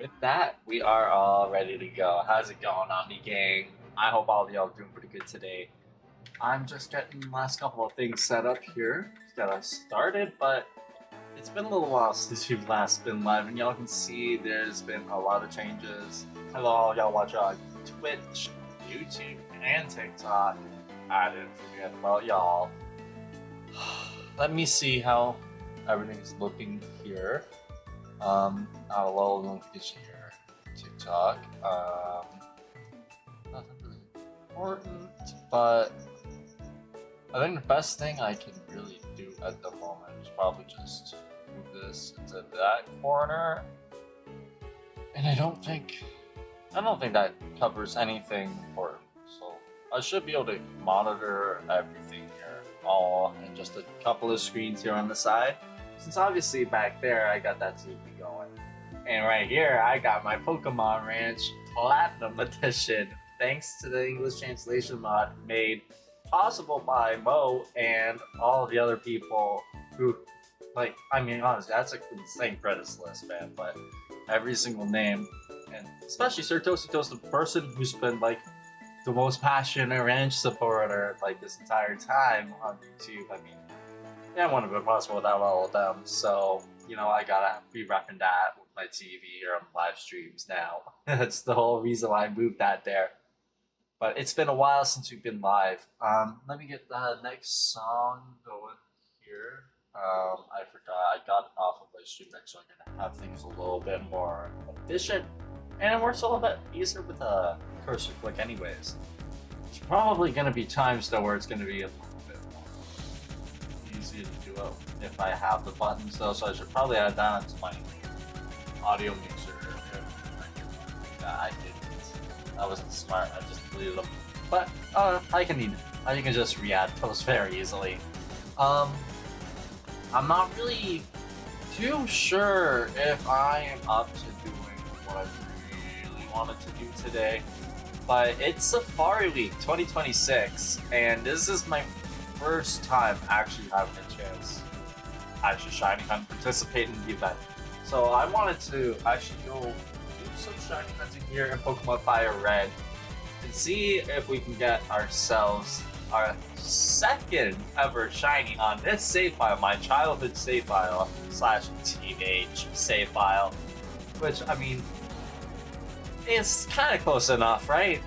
with that, we are all ready to go. How's it going on, me gang? I hope all of y'all are doing pretty good today. I'm just getting the last couple of things set up here to get us started, but it's been a little while since we've last been live, and y'all can see there's been a lot of changes. Hello, all y'all watch on Twitch, YouTube, and TikTok. I didn't forget about y'all. Let me see how everything's looking here. Not a lot of notification here. TikTok. Nothing really important, but I think the best thing I can really do at the moment is probably just move this into that corner. And I don't think that covers anything important. So I should be able to monitor everything here, all in just a couple of screens here on the side. Since obviously back there I got that TV going. And right here I got my Pokemon Ranch Platinum Edition, thanks to the English translation mod made possible by Mo and all the other people who, like, I mean, honestly, that's an insane credits list, man, but every single name, and especially Sir Toast, the person who's been, like, the most passionate ranch supporter, like, this entire time on YouTube. I mean, yeah, it wouldn't have been possible without all of them, so, you know, I gotta be repping that with my TV or on live streams now. That's the whole reason why I moved that there. But it's been a while since we've been live. Let me get the next song going here. I forgot, I got it off of my stream deck, so I'm gonna have things a little bit more efficient. And it works a little bit easier with a cursor click anyways. There's probably gonna be times though where it's gonna be a little bit more easier to do it if I have the buttons though, so I should probably add that onto my audio mixer. I didn't. That wasn't smart, I just deleted them. But I can just re-add those very easily. I'm not really too sure if I am up to doing what I really wanted to do today. But it's Safari Week 2026, and this is my first time actually having a chance actually shiny hunt, participate in the event. So I wanted to actually go do some shiny hunting here in Pokemon Fire Red and see if we can get ourselves our second ever shiny on this save file, my childhood save file / teenage save file, which, I mean, is kind of close enough, right?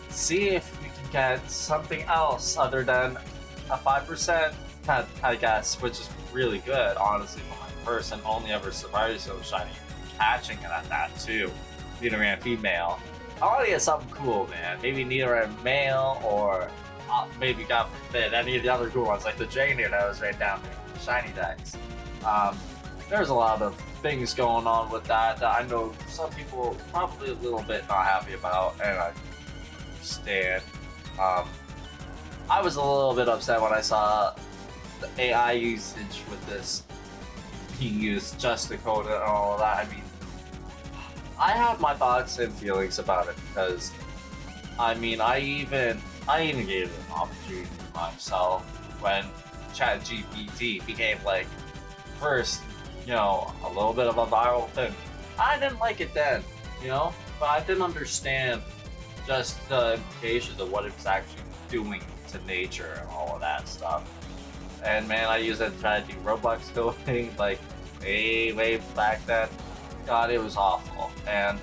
See if we can get something else other than a 5% kind of guess, which is really good, honestly, for my person only ever Safari so shiny, catching it at that too. Nidoran female. I want to get something cool, man. Maybe Nidoran male, or maybe, God forbid, any of the other cool ones, like the Drainer that was right down there, shiny decks. There's a lot of things going on with that I know some people probably a little bit not happy about, and I understand. I was a little bit upset when I saw the AI usage with this being used just to code it and all of that. I mean, I have my thoughts and feelings about it because, I mean, I even gave it an opportunity myself when ChatGPT became, like, first, you know, a little bit of a viral thing. I didn't like it then, you know, but I didn't understand just the implications of what it was actually doing to nature and all of that stuff. And man, I used it to try to do Roblox coding, like, way back then. God, it was awful, and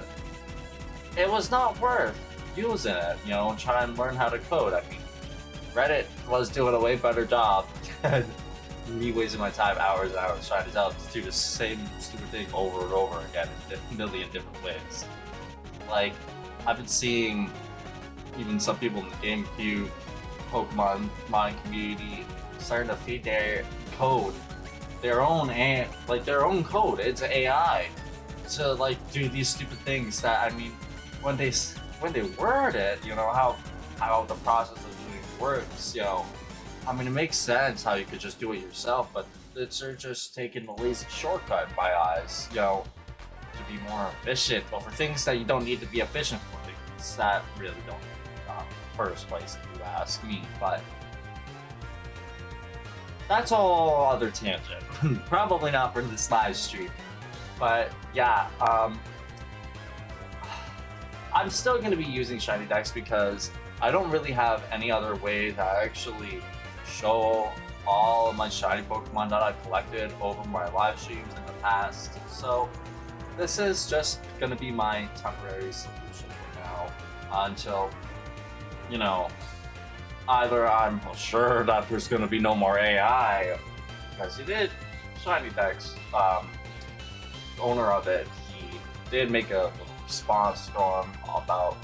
it was not worth using it, you know, trying to learn how to code. I mean, Reddit was doing a way better job than me wasting my time hours and hours trying to tell it to do the same stupid thing over and over again in a million different ways. Like, I've been seeing even some people in the GameCube Pokemon mod community starting to feed their code, their own code. It's AI to, like, do these stupid things that, I mean, when they word it, you know, how the process of doing it works, you know, I mean, it makes sense how you could just do it yourself, but they're just taking the lazy shortcut in my eyes, you know, to be more efficient, but for things that you don't need to be efficient for, things that really don't first place, if you ask me. But that's a whole other tangent. Probably not for this live stream. But yeah, I'm still going to be using shiny decks because I don't really have any other way to actually show all of my shiny Pokemon that I've collected over my live streams in the past. So this is just going to be my temporary solution for now until, you know, either I'm sure that there's going to be no more AI, because he did, Shiny Dex, owner of it, he did make a response storm about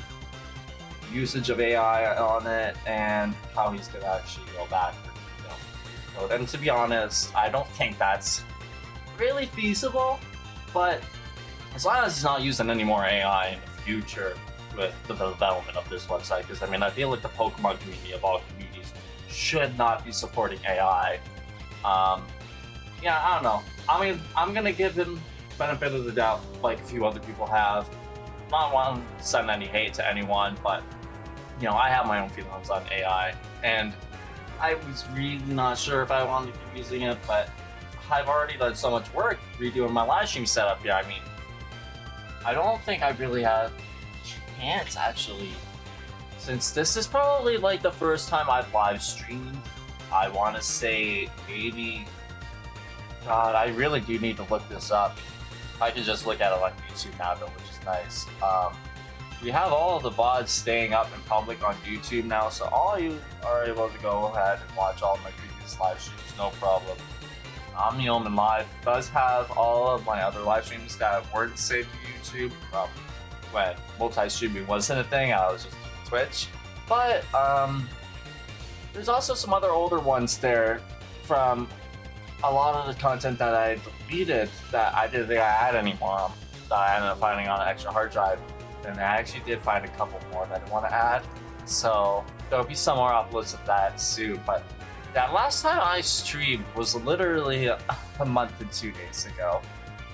usage of AI on it and how he's going to actually go back and, code. And to be honest, I don't think that's really feasible, but as long as he's not using any more AI in the future with the development of this website, because I mean, I feel like the Pokemon community of all communities should not be supporting AI. Yeah, I don't know. I mean, I'm gonna give him benefit of the doubt, like a few other people have. Not want to send any hate to anyone, but you know, I have my own feelings on AI, and I was really not sure if I wanted to keep using it, but I've already done so much work redoing my live stream setup. Yeah, I mean, I don't think I really have a chance actually, since this is probably like the first time I've live streamed. I want to say maybe. God, I really do need to look this up. I can just look at it on YouTube now, though, which is nice. We have all of the VODs staying up in public on YouTube now, so all you are able to go ahead and watch all of my previous live streams, no problem. Omnioman Live does have all of my other live streams that weren't saved to YouTube from when multi-streaming wasn't a thing. I was just using Twitch. But there's also some other older ones there from a lot of the content that I deleted that I didn't think I had anymore, that I ended up finding on an extra hard drive. And I actually did find a couple more that I want to add. So there'll be some more uploads of that soon. But that last time I streamed was literally a month and 2 days ago.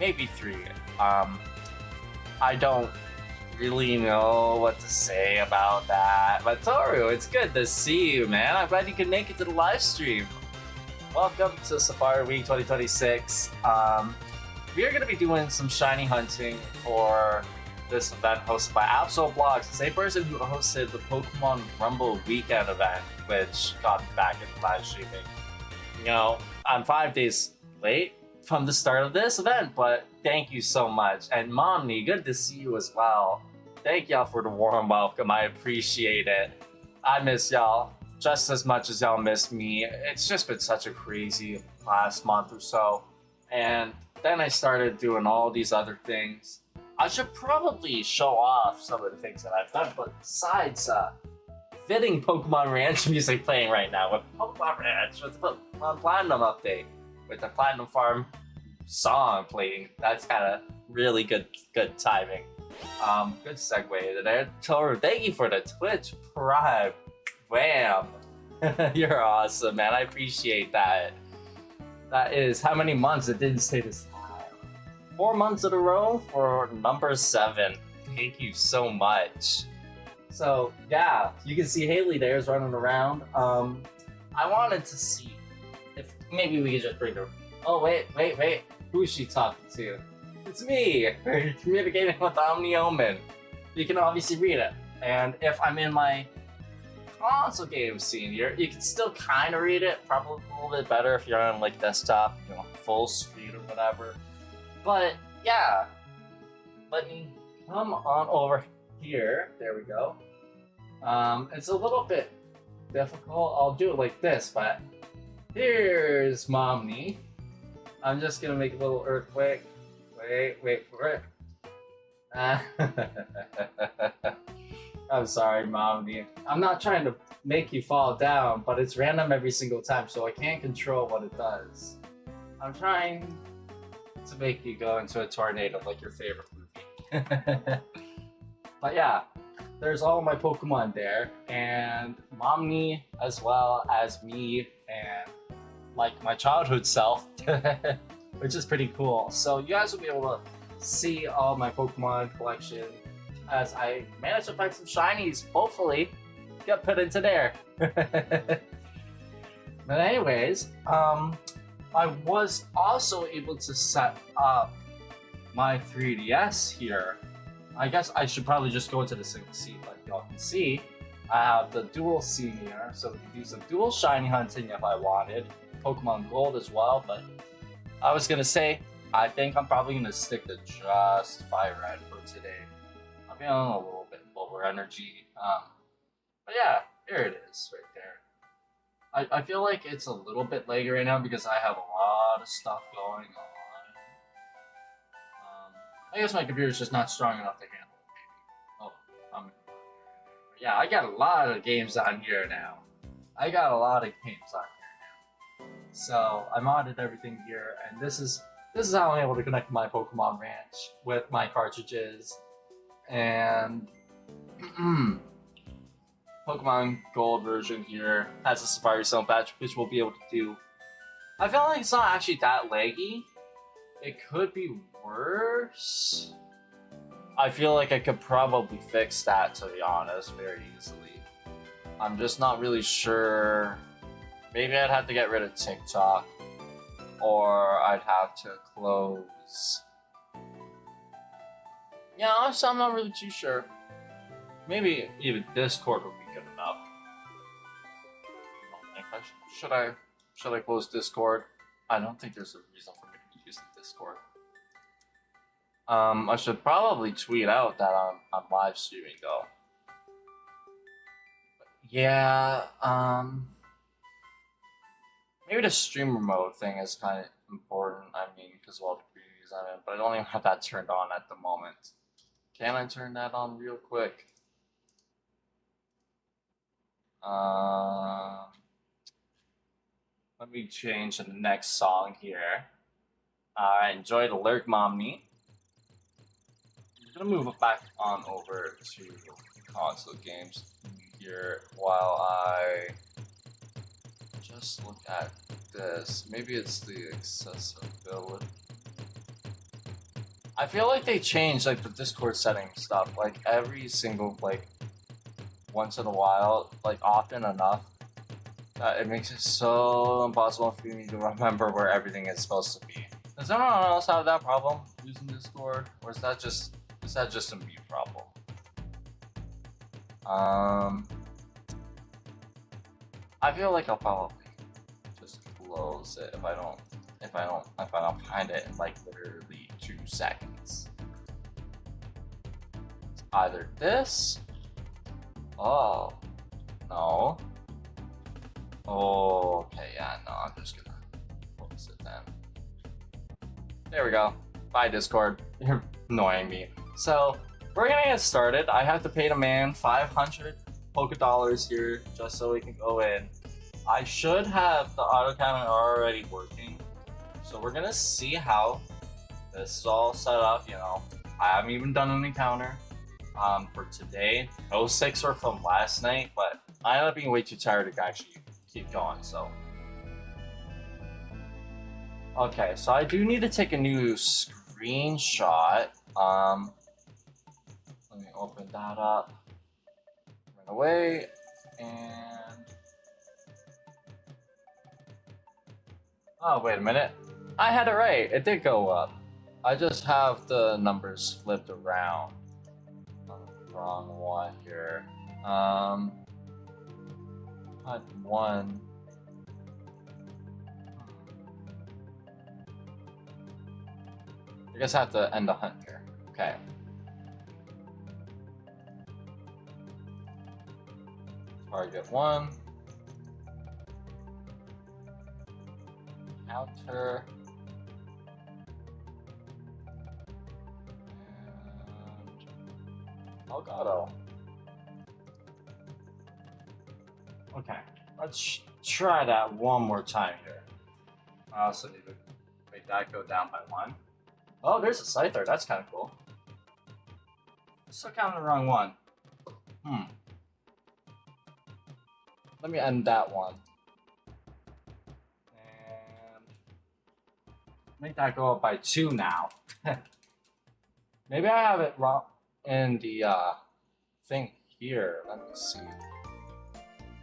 Maybe 3. I don't really know what to say about that. But Toru, it's good to see you, man. I'm glad you could make it to the live stream. Welcome to Safari Week 2026. We are going to be doing some shiny hunting for this event hosted by AbsoBlogs, the same person who hosted the Pokemon Rumble weekend event, which got me back into live streaming. You know, I'm 5 days late from the start of this event, but thank you so much. And Momni, good to see you as well. Thank y'all for the warm welcome. I appreciate it. I miss y'all just as much as y'all miss me. It's just been such a crazy last month or so. And then I started doing all these other things. I should probably show off some of the things that I've done, but besides fitting Pokemon Ranch music playing right now with Pokemon Ranch, with the Pokemon Platinum update, with the Platinum Farm song playing, that's kind of really good timing. Good segue there. Toru, thank you for the Twitch Prime. Wham! You're awesome, man. I appreciate that. That is how many months? It didn't say this time. 4 months in a row for number 7. Thank you so much. So yeah, you can see Haley there is running around. I wanted to see if maybe we could just bring her. Oh wait. Who is she talking to? It's me. Communicating with Omnioman. You can obviously read it, and if I'm in my console game scene here, you can still kind of read it. Probably a little bit better if you're on like desktop, you know, full screen or whatever. But yeah, let me come on over here. There we go. It's a little bit difficult. I'll do it like this, but here's Momni. I'm just gonna make a little earthquake. Wait for it. I'm sorry, Momni. I'm not trying to make you fall down, but it's random every single time, so I can't control what it does. I'm trying to make you go into a tornado like your favorite movie. But yeah, there's all my Pokemon there, and Momni as well as me, and like my childhood self, which is pretty cool. So you guys will be able to see all my Pokemon collection as I manage to find some shinies, hopefully get put into there. But anyways, I was also able to set up my 3DS here. I guess I should probably just go to the single seed, like y'all can see. I have the dual seed here, so we can do some dual shiny hunting if I wanted. Pokemon Gold as well, but I was gonna say, I think I'm probably gonna stick to just Fire Red for today. I'm feeling a little bit lower energy. But yeah, there it is, right there. I feel like it's a little bit laggy right now because I have a lot of stuff going on. I guess my computer's just not strong enough to handle it, maybe. Oh, yeah, I got a lot of games on here now. So I modded everything here, and this is how I'm able to connect my Pokemon Ranch with my cartridges. And Pokemon Gold version here has a Safari Zone patch, which we'll be able to do. I feel like it's not actually that laggy. It could be worse. I feel like I could probably fix that, to be honest, very easily. I'm just not really sure. Maybe I'd have to get rid of TikTok, or I'd have to close. Yeah, so I'm not really too sure. Maybe even Discord would be good enough. Should I close Discord? I don't think there's a reason for me to be using Discord. I should probably tweet out that I'm live streaming though. But yeah, maybe the streamer mode thing is kind of important. I mean, because of all the previews I'm in, but I don't even have that turned on at the moment. Can I turn that on real quick? Let me change to the next song here. Enjoy the Lurk Mommy. I'm gonna move it back on over to console games here while I just look at this. Maybe it's the accessibility. I feel like they change like the Discord setting stuff like every single once in a while, like often enough. It makes it so impossible for me to remember where everything is supposed to be. Does anyone else have that problem using Discord, or is that just a me problem? I feel like I'll probably just close it if I don't find it in like literally 2 seconds. It's either this. Oh no. Oh, okay, yeah, no, I'm just gonna close it then. There we go. Bye, Discord. You're annoying me. So, we're gonna get started. I have to pay the man 500 Poké Dollars here just so we can go in. I should have the auto cannon already working. So we're gonna see how this is all set up, you know. I haven't even done an encounter for today. Those 6 were from last night, but I ended up being way too tired to actually keep going, so. Okay, so I do need to take a new screenshot. Let me open that up. Run away, and... Oh, wait a minute. I had it right. It did go up. I just have the numbers flipped around. Wrong one here. Had 1. I guess I have to end the hunt here. Okay. Target 1. Counter. And Elgato. Okay, let's try that one more time here. I also need to make that go down by 1. Oh, there's a Scyther. That's kind of cool. Still counting the wrong one. Let me end that one. And make that go up by 2 now. Maybe I have it wrong in the thing here. Let me see.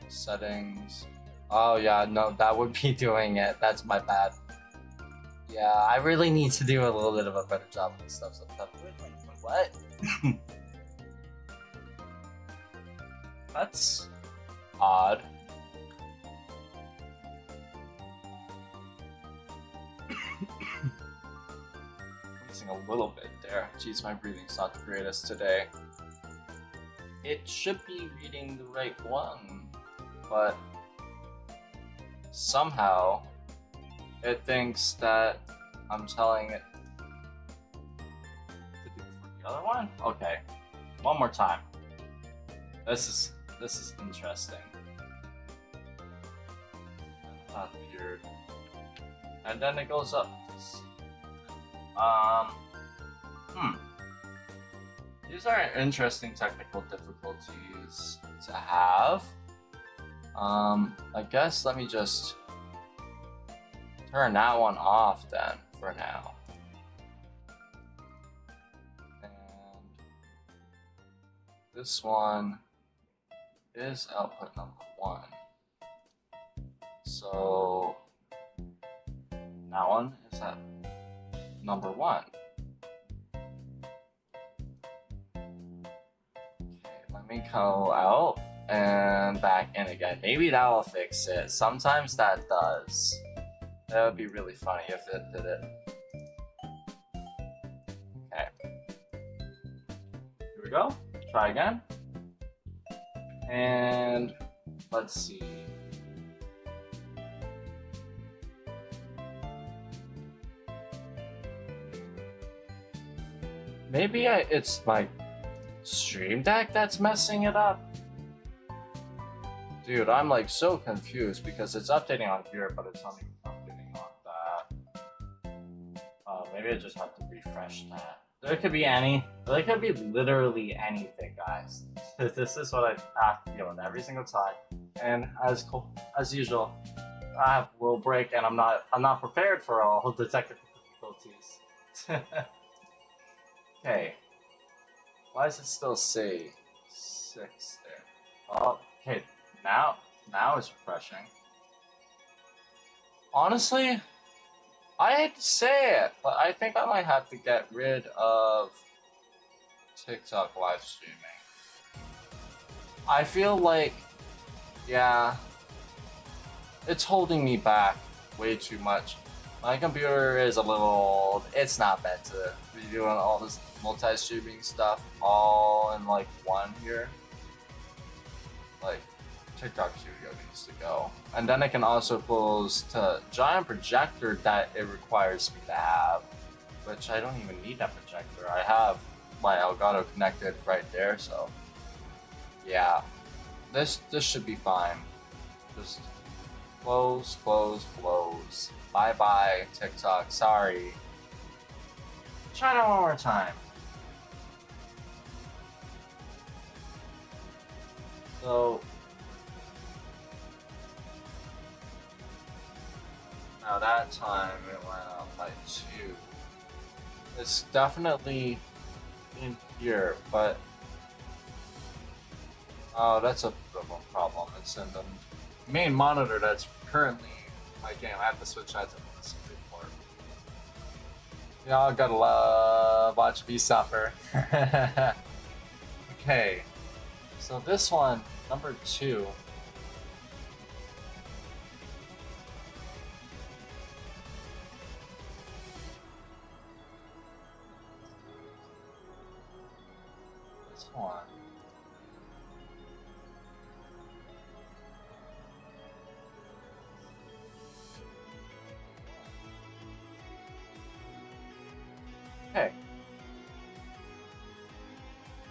Settings. Oh yeah, no, that would be doing it. That's my bad. Yeah, I really need to do a little bit of a better job with stuff sometimes. Wait, what? That's odd. Missing a little bit there. Jeez, my breathing's not the greatest today. It should be reading the right one, but somehow it thinks that I'm telling it to do for the other one? Okay. One more time. This is interesting. Not weird. And then it goes up. These are interesting technical difficulties to have. I guess let me just turn that one off then for now. And this one is output number 1. So that one is at number 1. Okay, let me go out and back in again. Maybe that will fix it. Sometimes that does. That would be really funny if it did it. Okay. Here we go. Try again. And let's see. Maybe it's my Stream Deck that's messing it up. Dude, I'm like so confused because it's updating on here, but it's not even updating on that. Maybe I just have to refresh that. There could be literally anything, guys. This is what I have to deal with every single time. And as usual, I have a little break, and I'm not prepared for all the technical difficulties. Okay. Why does it still say 6 there? Oh, okay. Now it's refreshing. Honestly, I hate to say it, but I think I might have to get rid of TikTok live streaming. I feel like, yeah, it's holding me back way too much. My computer is a little old. It's not meant to be doing all this multi-streaming stuff all in like one here. Like, TikTok Studio needs to go. And then I can also close to giant projector that it requires me to have, which I don't even need that projector. I have my Elgato connected right there, so yeah, this should be fine. Just close. Bye bye TikTok. Sorry. Try that one more time. So now that time it went up by 2. It's definitely in here, but oh, that's a bit of a problem. It's in the main monitor that's currently my game. I have to switch that to the display port. Y'all gotta watch me suffer. Okay, so this one, number 2. This one. Okay.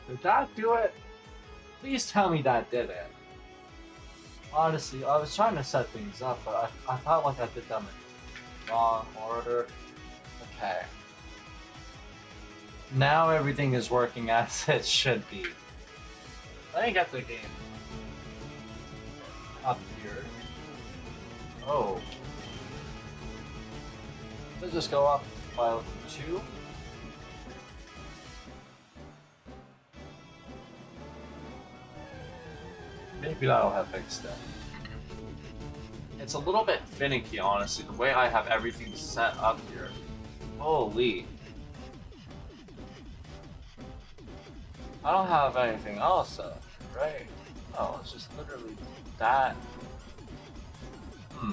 Did that do it? Please tell me that did it. Honestly, I was trying to set things up, but I felt like I did them in wrong order. Okay. Now everything is working as it should be. Let me get the game up here. Oh. Let's just go up by 2. Maybe that'll have fixed that. It's a little bit finicky, honestly, the way I have everything set up here. Holy. I don't have anything else, right? Oh, it's just literally that. Hmm.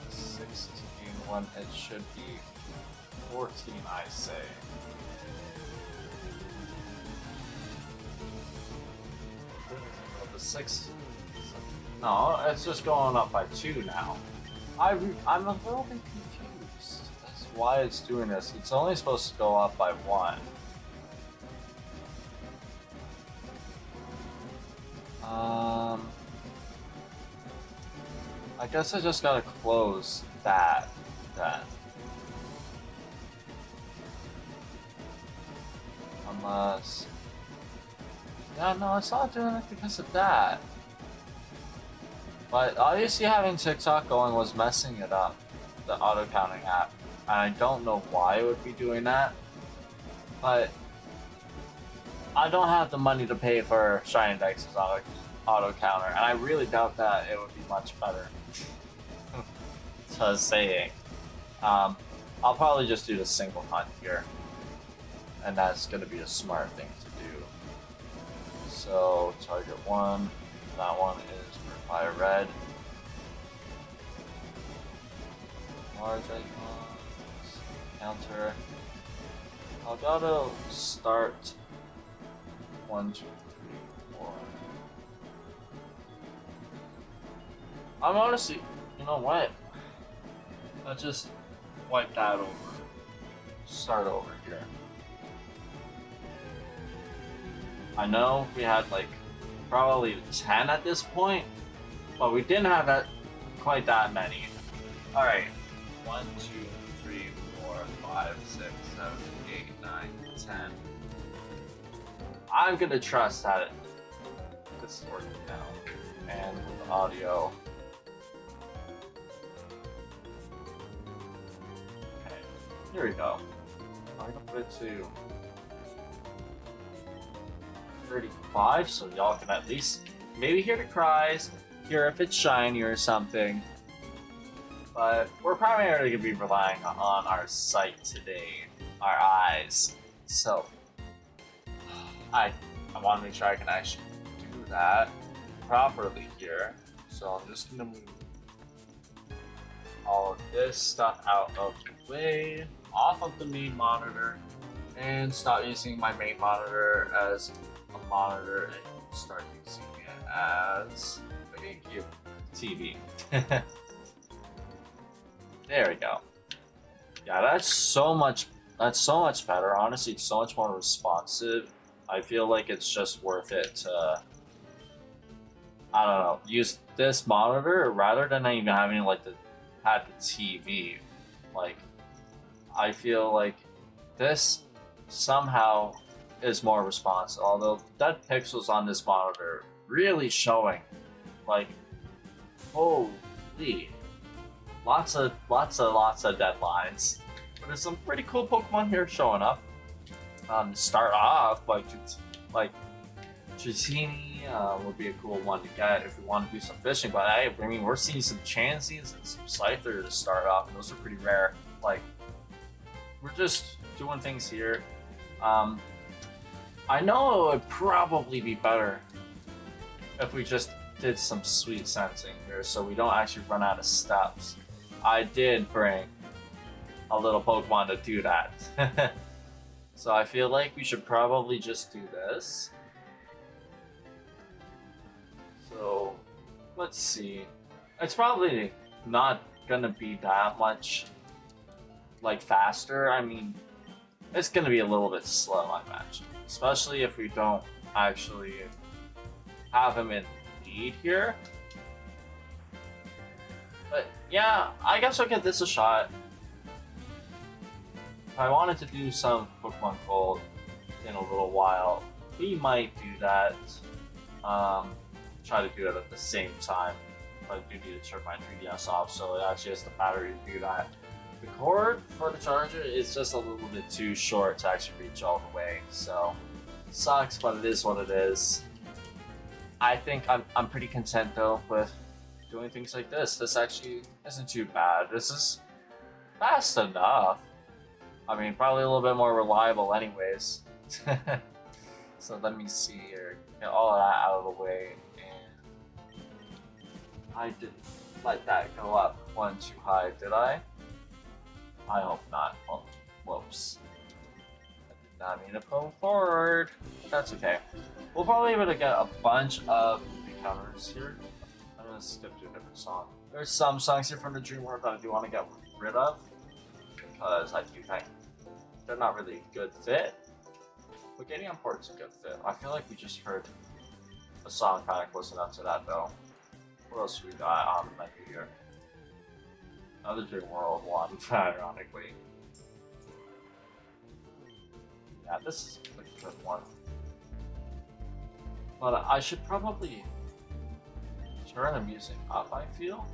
That's 16 when it should be 14, I say. The 6. No, it's just going up by 2 now. I'm a little bit confused. That's why it's doing this. It's only supposed to go up by 1. I guess I just gotta close that then. Unless... Yeah, no, it's not doing it because of that. But obviously having TikTok going was messing it up, the auto counting app. And I don't know why it would be doing that. But I don't have the money to pay for Shining Dykes' auto counter, and I really doubt that it would be much better. Just saying. I'll probably just do the single hunt here. And that's gonna be a smart thing to do. So target 1, that one is for fire red. Large icons, counter. I'll go to start 1, 2, 3, 4. I'm honestly, you know what? Let's just wipe that over. Start over here. I know we had like probably 10 at this point, but we didn't have that quite that many. All right, 1, 2, 3, 4, 5, 6, 7, 8, 9, 10. I'm gonna trust that this is working now, and with the audio. Okay, here we go. I'm gonna put it to 35, so y'all can at least maybe hear the cries, hear if it's shiny or something. But we're primarily going to be relying on our sight today, our eyes. So I want to make sure I can actually do that properly here. So I'm just going to move all of this stuff out of the way, off of the main monitor, and stop using my main monitor as a monitor and start using it as, thank you, TV. There we go. Yeah, that's so much better. Honestly, it's so much more responsive. I feel like it's just worth it to, I don't know, use this monitor rather than even having like the TV. Like, I feel like this somehow is more responsive, although dead pixels on this monitor really showing, like, holy, lots of dead lines. But there's some pretty cool Pokemon here showing up. Start off like Dratini would be a cool one to get if we want to do some fishing. But I mean, we're seeing some Chanseys and some Scyther to start off, and those are pretty rare. Like, we're just doing things here. I know it would probably be better if we just did some sweet sensing here so we don't actually run out of steps. I did bring a little Pokemon to do that. So I feel like we should probably just do this. So let's see. It's probably not gonna be that much like faster. I mean, it's gonna be a little bit slow, I imagine. Especially if we don't actually have him in lead here. But yeah, I guess I'll give this a shot. If I wanted to do some Pokemon Gold in a little while, we might do that. Try to do it at the same time. But I do need to turn my 3DS off, so it actually has the battery to do that. The cord for the charger is just a little bit too short to actually reach all the way, so sucks, but it is what it is. I think I'm pretty content though with doing things like this. This actually isn't too bad. This is fast enough. I mean, probably a little bit more reliable anyways. So let me see here. Get all of that out of the way, and I didn't let that go up one too high, did I? I hope not. Oh, whoops. I did not mean to pull forward. But that's okay. We'll probably be able to get a bunch of encounters here. I'm gonna skip to a different song. There's some songs here from the Dream World that I do want to get rid of, because I do think they're not really a good fit. But getting on port's a good fit. I feel like we just heard a song kind of close enough to that though. What else we got on the menu here? Another Dream World one, ironically. Yeah, this is a good one. But I should probably turn the music up, I feel.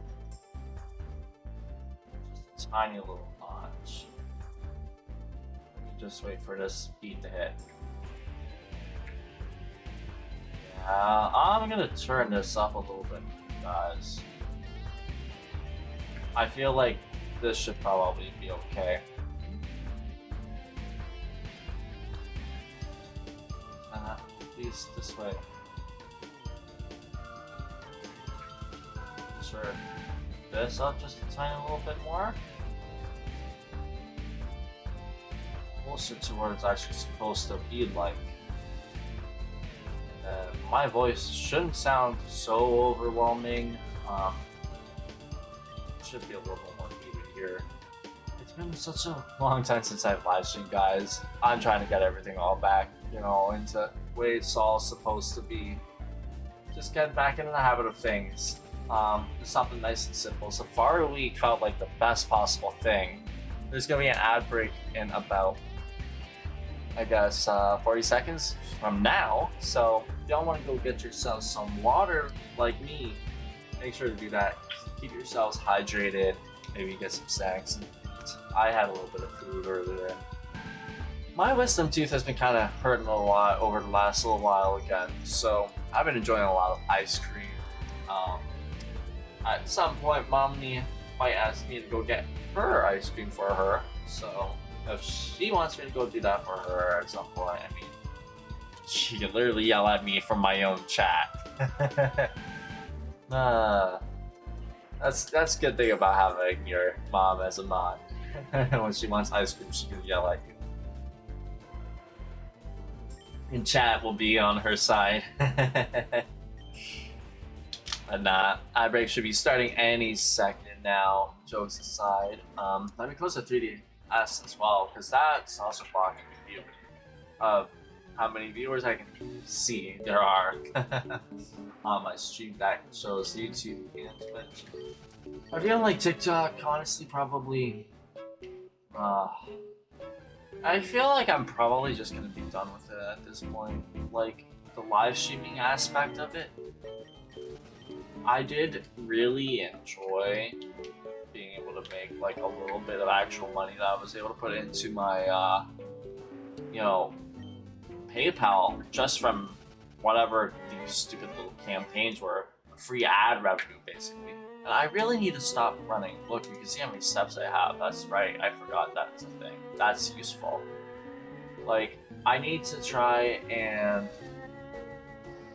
Just a tiny little notch. Let me just wait for this beat to hit. Yeah, I'm gonna turn this up a little bit, guys. I feel like this should probably be okay. Please, this way. Turn this up just a tiny little bit more. Closer to where it's actually supposed to be like. My voice shouldn't sound so overwhelming. Should be a little bit more even here. It's been such a long time since I've live streamed, guys. I'm trying to get everything all back, you know, into the way it's all supposed to be. Just get back into the habit of things. Something nice and simple. Safari Week felt like the best possible thing. There's gonna be an ad break in about, I guess, 40 seconds from now. So if y'all want to go get yourselves some water like me, make sure to do that. Keep yourselves hydrated. Maybe get some snacks. I had a little bit of food earlier. My wisdom tooth has been kind of hurting a lot over the last little while again. So I've been enjoying a lot of ice cream. At some point, Mommy might ask me to go get her ice cream for her. So if she wants me to go do that for her at some point, I mean, she can literally yell at me from my own chat. That's a good thing about having your mom as a mod. When she wants ice cream, she can yell at you. And chat will be on her side. And ad break should be starting any second now, jokes aside. Let me close the 3DS as well, because that's also blocking the view of how many viewers I can see there are on my stream that shows YouTube and Twitch. I feel like TikTok, honestly, probably. I feel like I'm probably just gonna be done with it at this point. Like, the live streaming aspect of it, I did really enjoy being able to make like a little bit of actual money that I was able to put into my, you know, PayPal just from whatever these stupid little campaigns were, free ad revenue basically. And I really need to stop running. Look, you can see how many steps I have. That's right, I forgot that's a thing. That's useful. Like, I need to try and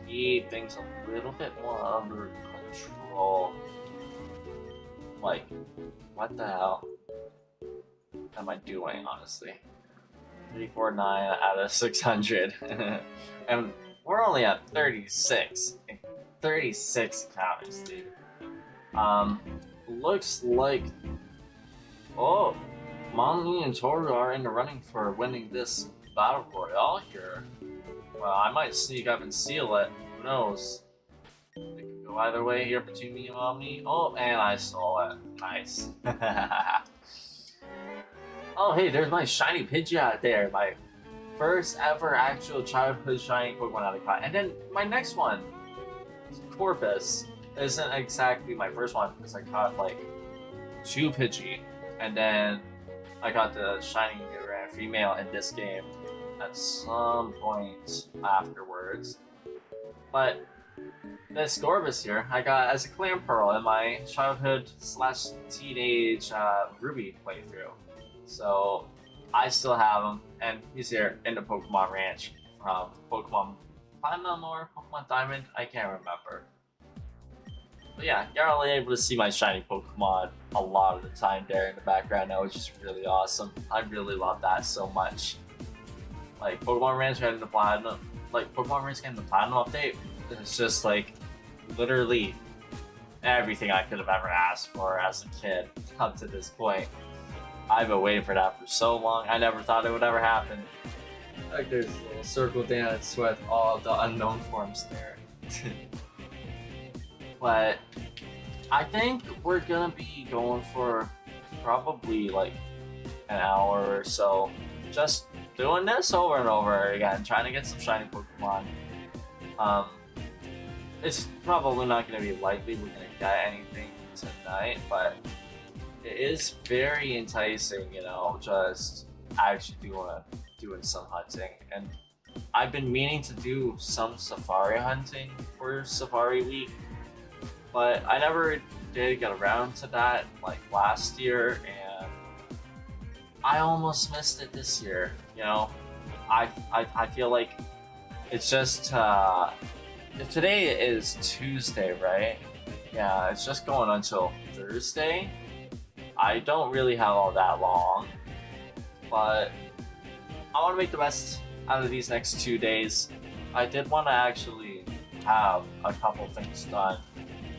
keep things a little bit more under control. Like, what the hell am I doing, honestly? 349 out of 600. And we're only at 36. 36 encounters, dude. Looks like... Oh, Mommy and Toru are in the running for winning this Battle Royale here. Well, I might sneak up and steal it. Who knows? It could go either way here between me and Mommy. Oh, and I stole it. Nice. Oh, hey, there's my shiny Pidgeot there. My first ever actual childhood shiny Pokemon out of caught. And then my next one, Corpus, isn't exactly my first one because I caught like 2 Pidgey. and then I got the shiny rare female in this game at some point afterwards. But this Gorbis here, I got as a clan pearl in my childhood / teenage Ruby playthrough. So I still have him, and he's here in the Pokemon Ranch from Pokemon Platinum or Pokemon Diamond, I can't remember. But yeah, you're only able to see my shiny Pokemon a lot of the time there in the background. That was just really awesome. I really love that so much. Like Pokemon Ranch getting the Platinum, Pokemon Ranch getting the Platinum update. It's just like literally everything I could have ever asked for as a kid up to this point. I've been waiting for that for so long. I never thought it would ever happen. Like there's a little circle dance with all the unknown forms there. But I think we're gonna be going for probably like an hour or so, just doing this over and over again, trying to get some shiny Pokemon. It's probably not gonna be likely we're gonna get anything tonight, but it is very enticing, you know, just actually doing some hunting. And I've been meaning to do some safari hunting for Safari Week, but I never did get around to that like last year, and I almost missed it this year. You know, I feel like it's just today is Tuesday, right? Yeah, it's just going until Thursday. I don't really have all that long, but I want to make the best out of these next 2 days. I did want to actually have a couple things done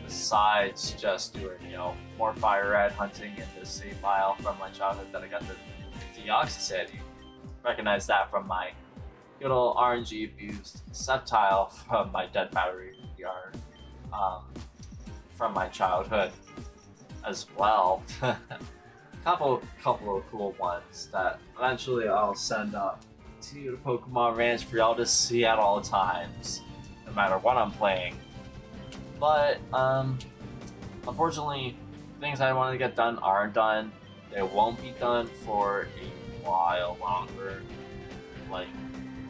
besides just doing, you know, more fire red hunting in the save file from my childhood that I got the Deoxysand. You recognize that from my good old RNG fused Sceptile from my dead battery yard from my childhood as well. couple of cool ones that eventually I'll send up to the Pokemon Ranch for y'all to see at all times, no matter what I'm playing. But unfortunately, things I wanted to get done aren't done. They won't be done for a while longer. Like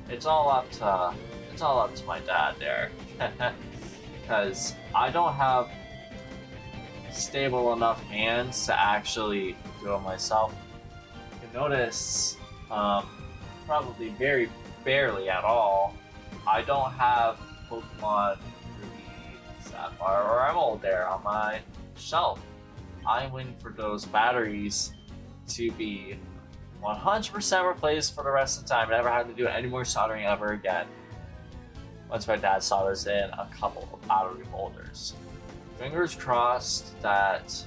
it's all up to my dad there, because I don't have stable enough hands to actually do it myself. You can notice, probably very barely at all, I don't have Pokemon Ruby, Sapphire, or Emerald there on my shelf. I'm waiting for those batteries to be 100% replaced for the rest of the time, never having to do any more soldering ever again. Once my dad solders in a couple of battery holders. Fingers crossed that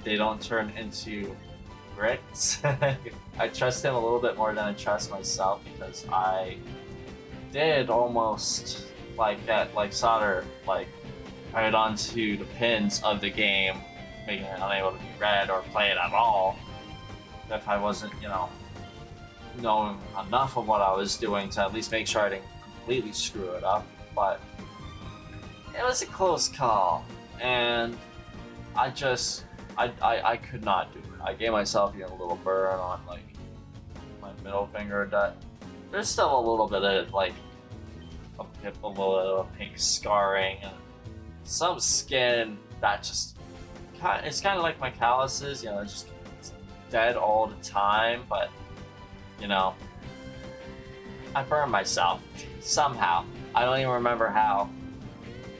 they don't turn into bricks. I trust him a little bit more than I trust myself, because I did almost get solder right onto the pins of the game, making it unable to be read or play it at all. If I wasn't, you know, knowing enough of what I was doing to at least make sure I didn't completely screw it up. But it was a close call, and I could not do it. I gave myself, you know, a little burn on my middle finger. That there's still a little bit of a little pink scarring and some skin that just it's kind of like my calluses, you know, it's just dead all the time. But you know, I burned myself somehow. I don't even remember how.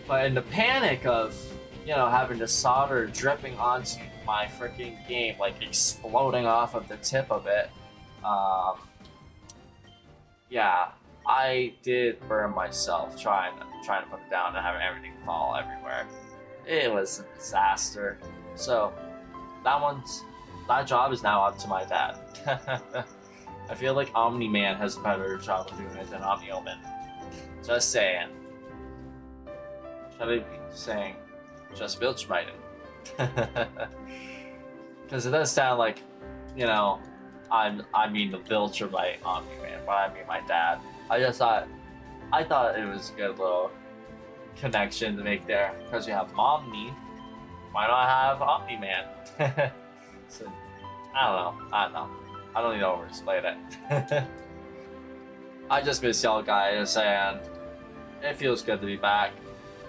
But in the panic of, you know, having the solder dripping onto my freaking game, like exploding off of the tip of it, yeah, I did burn myself trying to put it down and having everything fall everywhere. It was a disaster. So that job is now up to my dad. I feel like Omni-Man has a better job of doing it than Omni-Omen. Just saying. Should I be saying just Vilchmiten? Because it does sound like, you know, I mean the Viltrumite Omni-Man, but I mean my dad. I thought it was a good little connection to make there, because you have Omni, why not have Omni-Man? So I don't know. I don't need to overexplain it. I just miss y'all guys, and it feels good to be back.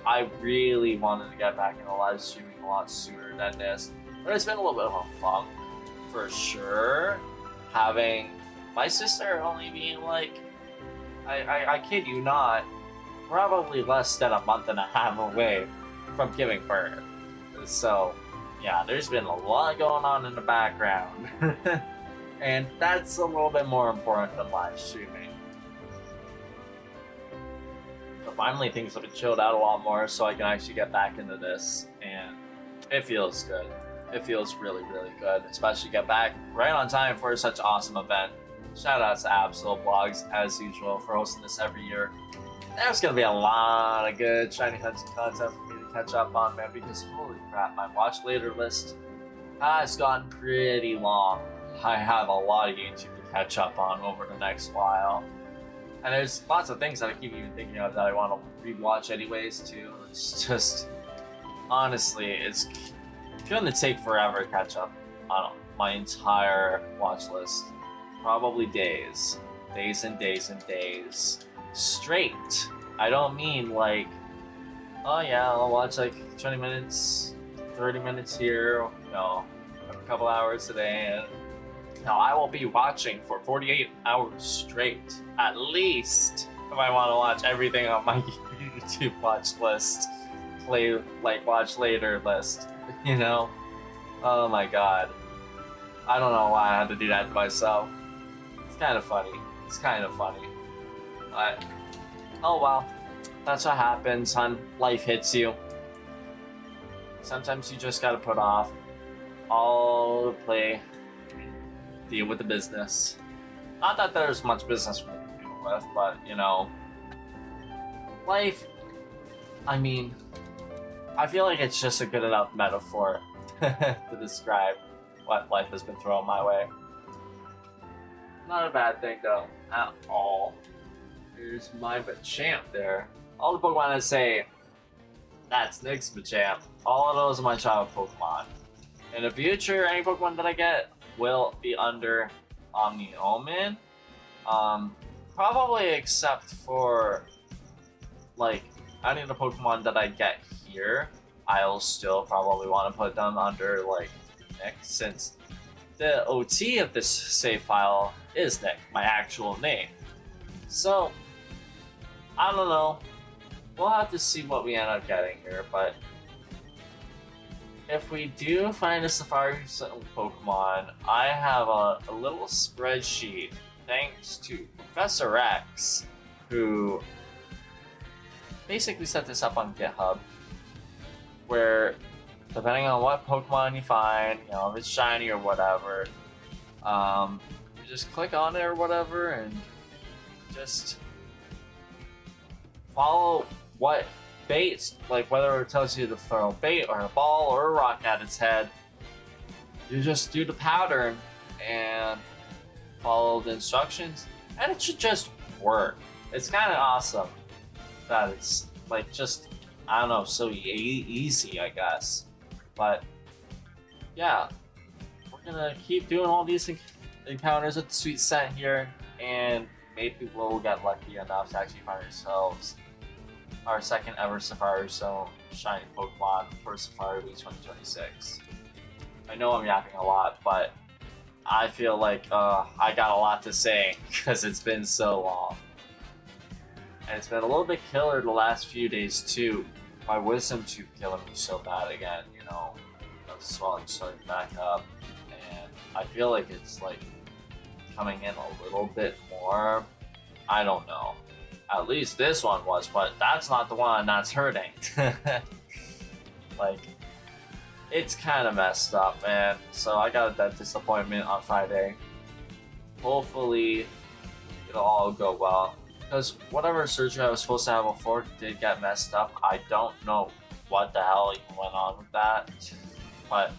I really wanted to get back into live streaming a lot sooner than this, but it's been a little bit of a funk, for sure. Having my sister only being like, I kid you not, probably less than a month and a half away from giving birth. So, yeah, there's been a lot going on in the background. And that's a little bit more important than live streaming. But finally, things have been chilled out a lot more, so I can actually get back into this, and it feels good. It feels really, really good, especially get back right on time for such an awesome event. Shout out to Absol Blogs, as usual, for hosting this every year. There's gonna be a lot of good shiny hunting content for me to catch up on, man, because holy crap, my watch later list has gotten pretty long. I have a lot of YouTube to catch up on over the next while. And there's lots of things that I keep even thinking of that I want to rewatch anyways, too. It's just, honestly, it's gonna take forever to catch up on my entire watch list. Probably days. Days and days and days. Straight. I don't mean like, oh yeah, I'll watch like 20 minutes, 30 minutes here, you know, a couple hours a day. And no, I will be watching for 48 hours straight, at least, if I want to watch everything on my YouTube watch list, watch later list, you know? Oh my god. I don't know why I had to do that to myself. It's kind of funny. It's kind of funny. But, oh well. That's what happens, hon. Life hits you. Sometimes you just gotta put off all the play, deal with the business. Not that there's much business for me to deal with, but, you know, life, I mean, I feel like it's just a good enough metaphor to describe what life has been thrown my way. Not a bad thing, though, at all. Here's my Machamp there. All the Pokemon I say, that's Nick's Machamp. All of those are my child Pokemon. In the future, any Pokemon that I get will be under Omni Omen. Probably except for, like, any of the Pokemon that I get here, I'll still probably want to put them under, like, Nick, since the OT of this save file is Nick, my actual name. So, I don't know. We'll have to see what we end up getting here, but if we do find a Safari Pokemon, I have a little spreadsheet thanks to Professor X, who basically set this up on GitHub, where depending on what Pokemon you find, you know, if it's shiny or whatever, you just click on it or whatever and just follow what bait, like whether it tells you to throw a bait or a ball or a rock at its head. You just do the pattern and follow the instructions, and it should just work. It's kind of awesome that it's like just, I don't know, so easy, I guess. But yeah, we're gonna keep doing all these encounters with the sweet scent here, and maybe we'll get lucky enough to actually find ourselves our second ever Safari Zone shiny Pokemon for Safari Week 2026. I know I'm yapping a lot, but I feel like I got a lot to say because it's been so long. And it's been a little bit killer the last few days too. My wisdom tooth killing me so bad again, you know. The swelling starting back up, and I feel like it's like coming in a little bit more. I don't know. At least this one was, but that's not the one that's hurting. Like, it's kind of messed up, man. So I got a dentist appointment on Friday. Hopefully, it'll all go well. Because whatever surgery I was supposed to have before did get messed up. I don't know what the hell even went on with that. But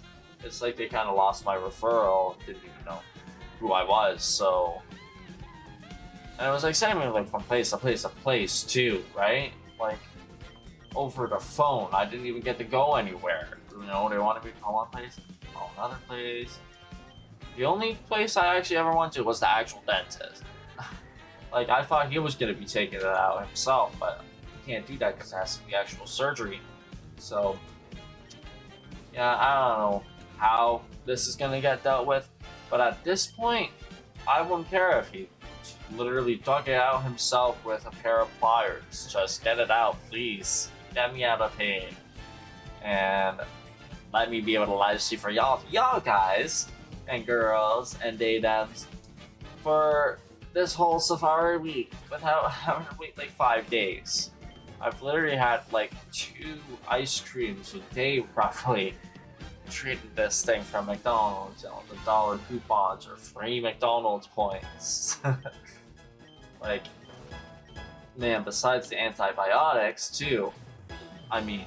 it's like they kind of lost my referral. Didn't even know who I was, so... And it was like sending me like from place to place to place too, right? Like over the phone. I didn't even get to go anywhere. You know, they wanted me to go one place, go another place. The only place I actually ever went to was the actual dentist. Like, I thought he was gonna be taking it out himself, but he can't do that because it has to be actual surgery. So, yeah, I don't know how this is gonna get dealt with, but at this point, I wouldn't care if he literally dug it out himself with a pair of pliers. Just get it out, please. Get me out of pain. And let me be able to live stream for y'all guys and girls and daydams for this whole Safari week without having to wait like 5 days. I've literally had like 2 ice creams a day roughly. Treated this thing from McDonald's, you know, the dollar coupons or free McDonald's points. Like, man, besides the antibiotics too, I mean,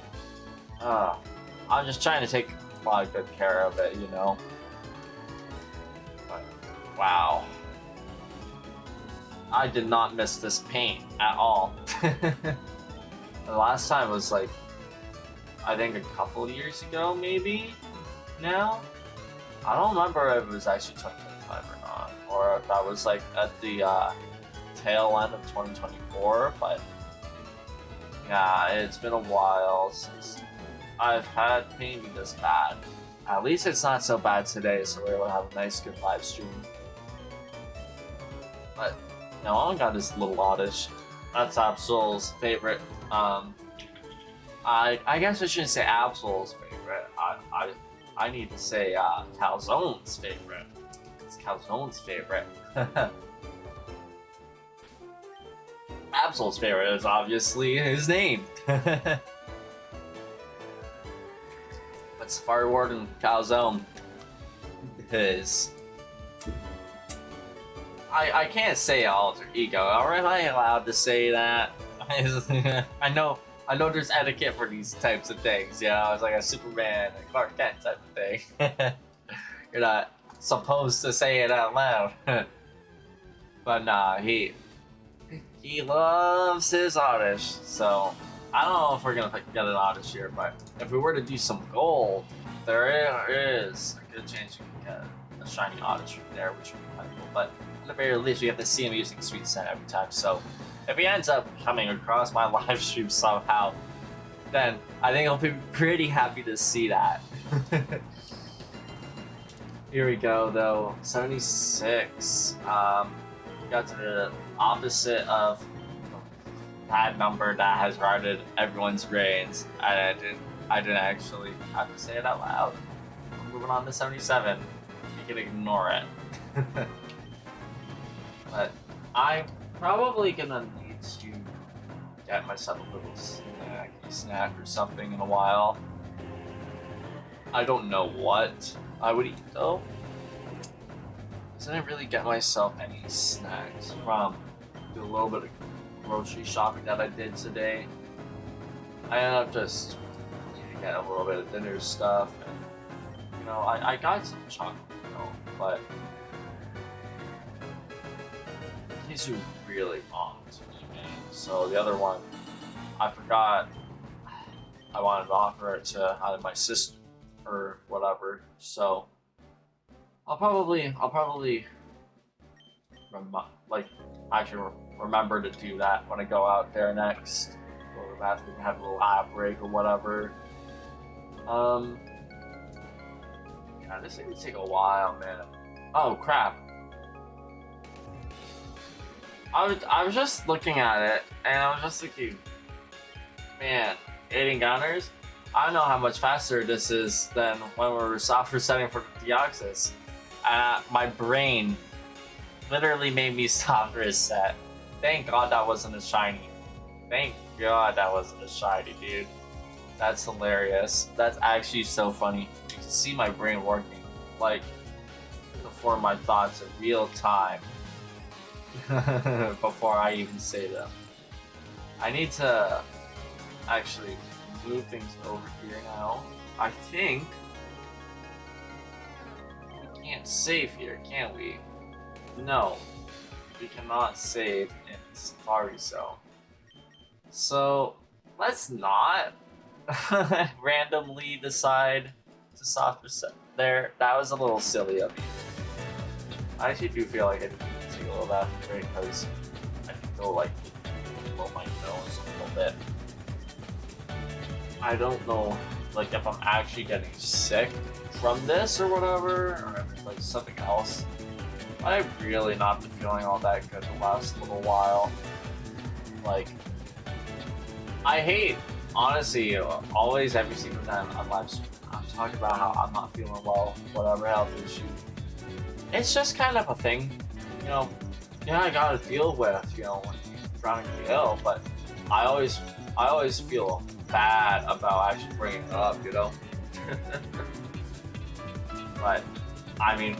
I'm just trying to take a lot of good care of it, you know? But, wow. I did not miss this pain at all. The last time was like, I think a couple years ago, maybe? Now? I don't remember if it was actually 2025 or not, or if that was like at the tail end of 2024, but yeah, it's been a while since I've had pain be this bad. At least it's not so bad today, so we're able to have a nice good live stream. But, you know, all I got is Little Oddish. That's Absol's favorite. I guess I shouldn't say Absol's favorite. I need to say Calzone's favorite. It's Calzone's favorite. Absol's favorite is obviously his name. But Safari Warden Calzone is... I can't say alter ego. Am I allowed to say that? I know there's etiquette for these types of things, you know, it's like a Superman, a Clark Kent type of thing. You're not supposed to say it out loud. But nah, he loves his Oddish, so I don't know if we're gonna get an Oddish here, but if we were to do some gold, there is a good chance we can get a shiny Oddish from there, which would be kind of cool. But at the very least, we have to see him using Sweet Scent every time, so if he ends up coming across my live stream somehow, then I think I'll be pretty happy to see that. Here we go, though. 76. Got to the opposite of that number that has routed everyone's brains. I didn't actually have to say it out loud. We're moving on to 77. You can ignore it. But I'm probably gonna need to get myself a little snack or something in a while. I don't know what I would eat though. I didn't really get myself any snacks from the little bit of grocery shopping that I did today. I ended up just getting a little bit of dinner stuff, and you know, I got some chocolate milk, but in case you really want to eat me. So the other one, I forgot. I wanted to offer it to either my sister or whatever. So I'll probably remember to do that when I go out there next. Go to the bathroom, have a little lab break or whatever. Yeah, this thing would take a while, man. Oh crap. I was just looking at it, and I was just thinking, man, 8 encounters? I don't know how much faster this is than when we were soft resetting for Deoxys. My brain literally made me soft reset. Thank God that wasn't a shiny. Thank God that wasn't a shiny, dude. That's hilarious. That's actually so funny. You can see my brain working, like, before my thoughts in real time. Before I even say them. I need to actually move things over here now. I think we can't save here, can we? No, we cannot save in Safari Zone. So let's not randomly decide to soft reset there. That was a little silly of me. I actually do feel like I need to take a little bath break because I feel like blow my nose a little bit. I don't know, like, if I'm actually getting sick from this or whatever, or if it's like something else. I've really not been feeling all that good the last little while. Like, I hate, honestly, always every single time I'm live streaming, I'm talking about how I'm not feeling well, whatever health issue. It's just kind of a thing, you know. Yeah, I gotta deal with, you know, when you're trying to be ill, but I always feel bad about actually bringing it up, you know. But I mean,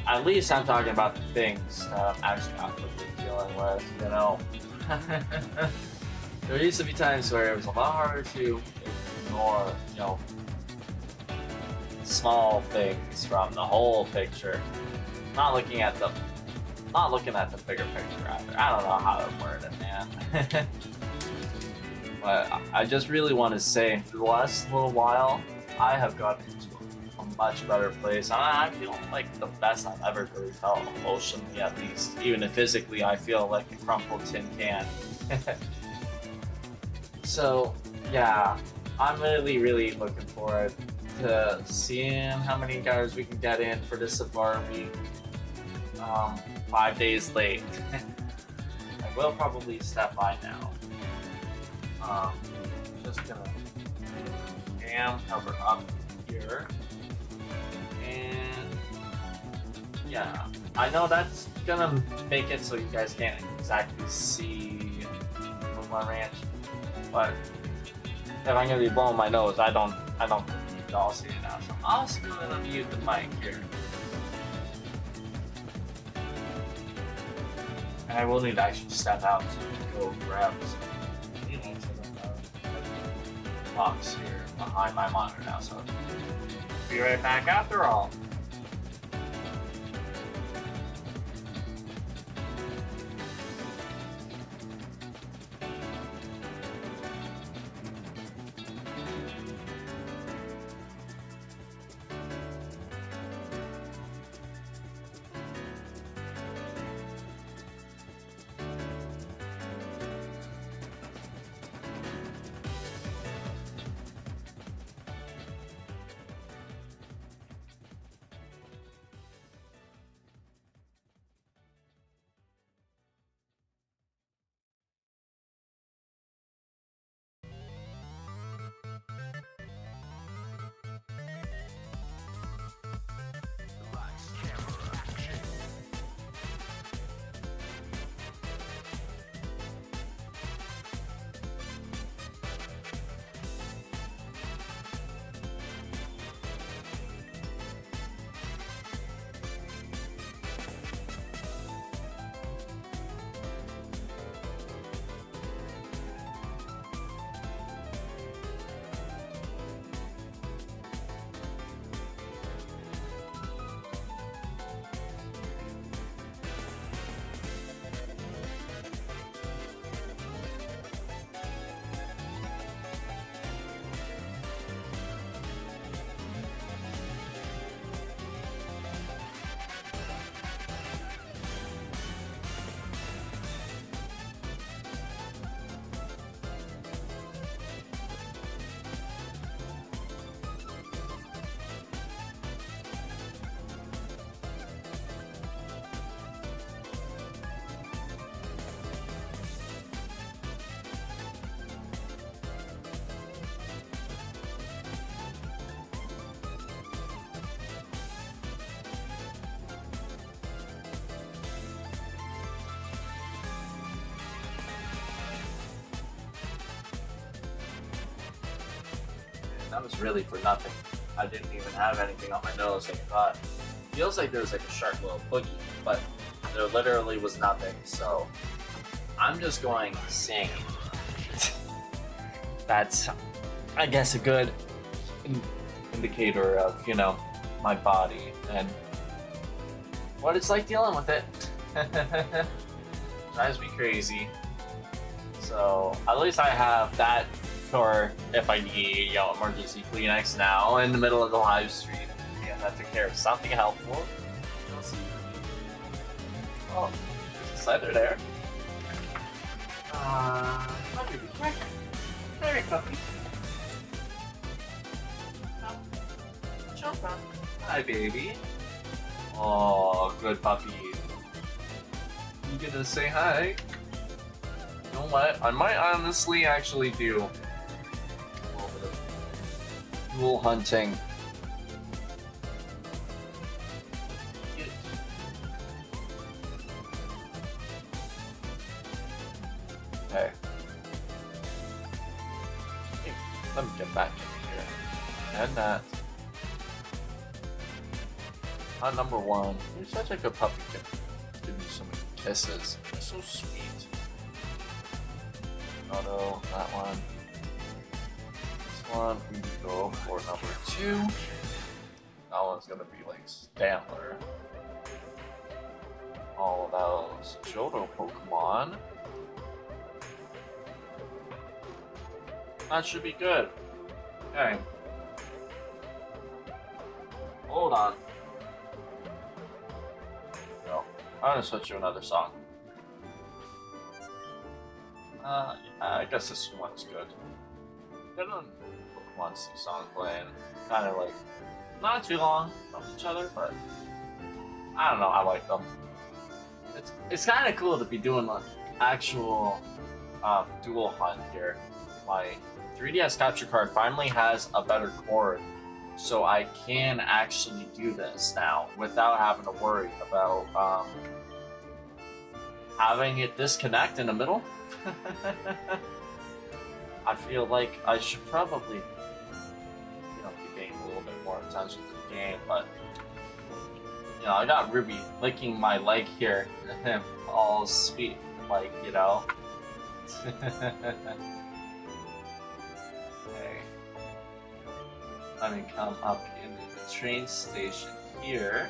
at least I'm talking about the things that I'm actually actively dealing with, you know. There used to be times where it was a lot harder to ignore, you know, small things from the whole picture. Not looking at the bigger picture either. I don't know how to word it, man. But I just really want to say, for the last little while, I have gotten into a much better place. I feel like the best I've ever really felt, emotionally at least. Even if physically I feel like a crumpled tin can. So, yeah, I'm really looking forward to seeing how many guys we can get in for this Safari. 5 days late. I will probably step by now. Just gonna cover up here, and yeah, I know that's gonna make it so you guys can't exactly see from my ranch, but if I'm gonna be blowing my nose, I don't think y'all see it now. So I'm also gonna mute the mic here, and I will need to actually step out to go grab some, you know, box here behind my monitor now, so be right back after all. That was really for nothing. I didn't even have anything on my nose like I thought. Feels like there was like a sharp little boogie, but there literally was nothing, so I'm just going insane. That's, I guess, a good indicator of, you know, my body and what it's like dealing with it. Drives me crazy. So at least I have that for if I need, you know, emergency Kleenex now in the middle of the live stream. Yeah, that took care of something helpful. see. Oh, there's a cider there. Come on, baby. Come here. Come here, puppy. Come. Jump on. Hi, baby. Oh, good puppy. You gonna say hi? You know what? I might honestly actually do a little bit of dual hunting. Okay. Hey, let me get back in here. And that. Number one. You're such a good puppy. Give me so many kisses. You're so sweet. Auto, that one. This one, we can go for number two. That one's gonna be like Stantler. All of those Johto Pokemon. That should be good. Okay. Hold on. No. I'm gonna switch to another song. Yeah, I guess this one's good. Got a Pokemon song playing. Kind of like, not too long from each other, but I don't know, I like them. It's kind of cool to be doing an actual dual hunt here. My 3DS capture card finally has a better cord, so I can actually do this now without having to worry about having it disconnect in the middle. I feel like I should probably, be paying a little bit more attention to the game, but I got Ruby licking my leg here, all sweet, like, Okay. Let me come up into the train station here.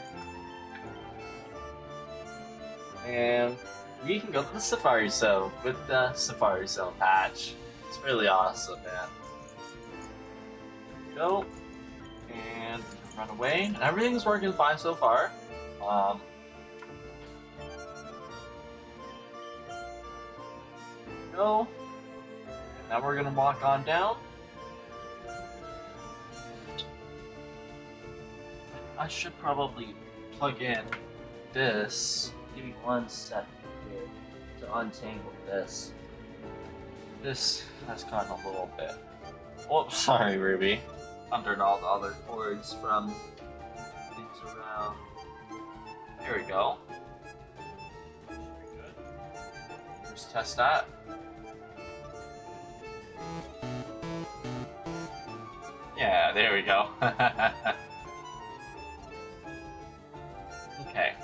And we can go to the Safari Zone with the Safari Zone patch. It's really awesome, man. Go. And run away. And everything's working fine so far. Go. Now we're gonna walk on down. I should probably plug in this. Give me 1 second here to untangle this. This has gotten a little bit. Oh, sorry, Ruby. Under all the other cords from things around. There we go. Should be good. Let's test that. Yeah, there we go. Okay.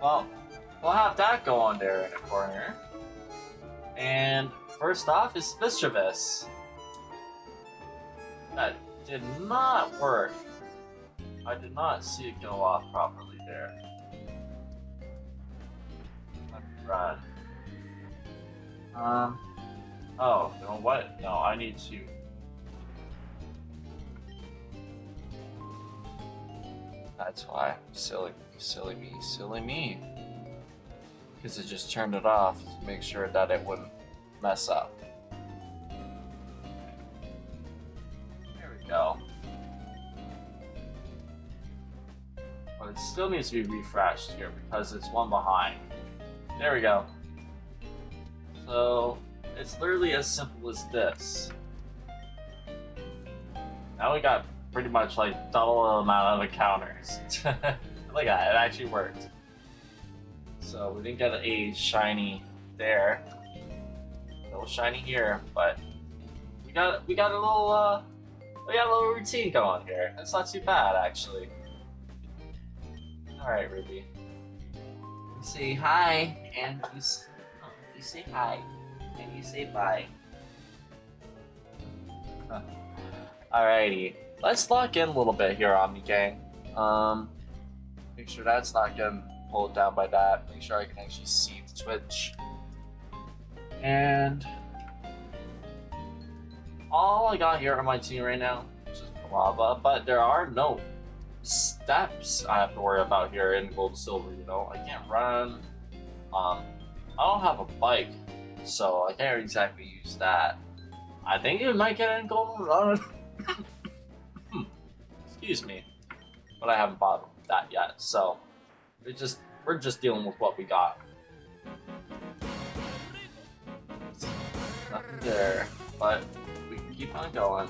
Well, we'll have that go on there in a corner. And first off is Mischievous. That did not work. I did not see it go off properly there. Let me run. Oh, you know what? No, I need to. That's why. Silly me. Because it just turned it off to make sure that it wouldn't mess up. There we go. But it still needs to be refreshed here because it's one behind. There we go. So it's literally as simple as this. Now we got pretty much like double the amount of encounters. Look at it, it actually worked. So we didn't get a shiny there. No shiny here, but we got a little routine going here. It's not too bad actually. Alright, Ruby. You say hi and you say hi and you say bye. Alrighty. Let's lock in a little bit here, Omni Gang. Make sure that's not getting pulled down by that. Make sure I can actually see the Twitch. And all I got here on my team right now is just lava, but there are no steps I have to worry about here in Gold and Silver, you know? I can't run. I don't have a bike, so I can't exactly use that. I think it might get in Gold and Run. Excuse me. But I haven't bought that yet, so we're just dealing with what we got. Nothing there, but we can keep on going.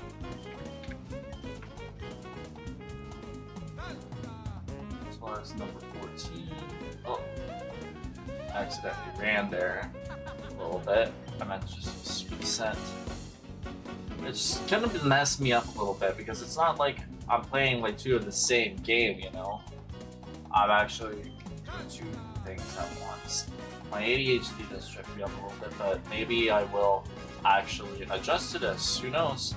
As far as number 14. Oh, I accidentally ran there a little bit. I meant to just use Sweet Scent. It's kind of messed me up a little bit because it's not like I'm playing like two of the same game, you know? I'm actually doing two things at once. My ADHD does trip me up a little bit, but maybe I will actually adjust to this, who knows?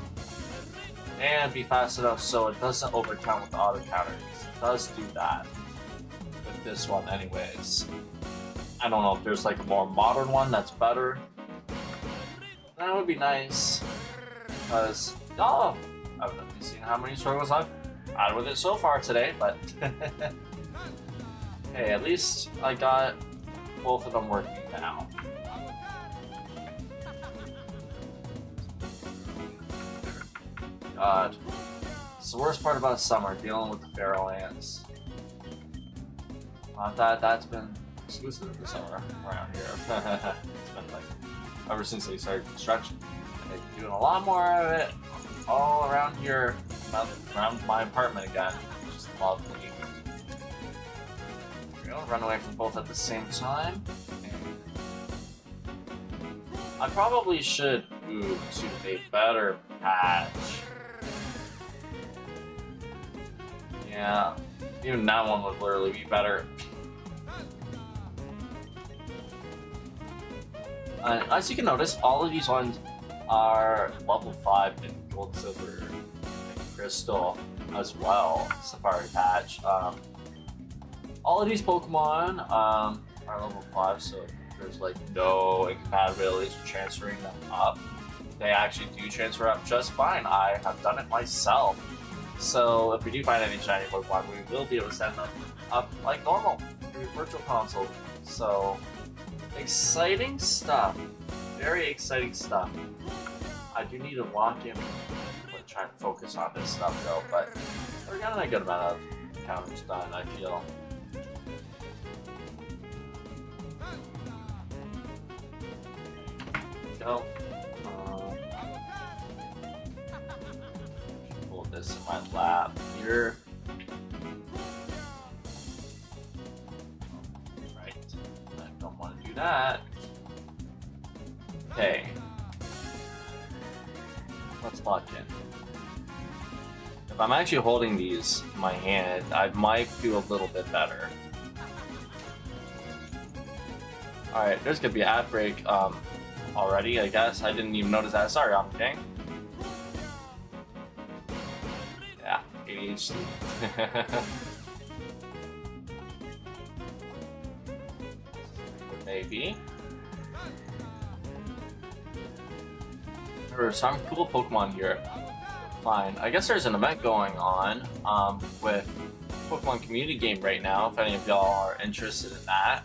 And be fast enough so it doesn't overcount with the auto counter, because it does do that with this one anyways. I don't know if there's like a more modern one that's better. That would be nice. Because, oh, I've only seen how many struggles I've had with it so far today, but hey, at least I got both of them working now. God, it's the worst part about summer, dealing with the feral ants. That's been exclusive to summer around here. It's been like ever since they started construction. They're doing a lot more of it all around here, around my apartment again. Just lovely. We're gonna run away from both at the same time. I probably should move to a better patch. Yeah, even that one would literally be better. As you can notice, all of these ones are level 5 in Gold, Silver, and Crystal as well. Safari patch. All of these Pokemon are level 5, so there's like no incompatibilities for transferring them up. They actually do transfer up just fine. I have done it myself. So if we do find any shiny Pokemon, we will be able to send them up like normal through Virtual Console. So exciting stuff. Very exciting stuff. I do need to lock in and try and focus on this stuff though, but we're getting a good amount of counters done, I feel. Go. Pull this in my lap here. Right. I don't want to do that. Okay. Let's lock in. If I'm actually holding these in my hand, I might do a little bit better. Alright, there's gonna be an ad break already, I guess. I didn't even notice that. Sorry, I'm dang. Yeah, ADHD. Maybe. There are some cool Pokemon here. Fine. I guess there's an event going on with Pokemon community game right now, if any of y'all are interested in that.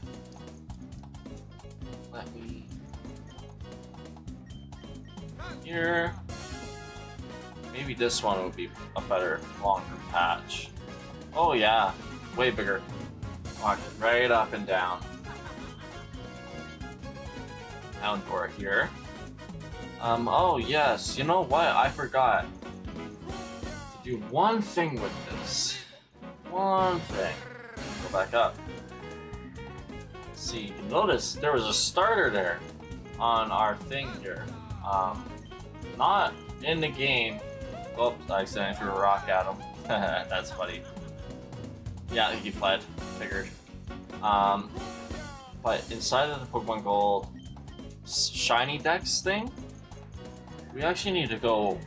Let me... Here. Maybe this one would be a better, longer patch. Oh yeah, way bigger. Walk right up and down. Outdoor here. Oh yes, you know what? I forgot to do one thing with this. One thing. Go back up. See, you can notice there was a starter there on our thing here. Not in the game. Oops, I accidentally threw a rock at him. That's funny. Yeah, he fled. Figured. But inside of the Pokemon Gold Shiny Dex thing, we actually need to go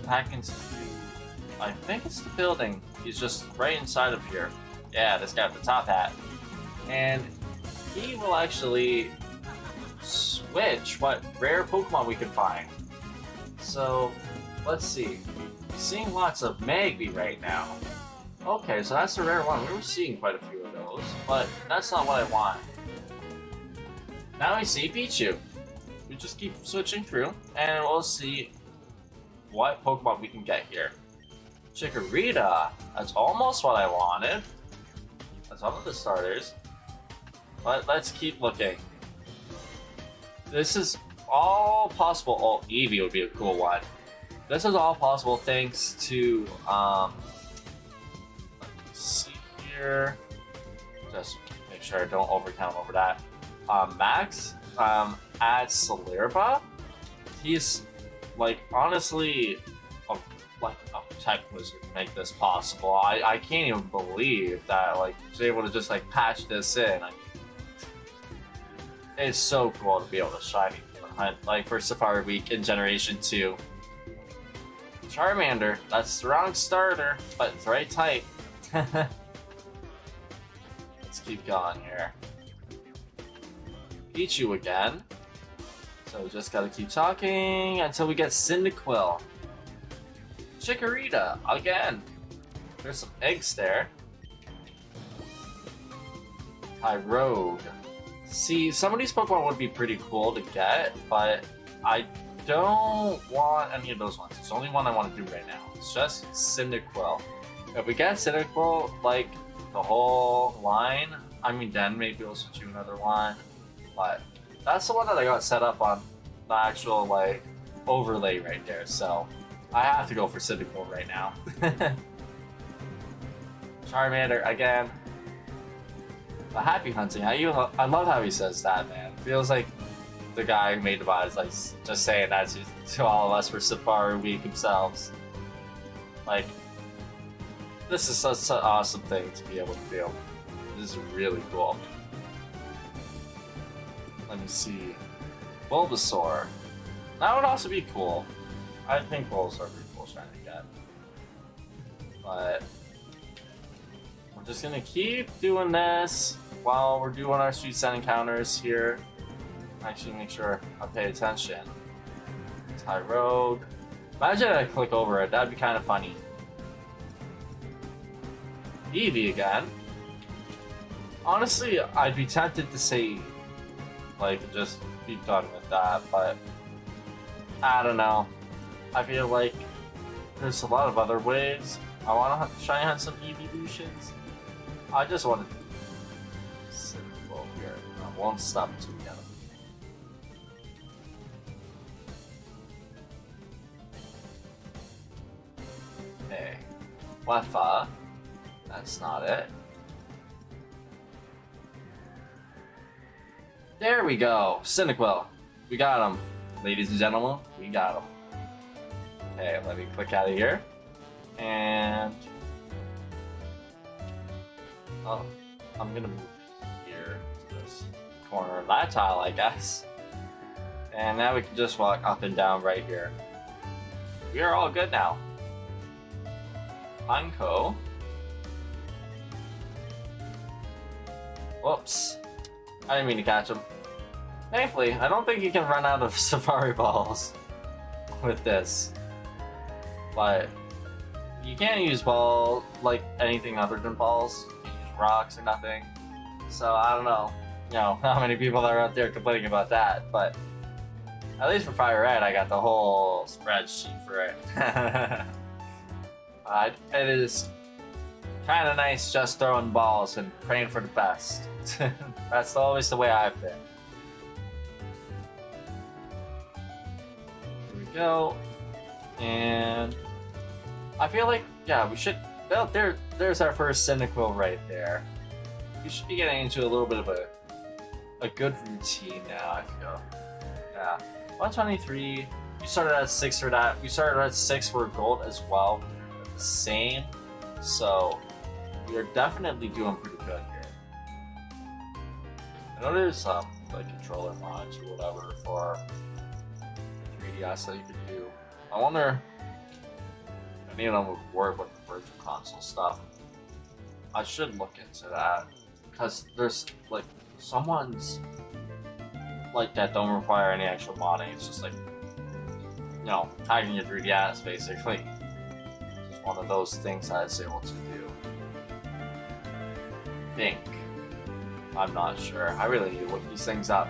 back into, I think it's the building. He's just right inside of here. Yeah, this guy with the top hat. And he will actually switch what rare Pokemon we can find. So, let's see. Seeing lots of Magby right now. Okay, so that's a rare one. We were seeing quite a few of those, but that's not what I want. Now we see Pichu. We just keep switching through, and we'll see what Pokemon we can get here. Chikorita. That's almost what I wanted. That's one of the starters. But let's keep looking. This is all possible. Oh, Eevee would be a cool one. This is all possible thanks to, let's see here. Just make sure I don't overcount over that. Max adds Celebra. He's, like, honestly, a tech wizard to make this possible. I can't even believe that, like, he's able to just, like, patch this in. It's so cool to be able to shiny hunt, like, for Safari Week in Generation 2. Charmander, that's the wrong starter, but it's the right type. Let's keep going here. Pichu again. So we just gotta keep talking until we get Cyndaquil. Chikorita, again. There's some eggs there. Tyrogue. See, some of these Pokemon would be pretty cool to get, but I don't want any of those ones. It's the only one I want to do right now. It's just Cyndaquil. If we get Cyndaquil, like, the whole line, I mean, then maybe we'll switch to another one. But that's the one that I got set up on the actual, like, overlay right there. So I have to go for Cyndaquil right now. Charmander, again. But happy hunting. I love how he says that, man. Feels like the guy who made the bot is like just saying that to all of us for Safari Week themselves. Like, this is such an awesome thing to be able to do. This is really cool. Let me see. Bulbasaur. That would also be cool. I think Bulbasaur would be cool trying to get. But we're just gonna keep doing this while we're doing our Street Set encounters here. Actually, make sure I pay attention. Tyrogue. Imagine I click over it. That'd be kind of funny. Eevee again. Honestly, I'd be tempted to say, like, just be done with that, but I don't know. I feel like there's a lot of other ways. I want to try and hunt some evolutions. I just want to sit well here. I won't stop until we get him. Okay. Cleffa. That's not it. There we go. Cyndaquil. We got him. Ladies and gentlemen, we got him. Okay, let me click out of here. And oh, I'm gonna move here to this corner of that tile, I guess. And now we can just walk up and down right here. We are all good now. Hanko. Whoops. I didn't mean to catch him. Thankfully, I don't think you can run out of Safari Balls with this. But you can't use ball like anything other than balls. You can't use rocks or nothing. So I don't know, how many people are out there complaining about that, but at least for Fire Red, I got the whole spreadsheet for it. It is kind of nice just throwing balls and praying for the best. That's always the way I've been. Here we go. And I feel like, yeah, we should. Well, there's our first Cyndaquil right there. We should be getting into a little bit of a good routine now, I feel. Yeah. 123. We started at 6 for that. We started at 6 for gold as well. The same. So we are definitely doing pretty good here. I know there's some like controller mods or whatever for 3DS that you could do. I wonder if any of them would work with the Virtual Console stuff. I should look into that because there's like some ones like that don't require any actual modding. It's just like tagging your 3DS basically. It's one of those things that it's able to do. think. I'm not sure. I really need to look these things up.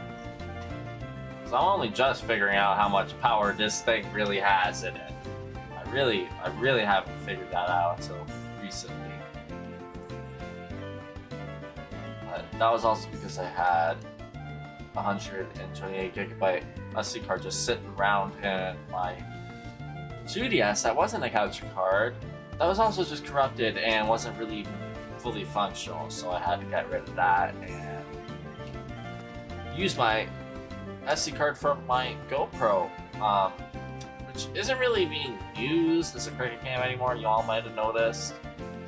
Because I'm only just figuring out how much power this thing really has in it. I really haven't figured that out until recently. But that was also because I had 128 gigabyte SD card just sitting around in my 2DS. That wasn't a capture card. That was also just corrupted and wasn't really fully functional, so I had to get rid of that and use my SD card from my GoPro, which isn't really being used as a cricket cam anymore. Y'all might have noticed.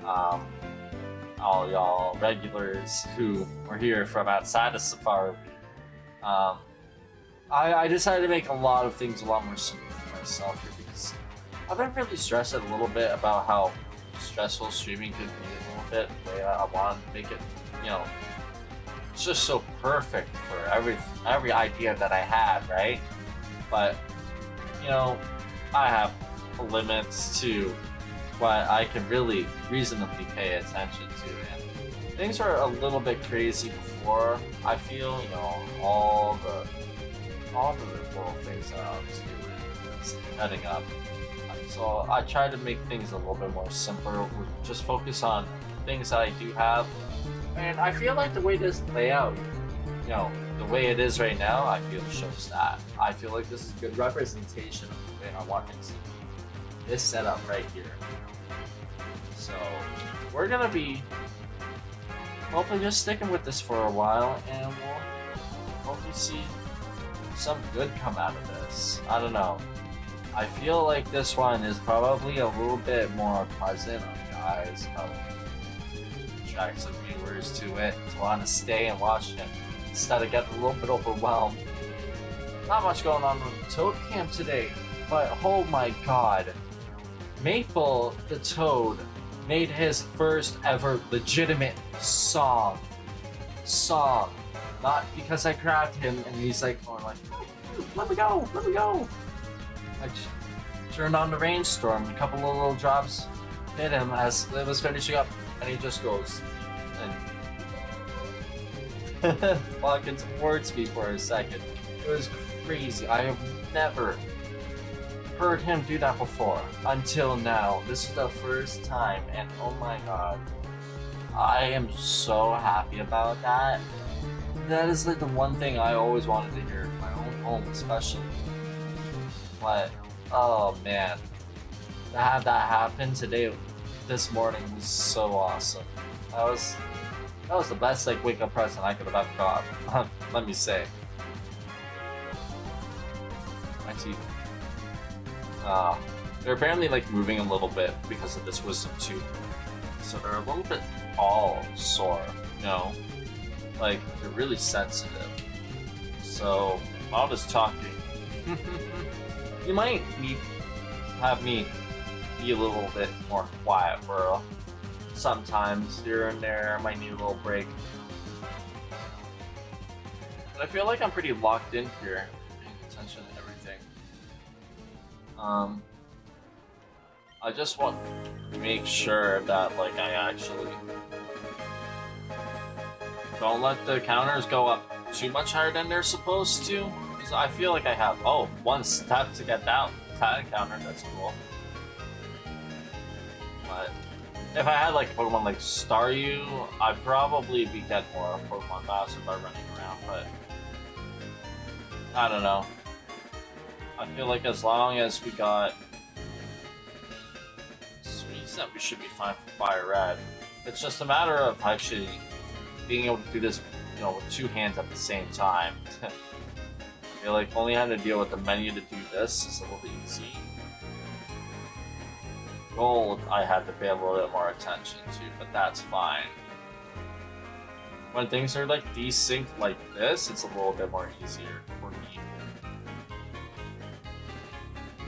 All y'all regulars who were here from outside of Safari. I decided to make a lot of things a lot more simple for myself here because I've been really stressed a little bit about how stressful streaming could be a little bit. The way I wanted to make it, you know, it's just so perfect for every idea that I had, right? But you know, I have limits to what I can really reasonably pay attention to, and things are a little bit crazy before. I feel, you know, all the little things that I was doing, setting up. So I try to make things a little bit more simpler. Just focus on things that I do have, and I feel like the way this layout, you know, the way it is right now, I feel shows that. I feel like this is a good representation of the way I want things to be. This setup right here. So we're gonna be hopefully just sticking with this for a while, and we'll hopefully see some good come out of this. I don't know. I feel like this one is probably a little bit more pleasant on guys, probably attract some viewers to it, to want to stay and watch it instead of getting a little bit overwhelmed. Not much going on with the Toad Camp today, but oh my god. Maple the Toad made his first ever legitimate song. Not because I grabbed him and he's like going like, let me go. I just turned on the rainstorm, a couple of little drops hit him as it was finishing up, and he just goes and walking towards me for a second. It was crazy. I have never heard him do that before until now. This is the first time, and oh my god, I am so happy about that. That is like the one thing I always wanted to hear in my own home, especially. But oh man, to have that happen today, this morning, was so awesome. That was the best like wake up present I could have ever got. Let me say. My teeth. They're apparently like moving a little bit because of this wisdom tooth, so they're a little bit all sore. You know, like they're really sensitive. So while I was talking, you might have me be a little bit more quiet for sometimes here and there. I might need a little break. But I feel like I'm pretty locked in here, paying attention to everything. I just want to make sure that like I actually don't let the counters go up too much higher than they're supposed to. Because I feel like I have, one step to get that counter, that's cool. But if I had like a Pokemon like Staryu, I'd probably be getting more Pokemon faster by running around, but I don't know. I feel like as long as we got Sweet Scent, we should be fine for Fire Red. It's just a matter of actually being able to do this, you know, with two hands at the same time. I feel like only having to deal with the menu to do this is a little easy. Gold, I had to pay a little bit more attention to, but that's fine. When things are like desynced like this, it's a little bit more easier for me.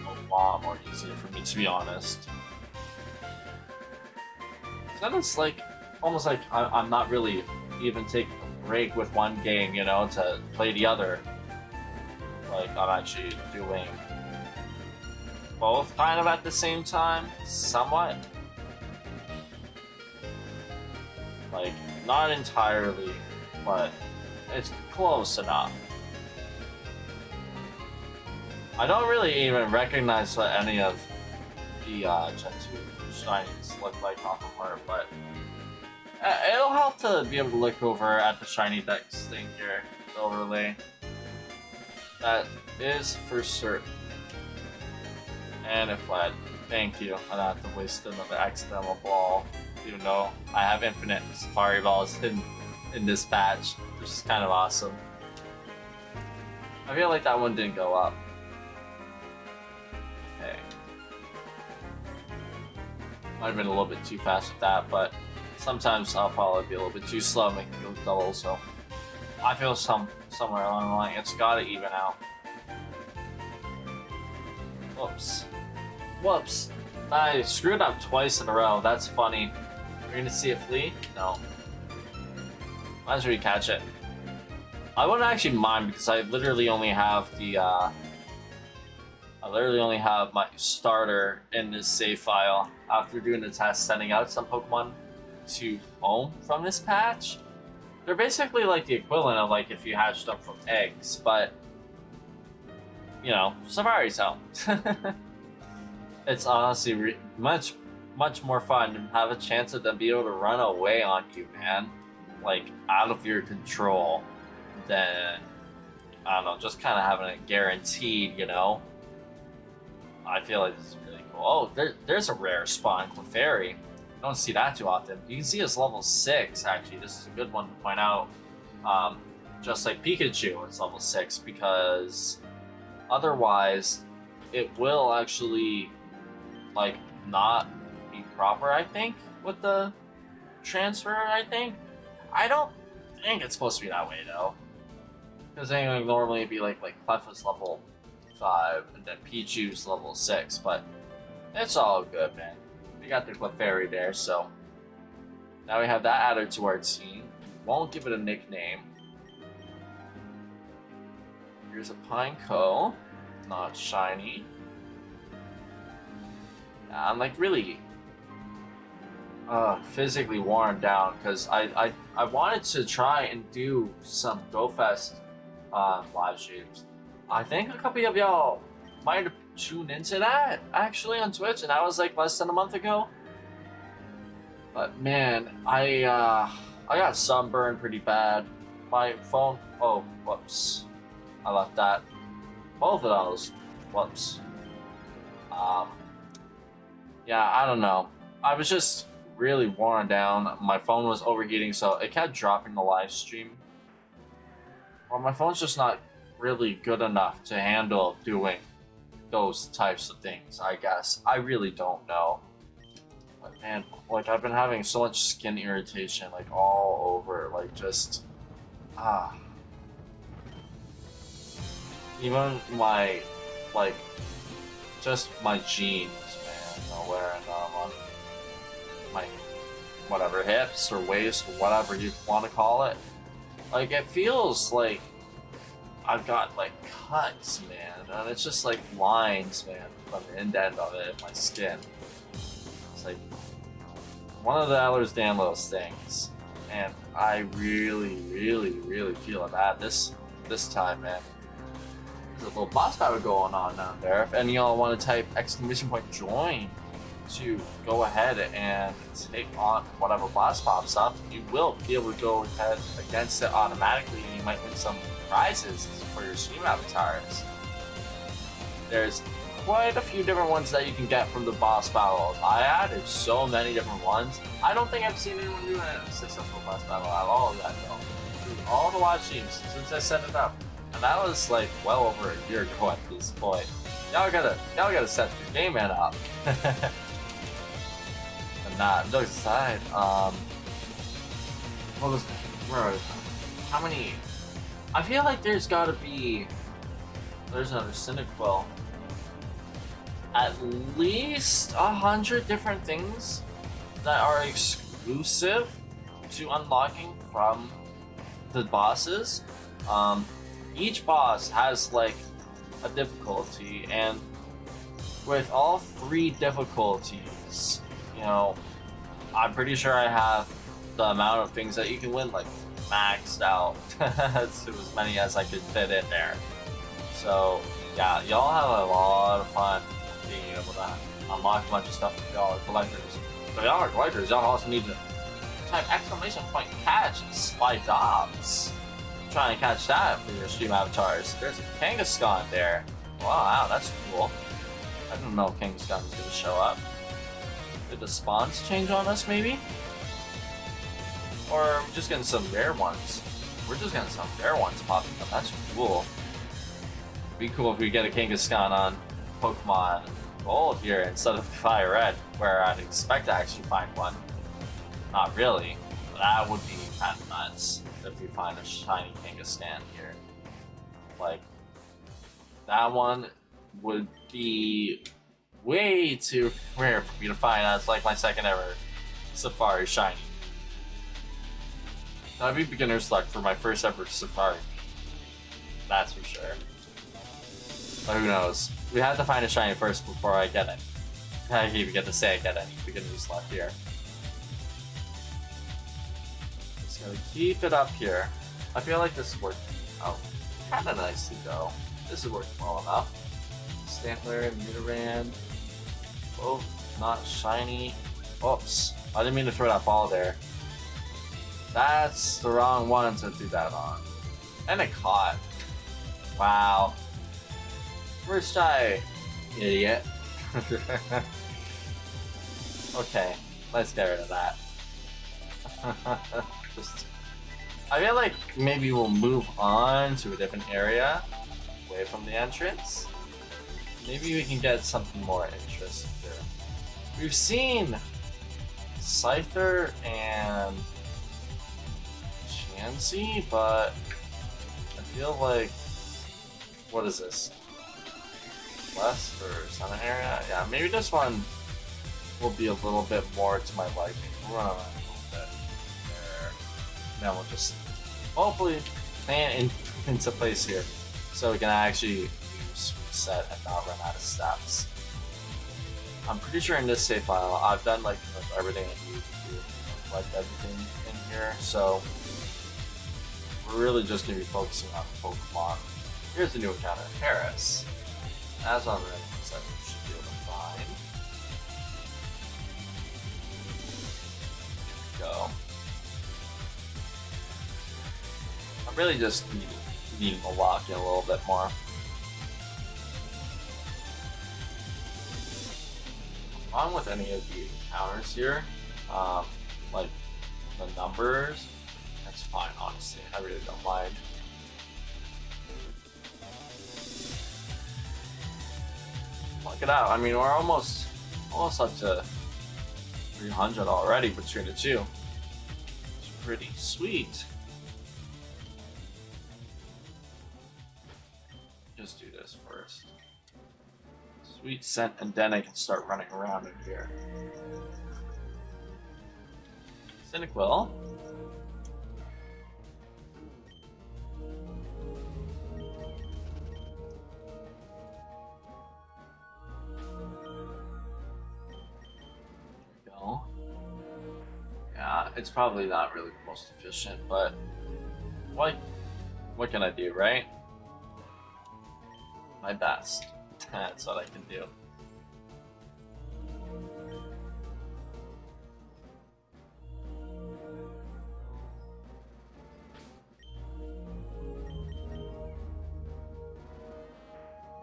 A lot more easier for me, to be honest. Then it's like, almost like I'm not really even taking a break with one game, you know, to play the other. Like, I'm actually doing both kind of at the same time, somewhat. Like, not entirely, but it's close enough. I don't really even recognize what any of the Gen 2 shinies look like off of her, but it'll help to be able to look over at the shiny dex thing here, the overlay. That is for certain. And it fled. Thank you. I don't have to waste another accidental ball. Even though I have infinite Safari balls in this patch, which is kind of awesome. I feel like that one didn't go up. Okay. Might have been a little bit too fast with that, but sometimes I'll probably be a little bit too slow making those doubles, so I feel somewhere along the line it's gotta even out. Whoops. Whoops. I screwed up twice in a row. That's funny. We're gonna see it flee? No. Might as well catch it. I wouldn't actually mind because I literally only have the my starter in this save file after doing the test sending out some Pokemon to home from this patch. They're basically like the equivalent of like if you hatched up from eggs, but you know, Safari's home. It's honestly much more fun to have a chance of them be able to run away on you, man. Like, out of your control, than, I don't know, just kind of having it guaranteed, you know? I feel like this is really cool. Oh, there's a rare spawn, Clefairy. I don't see that too often. You can see it's level 6, actually. This is a good one to point out. Just like Pikachu, it's level 6, because otherwise, it will actually, like, not be proper, I think, with the transfer, I think. I don't think it's supposed to be that way, though. Because it would normally be like Clef is level 5, and then Pichu's level 6, but it's all good, man. We got the Clefairy there, so now we have that added to our team. Won't give it a nickname. Here's a Pineco, not shiny. Yeah, I'm like really physically worn down because I wanted to try and do some GoFest live streams. I think a couple of y'all might have tuned into that actually on Twitch, and that was like less than a month ago. But man, I got sunburned pretty bad. My phone. Oh, whoops! I left that. Both of those. Whoops. Yeah, I don't know. I was just really worn down. My phone was overheating, so it kept dropping the live stream. Well, my phone's just not really good enough to handle doing those types of things, I guess. I really don't know. But man, like I've been having so much skin irritation, like all over, like just even my, like, just my jeans, man, I'm wearing on my whatever hips or waist, whatever you want to call it. Like it feels like I've got like cuts, man, and it's just like lines, man, from the end of it, my skin. It's like one of the Ehlers-Danlos things, and I really feel that this time, man. There's a little boss battle going on down there. If any of y'all want to type !join to go ahead and take on whatever boss pops up, you will be able to go ahead against it automatically, and you might win some prizes for your StreamAvatars. There's quite a few different ones that you can get from the boss battles. I added so many different ones. I don't think I've seen anyone do a successful boss battle at all yet, though. Through all the live streams since I set it up. And that was like well over a year ago at this point. Y'all gotta set your game man up. And not jokes aside, what was how many? I feel like there's another Cyndaquil. At least 100 different things that are exclusive to unlocking from the bosses. Each boss has like a difficulty, and with all 3 difficulties, you know, I'm pretty sure I have the amount of things that you can win like maxed out to as many as I could fit in there. So yeah, y'all have a lot of fun being able to unlock a bunch of stuff if y'all are collectors. If y'all are collectors, y'all also need to type exclamation point catch Spy Dobbs. Try and catch that for your stream avatars. There's a Kangaskhan there. Wow, that's cool. I didn't know Kangaskhan was gonna show up. Did the spawns change on us maybe? Or are we just getting some rare ones? We're just getting some rare ones popping up. That's cool. It'd be cool if we get a Kangaskhan on Pokemon Gold here instead of Fire Red, where I'd expect to actually find one. Not really, but that would be kind of nuts if we find a shiny Kangaskhan here. Like, that one would be way too rare for me to find. That's like my second ever Safari shiny. That'd be beginner's luck for my first ever Safari. That's for sure. But who knows? We have to find a shiny first before I get it. I can't even get to say I get any beginner's luck here. Just gotta keep it up here. I feel like this is working out kind of nicely though. This is working well enough. Stantler and Mutterand. Oh, not shiny. Oops. I didn't mean to throw that ball there. That's the wrong one to do that on. And it caught. Wow. First try, idiot. Okay, let's get rid of that. I feel like maybe we'll move on to a different area, away from the entrance. Maybe we can get something more interesting here. We've seen Scyther and Chansey, but I feel like, what is this? West or Southern area? Yeah, maybe this one will be a little bit more to my liking. We'll run around a little bit there. Then we'll just hopefully plan into place here so we can actually use reset and not run out of steps. I'm pretty sure in this save file I've done like everything I need to do, like everything in here, so we're really just going to be focusing on Pokemon. Here's the new encounter, Paris. As on the side, we should be able to find. Here we go. I'm really just needing to lock in a little bit more. On with any of the encounters here, like the numbers, that's fine, honestly. I really don't mind. Look it out. I mean, we're almost up to 300 already between the two. It's pretty sweet. Just do this first. Sweet scent, and then I can start running around in here. Cynical. Yeah, it's probably not really the most efficient, but what can I do, right? My best. That's what I can do.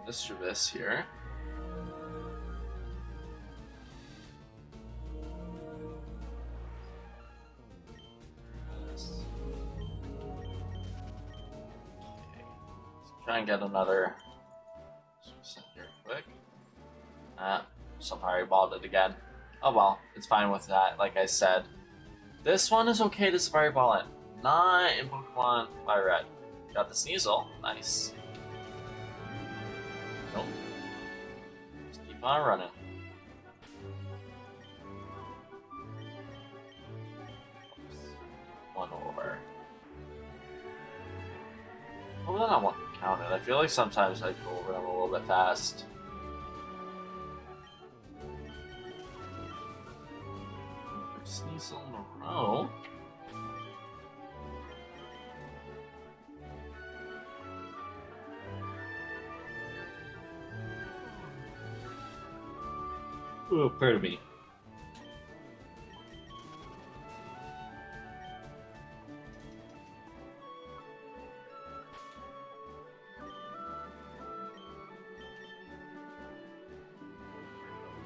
Mischievous here. Try and get another here quick. Safari balled it again. Oh well, it's fine with that. Like I said, this one is okay to Safari ball in. Not in Pokemon Fire Red. Got the Sneasel. Nice. Nope. Just keep on running. One over. Well, then I want to count it. I feel like sometimes I go over them a little bit fast. Sneasel in a row. Oh, pardon me.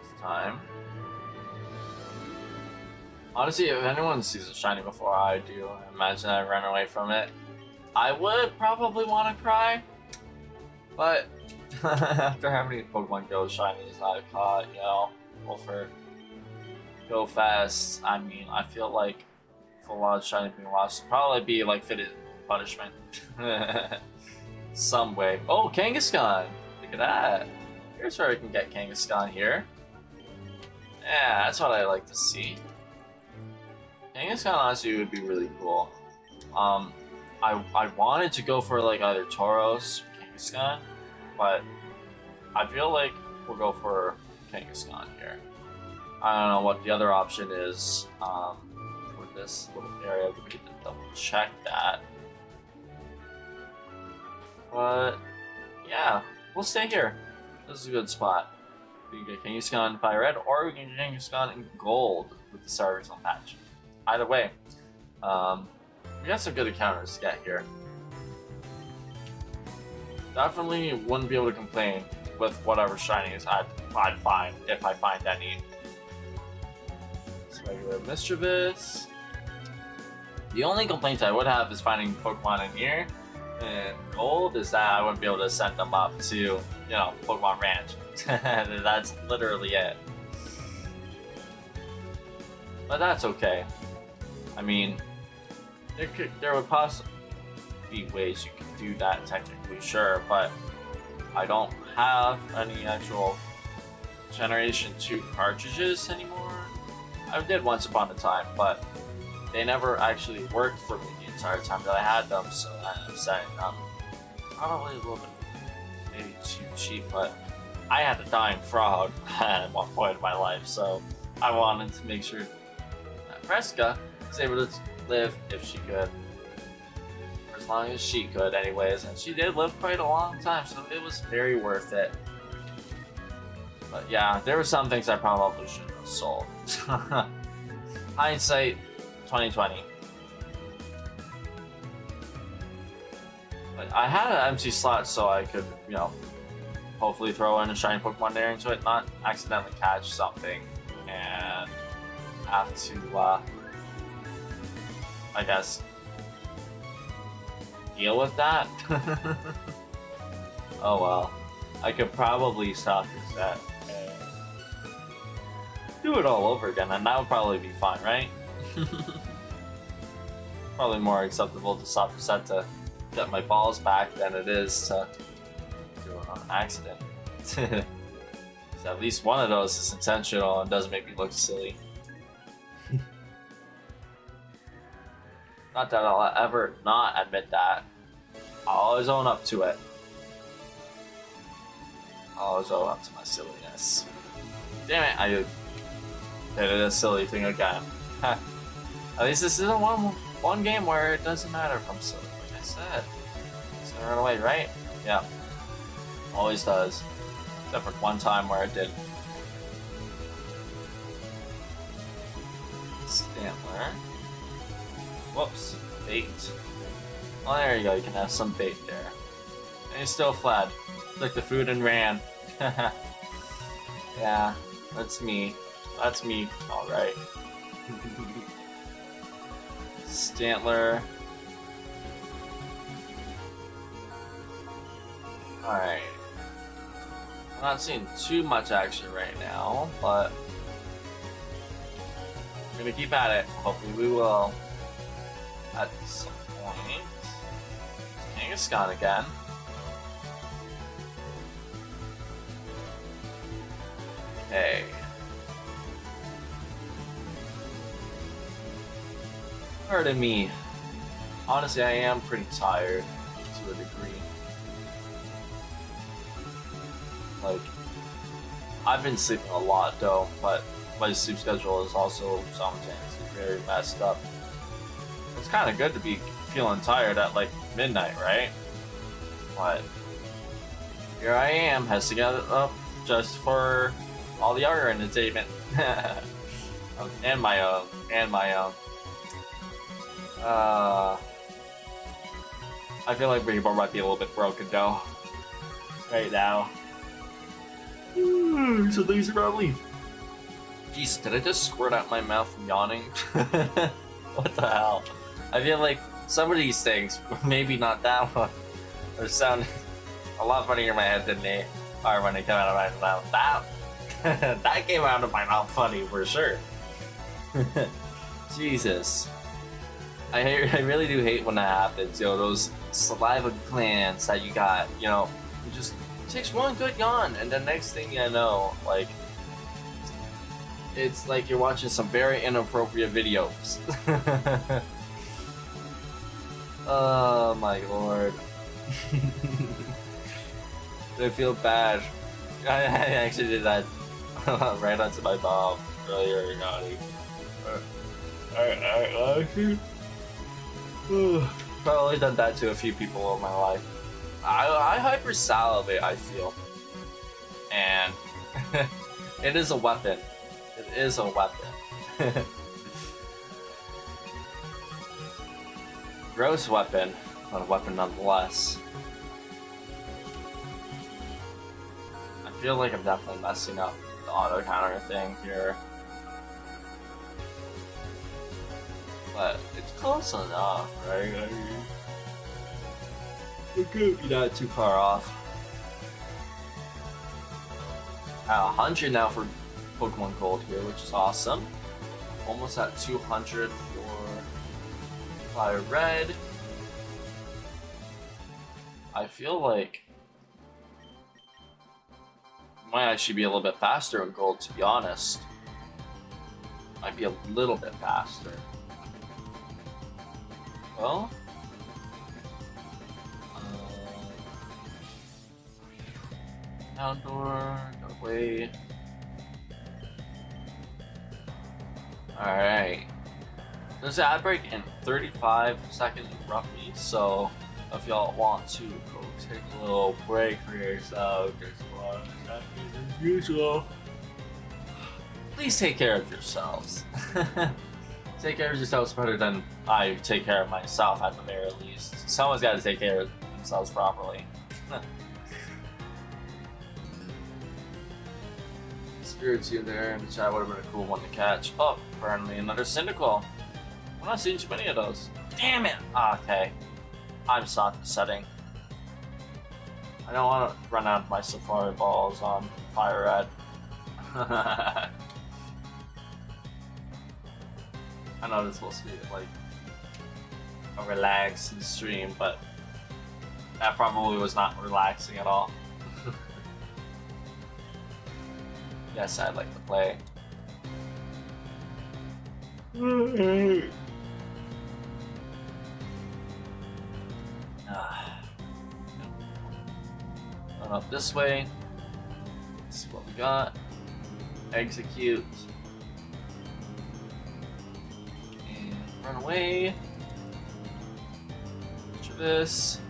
It's time. Honestly, if anyone sees a shiny before I do, I imagine I run away from it. I would probably want to cry, but after how many Pokemon Go shinies I've caught, you know, over Go Fast, I mean, I feel like if a lot of shiny being lost would probably be like fitted punishment. Some way. Oh, Kangaskhan! Look at that. Here's where we can get Kangaskhan here. Yeah, that's what I like to see. Kangaskhan honestly would be really cool. I wanted to go for like either Tauros or Kangaskhan, but I feel like we'll go for Kangaskhan here. I don't know what the other option is for this little area. We get to double check that. But yeah, we'll stay here. This is a good spot. We can get Kangaskhan in Fire Red, or we can get Kangaskhan in Gold with the starters on patch. Either way, we got some good encounters to get here. Definitely wouldn't be able to complain with whatever shinies I'd find, if I find any. It's regular Mischievous. The only complaint I would have is finding Pokemon in here and Gold is that I wouldn't be able to send them up to, you know, Pokemon Ranch. That's literally it. But that's okay. I mean, there would possibly be ways you could do that technically, sure, but I don't have any actual Generation 2 cartridges anymore. I did once upon a time, but they never actually worked for me the entire time that I had them, so I ended up setting them. Probably a little bit maybe too cheap, but I had a dying frog at one point in my life, so I wanted to make sure that Fresca was able to live if she could. For as long as she could anyways, and she did live quite a long time, so it was very worth it. But yeah, there were some things I probably shouldn't have sold. Hindsight 2020. But I had an empty slot so I could, you know, hopefully throw in a shiny Pokemon there into it, not accidentally catch something and have to, I guess, deal with that. Oh well. I could probably stop the set and do it all over again, and that would probably be fine, right? Probably more acceptable to stop the set to get my balls back than it is to do it on accident. At least one of those is intentional and doesn't make me look silly. Not that I'll ever not admit that. I'll always own up to it. I'll always own up to my silliness. Damn it, I did a silly thing again. At least this isn't one game where it doesn't matter if I'm silly. Like I said, it's gonna run away, right? Yeah, always does. Except for one time where it did. Stantler. Whoops, bait. Well, there you go. You can have some bait there. And he still fled. Took the food and ran. Yeah, that's me. That's me. All right. Stantler. Alright. I'm not seeing too much action right now, but I'm gonna keep at it. Hopefully we will at some point. Kangaskhan again. Okay. Pardon me. Honestly, I am pretty tired to a degree. Like, I've been sleeping a lot though, but my sleep schedule is also simultaneously very messed up. It's kind of good to be feeling tired at like midnight, right? But here I am, has to get up just for all the other entertainment. And my own. And my own. I feel like Rainbow might be a little bit broken though. Right now. So things around me. Jeez, did I just squirt out my mouth from yawning? What the hell? I feel like some of these things, maybe not that one, or sound a lot funnier in my head than they are when they come out of my mouth. That came out of my mouth funny for sure. Jesus. I really do hate when that happens, yo, those saliva glands that you got, you know, it just takes one good yawn, and the next thing you know, like, it's like you're watching some very inappropriate videos. Oh my lord. I feel bad. I actually did that right onto my mom earlier, yawning. Alright, probably done that to a few people in my life. I hyper salivate, I feel. And it is a weapon. It is a weapon. Gross weapon, but a weapon nonetheless. I feel like I'm definitely messing up the auto counter thing here. But it's close enough, right? I mean, it could be not too far off. At 100 now for Pokemon Gold here, which is awesome. Almost at 200 for Fire Red. I feel like might actually be a little bit faster in Gold, to be honest. Might be a little bit faster. Well, outdoor, go away. Alright. There's an ad break in 35 seconds roughly, so if y'all want to go take a little break for yourself, just as usual, please take care of yourselves. Take care of yourselves better than I take care of myself at the very least. Someone's got to take care of themselves properly. Spirits in there in the chat would have been a cool one to catch. Oh, apparently another Cyndaquil. I'm not seeing too many of those. Damn it! Okay. I'm not the setting. I don't want to run out of my Safari balls on Fire Red. I know this is supposed to be like a relaxing stream, but that probably was not relaxing at all. Yes, I'd like to play. Run up this way. Let's see what we got. Execute. And run away. Picture this.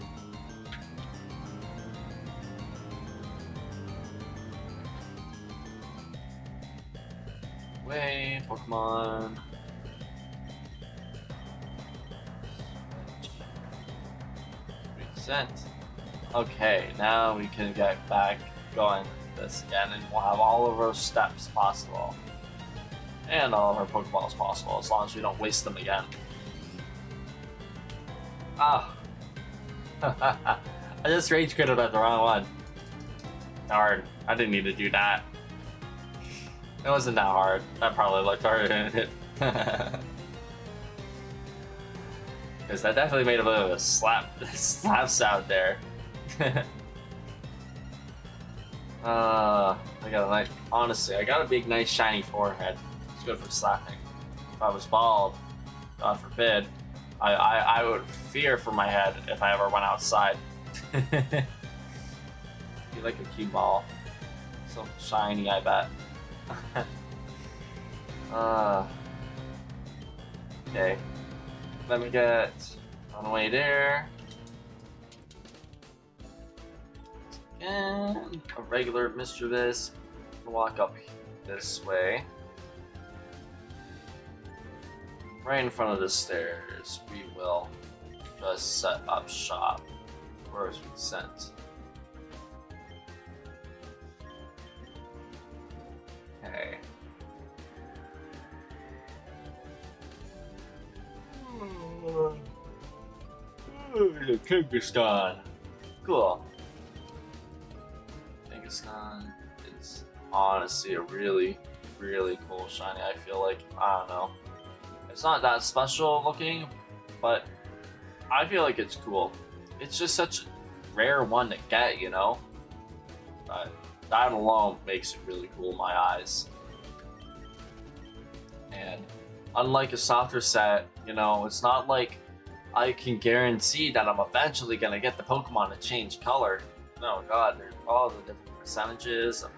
Away, Pokemon. Reset. Okay, now we can get back going with this again, and we'll have all of our steps possible. And all of our Pokeballs possible, as long as we don't waste them again. Ah! I just rage quitted at the wrong one. Darn, I didn't need to do that. It wasn't that hard. That probably looked harder than it. Because that definitely made a bit of a slap sound there. I got a nice, honestly, I got a big, nice, shiny forehead. It's good for slapping. If I was bald, God forbid, I would fear for my head if I ever went outside. Be like a cue ball. So shiny, I bet. Okay. Let me get on the way there. And a regular mischievous. Walk up this way. Right in front of the stairs, we will just set up shop. Where's we sent? Okay. Kyrgyzstan. Cool. Kyrgyzstan is honestly a really, really cool shiny. I feel like, I don't know. It's not that special looking, but I feel like it's cool. It's just such a rare one to get, you know? But that alone makes it really cool in my eyes. And unlike a softer set, you know, it's not like I can guarantee that I'm eventually gonna get the Pokemon to change color. No, God, there's all the different percentages of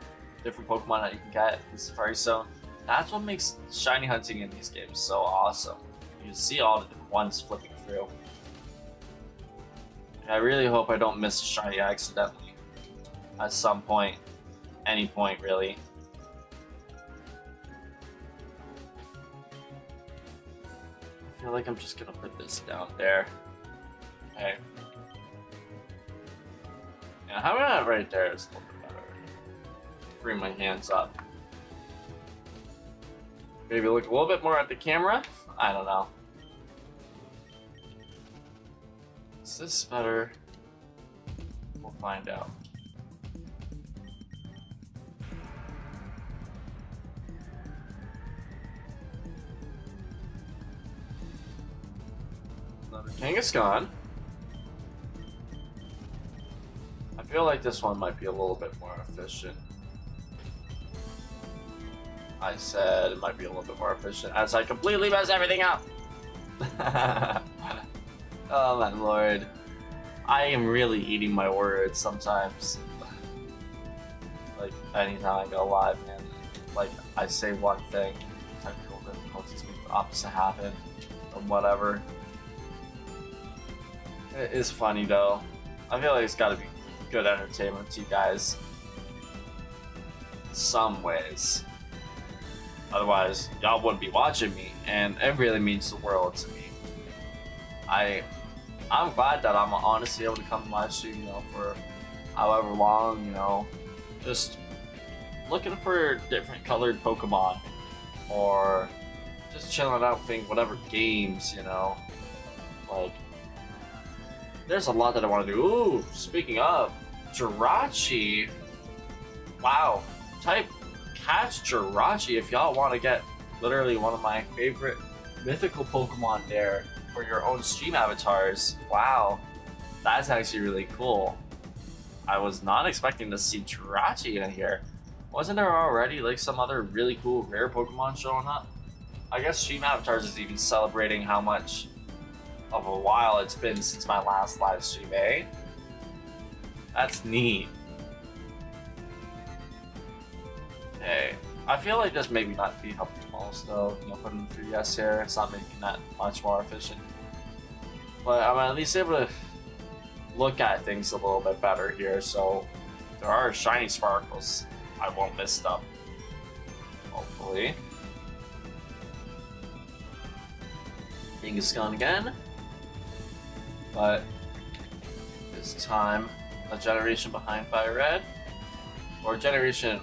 different Pokemon that you can get in the Safari Zone. That's what makes shiny hunting in these games so awesome. You see all the different ones flipping through. And I really hope I don't miss a shiny accidentally at some point, any point really. I feel like I'm just gonna put this down there. Okay. Yeah, how about that right there is a little bit better. Bring my hands up. Maybe look a little bit more at the camera? I don't know. Is this better? We'll find out. Another Kangaskhan. I feel like this one might be a little bit more efficient. I said it might be a little bit more efficient as I completely mess everything up. Oh my lord. I am really eating my words sometimes. Like anytime I go live, man. Like I say one thing, technical difficulties make the opposite happen, or whatever. It is funny though. I feel like it's gotta be good entertainment to you guys. In some ways. Otherwise, y'all wouldn't be watching me, and it really means the world to me. I'm glad that I'm honestly able to come to live stream, you know, for however long, you know, just looking for different colored Pokemon, or just chilling out playing whatever games, you know. Like, there's a lot that I want to do. Ooh, speaking of, Jirachi. Wow, type catch Jirachi if y'all want to get literally one of my favorite mythical Pokemon there for your own StreamAvatars. Wow, that's actually really cool. I was not expecting to see Jirachi in here. Wasn't there already like some other really cool rare Pokemon showing up? I guess StreamAvatars is even celebrating how much of a while it's been since my last live stream, eh? That's neat. Okay, I feel like this maybe not be helping most though, you know, putting 3S here, it's not making that much more efficient. But I'm at least able to look at things a little bit better here, so if there are shiny sparkles, I won't miss them. Hopefully. Kangaskhan again. But this time, a generation behind Fire Red, or a generation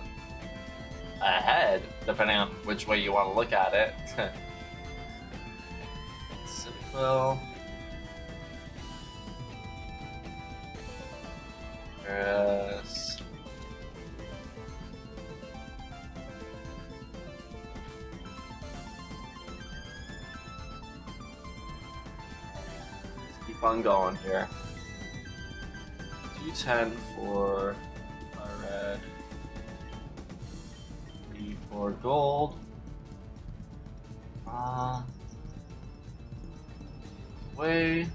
ahead, depending on which way you want to look at it. Cyndaquil. Yes. Let's keep on going here. D10 for red. D for gold. Way.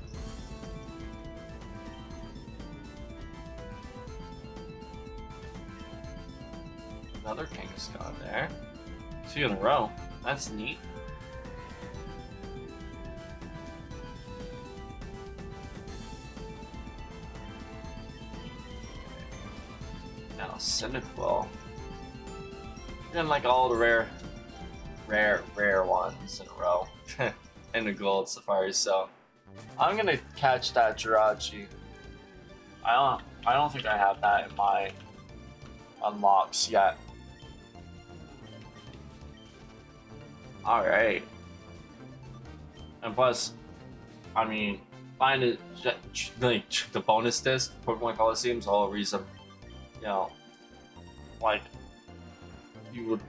Another Kangaskhan there. 2 in a row. That's neat. Now Cyndaquil. And like all the rare ones in a row in the gold safari. So I'm gonna catch that Jirachi. I don't think I have that in my unlocks yet. All right. And plus, I mean, find it like the bonus disc Pokemon Coliseum's the whole reason. You know, like you would.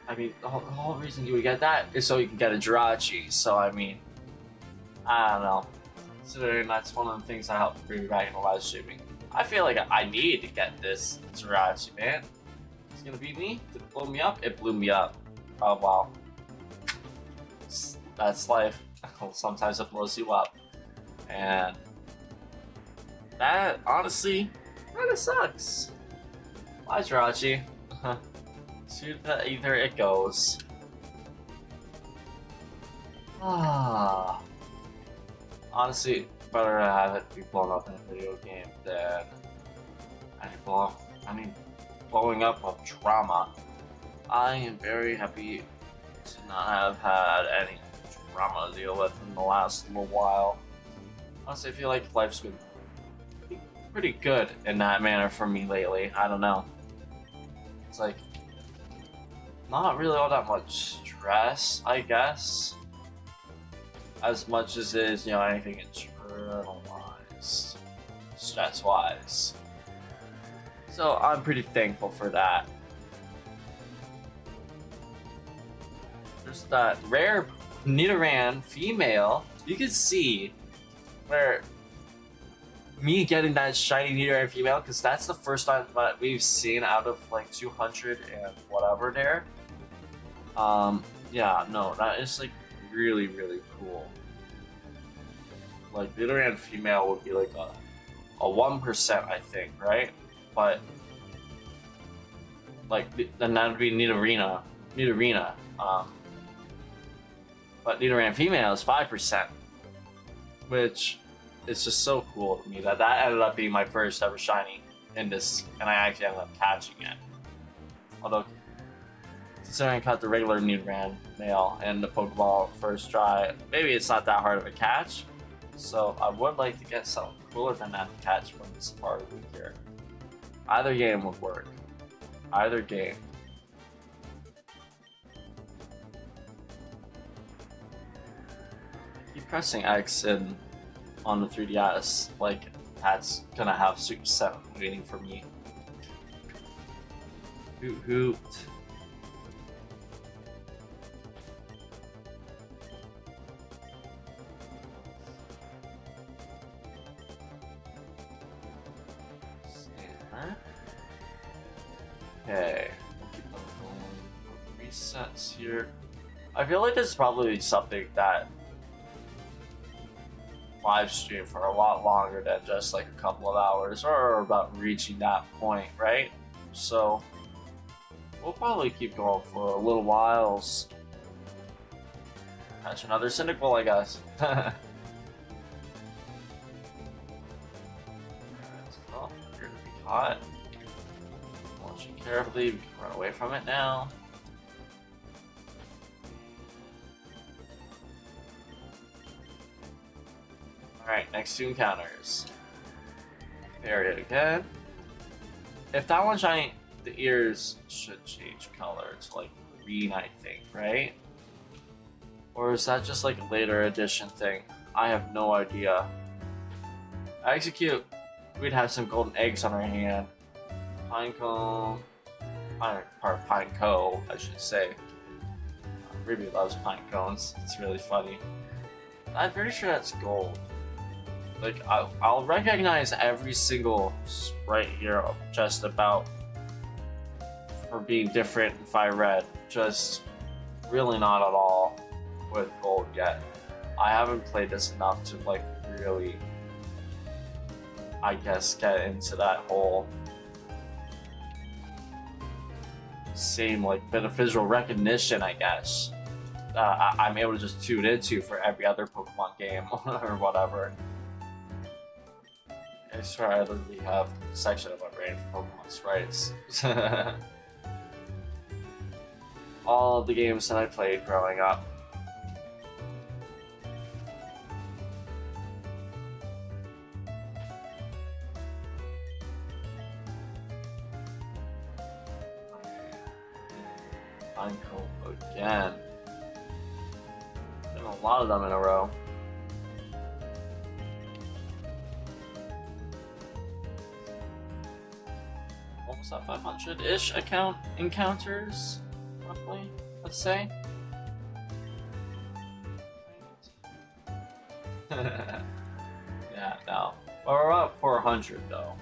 I mean, the whole reason you would get that is so you can get a Jirachi. So I mean, I don't know. Considering that's one of the things that helped bring me back in the live streaming, I feel like I need to get this Jirachi, man. It's gonna beat me. Did it blow me up? It blew me up. Oh wow. That's life. Sometimes it blows you up, and that honestly kind of sucks. Why, Jirachi? To the either it goes. Ah. Honestly, better to have it be blown up in a video game than blowing up of drama. I am very happy to not have had any drama to deal with in the last little while. Honestly, I feel like life's been pretty good in that manner for me lately. I don't know. It's like not really all that much stress, I guess. As much as it is, you know, anything internalized, stress-wise. So I'm pretty thankful for that. There's that rare Nidoran female. You can see where me getting that shiny Nidoran female, because that's the first time that we've seen out of like 200 and whatever there. Yeah, no, that is like really, really cool. Like Nidoran female would be like a 1%, I think, right? But like then that would be Nidorina. But Nidoran female is 5%, which is just so cool to me that ended up being my first ever shiny in this, and I actually ended up catching it. Although, considering I caught the regular Nidoran male in the Pokeball first try, maybe it's not that hard of a catch. So I would like to get something cooler than that to catch from the Safari Week here. Either game would work. Either game. Keep pressing X in on the 3DS, like that's gonna have Super 7 waiting for me. Hoot hoot. Okay. Resets here. I feel like this is probably something that live stream for a lot longer than just like a couple of hours or about reaching that point, right? So we'll probably keep going for a little whiles. Catch another Cyndaquil, I guess. Oh, you're gonna be hot. Watch it carefully, we can run away from it now. Alright, next 2 encounters. Compare it again. If that one's shiny, the ears should change color to like green, I think, right? Or is that just like a later edition thing? I have no idea. Execute. We'd have some golden eggs on our hand. Pinecone. Pineco, I should say. Ruby loves pine cones. It's really funny. I'm pretty sure that's gold. Like, I'll recognize every single sprite here just about for being different if I read. Just really not at all with gold yet. I haven't played this enough to like really, I guess, get into that whole same like bit of visual recognition, I guess. I'm able to just tune into for every other Pokemon game or whatever. I swear I literally have a section of my brain for Pokemon sprites. all of the games that I played growing up. Uncle again. Been a lot of them in a row. Almost at 500-ish encounters, roughly, let's say. Yeah, no. Well, we're about 400 though.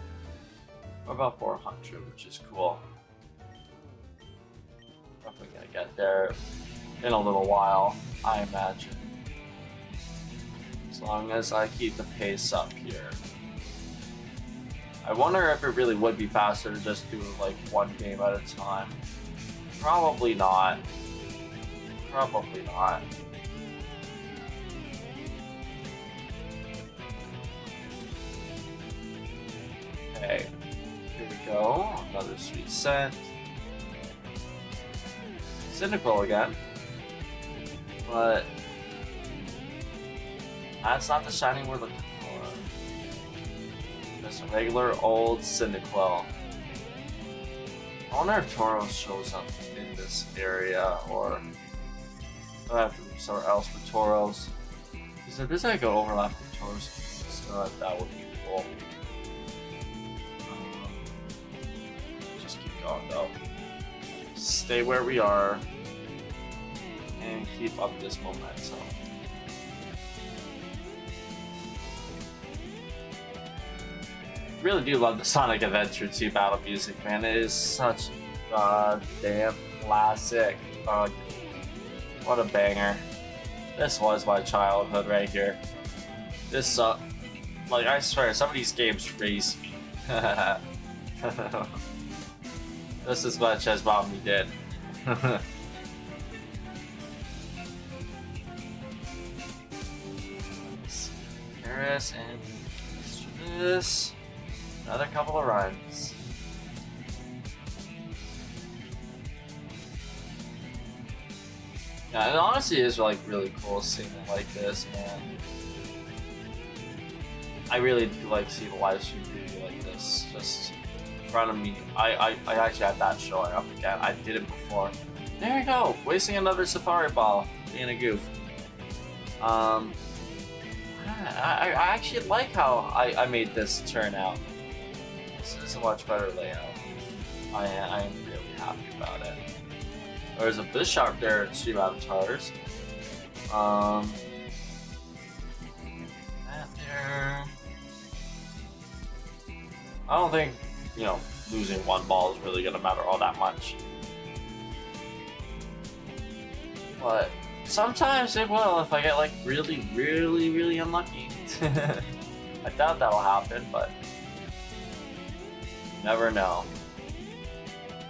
We're about 400, which is cool. Probably gonna get there in a little while, I imagine. As long as I keep the pace up here. I wonder if it really would be faster to just do like one game at a time. Probably not. Probably not. Okay, here we go. Another sweet scent. Cynical again. But that's not the shiny we're looking for. Just a regular old Cyndaquil. I wonder if Tauros shows up in this area, or I have to look somewhere else for Tauros. Because if there's like an overlap with Tauros, so that would be cool. Just keep going though. Stay where we are and keep up this momentum. Really do love the Sonic Adventure 2 battle music, man. It is such a goddamn classic. What a banger. This was my childhood right here. This, like, I swear, some of these games raised me. Just as much as Mommy did. Paris and this. Another couple of runs. Yeah, it honestly is like really cool seeing it like this, man. I really do like seeing the live stream preview like this, just in front of me. I actually had that showing up again. I did it before. There you go, wasting another Safari Ball, being a goof. I actually like how I made this turn out. This is a much better layout. I am really happy about it. There's a Bisharp there in StreamAvatars. That there. I don't think, you know, losing one ball is really gonna matter all that much. But sometimes it will if I get like really unlucky. I doubt that'll happen, but never know.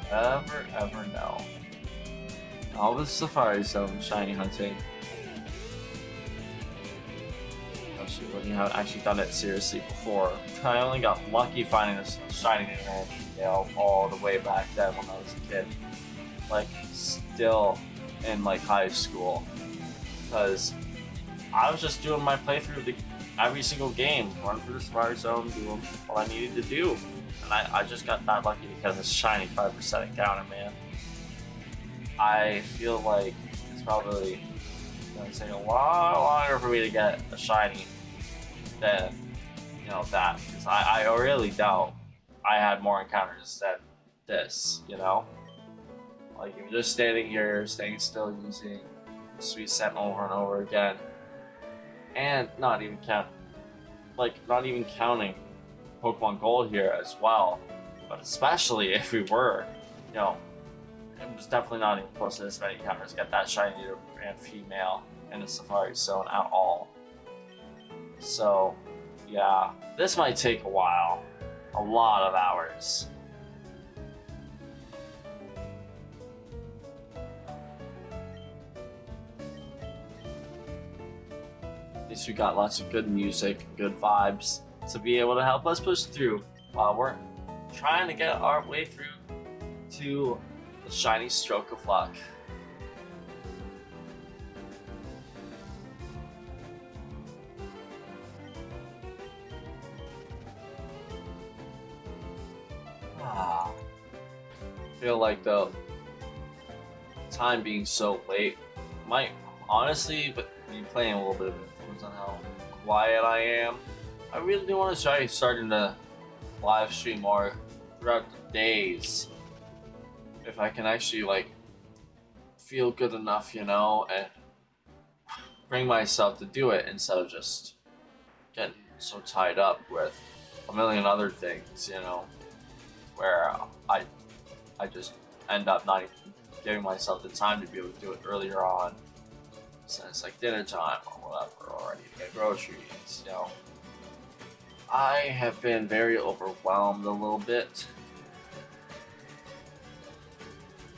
Ever know. All the Safari Zone shiny hunting. Especially when you haven't actually done it seriously before. I only got lucky finding a shiny Nightingale all the way back then when I was a kid. Like, still in like high school. Because I was just doing my playthrough of every single game. Run through the Safari Zone, doing what I needed to do. And I just got that lucky because it's shiny 5% encounter, man. I feel like it's probably going to take a lot longer for me to get a shiny than, you know, that. Because I really doubt I had more encounters than this, you know? Like, if you're just standing here, staying still, using Sweet Scent over and over again, and not even counting Pokemon Gold here as well, but especially if we were, you know, it was definitely not even close to this many encounters to get that shiny and female in the Safari Zone at all. So, yeah, this might take a while, a lot of hours. At least we got lots of good music, good vibes to be able to help us push through while we're trying to get our way through to the shiny Stroke of Luck. feel like the time being so late might honestly, but be playing a little bit of influence on how quiet I am. I really do want to try starting to live stream more throughout the days. If I can actually like feel good enough, you know, and bring myself to do it instead of just getting so tied up with a million other things, you know, where I just end up not even giving myself the time to be able to do it earlier on, since it's like dinner time or whatever, or I need to get groceries, you know. I have been very overwhelmed a little bit.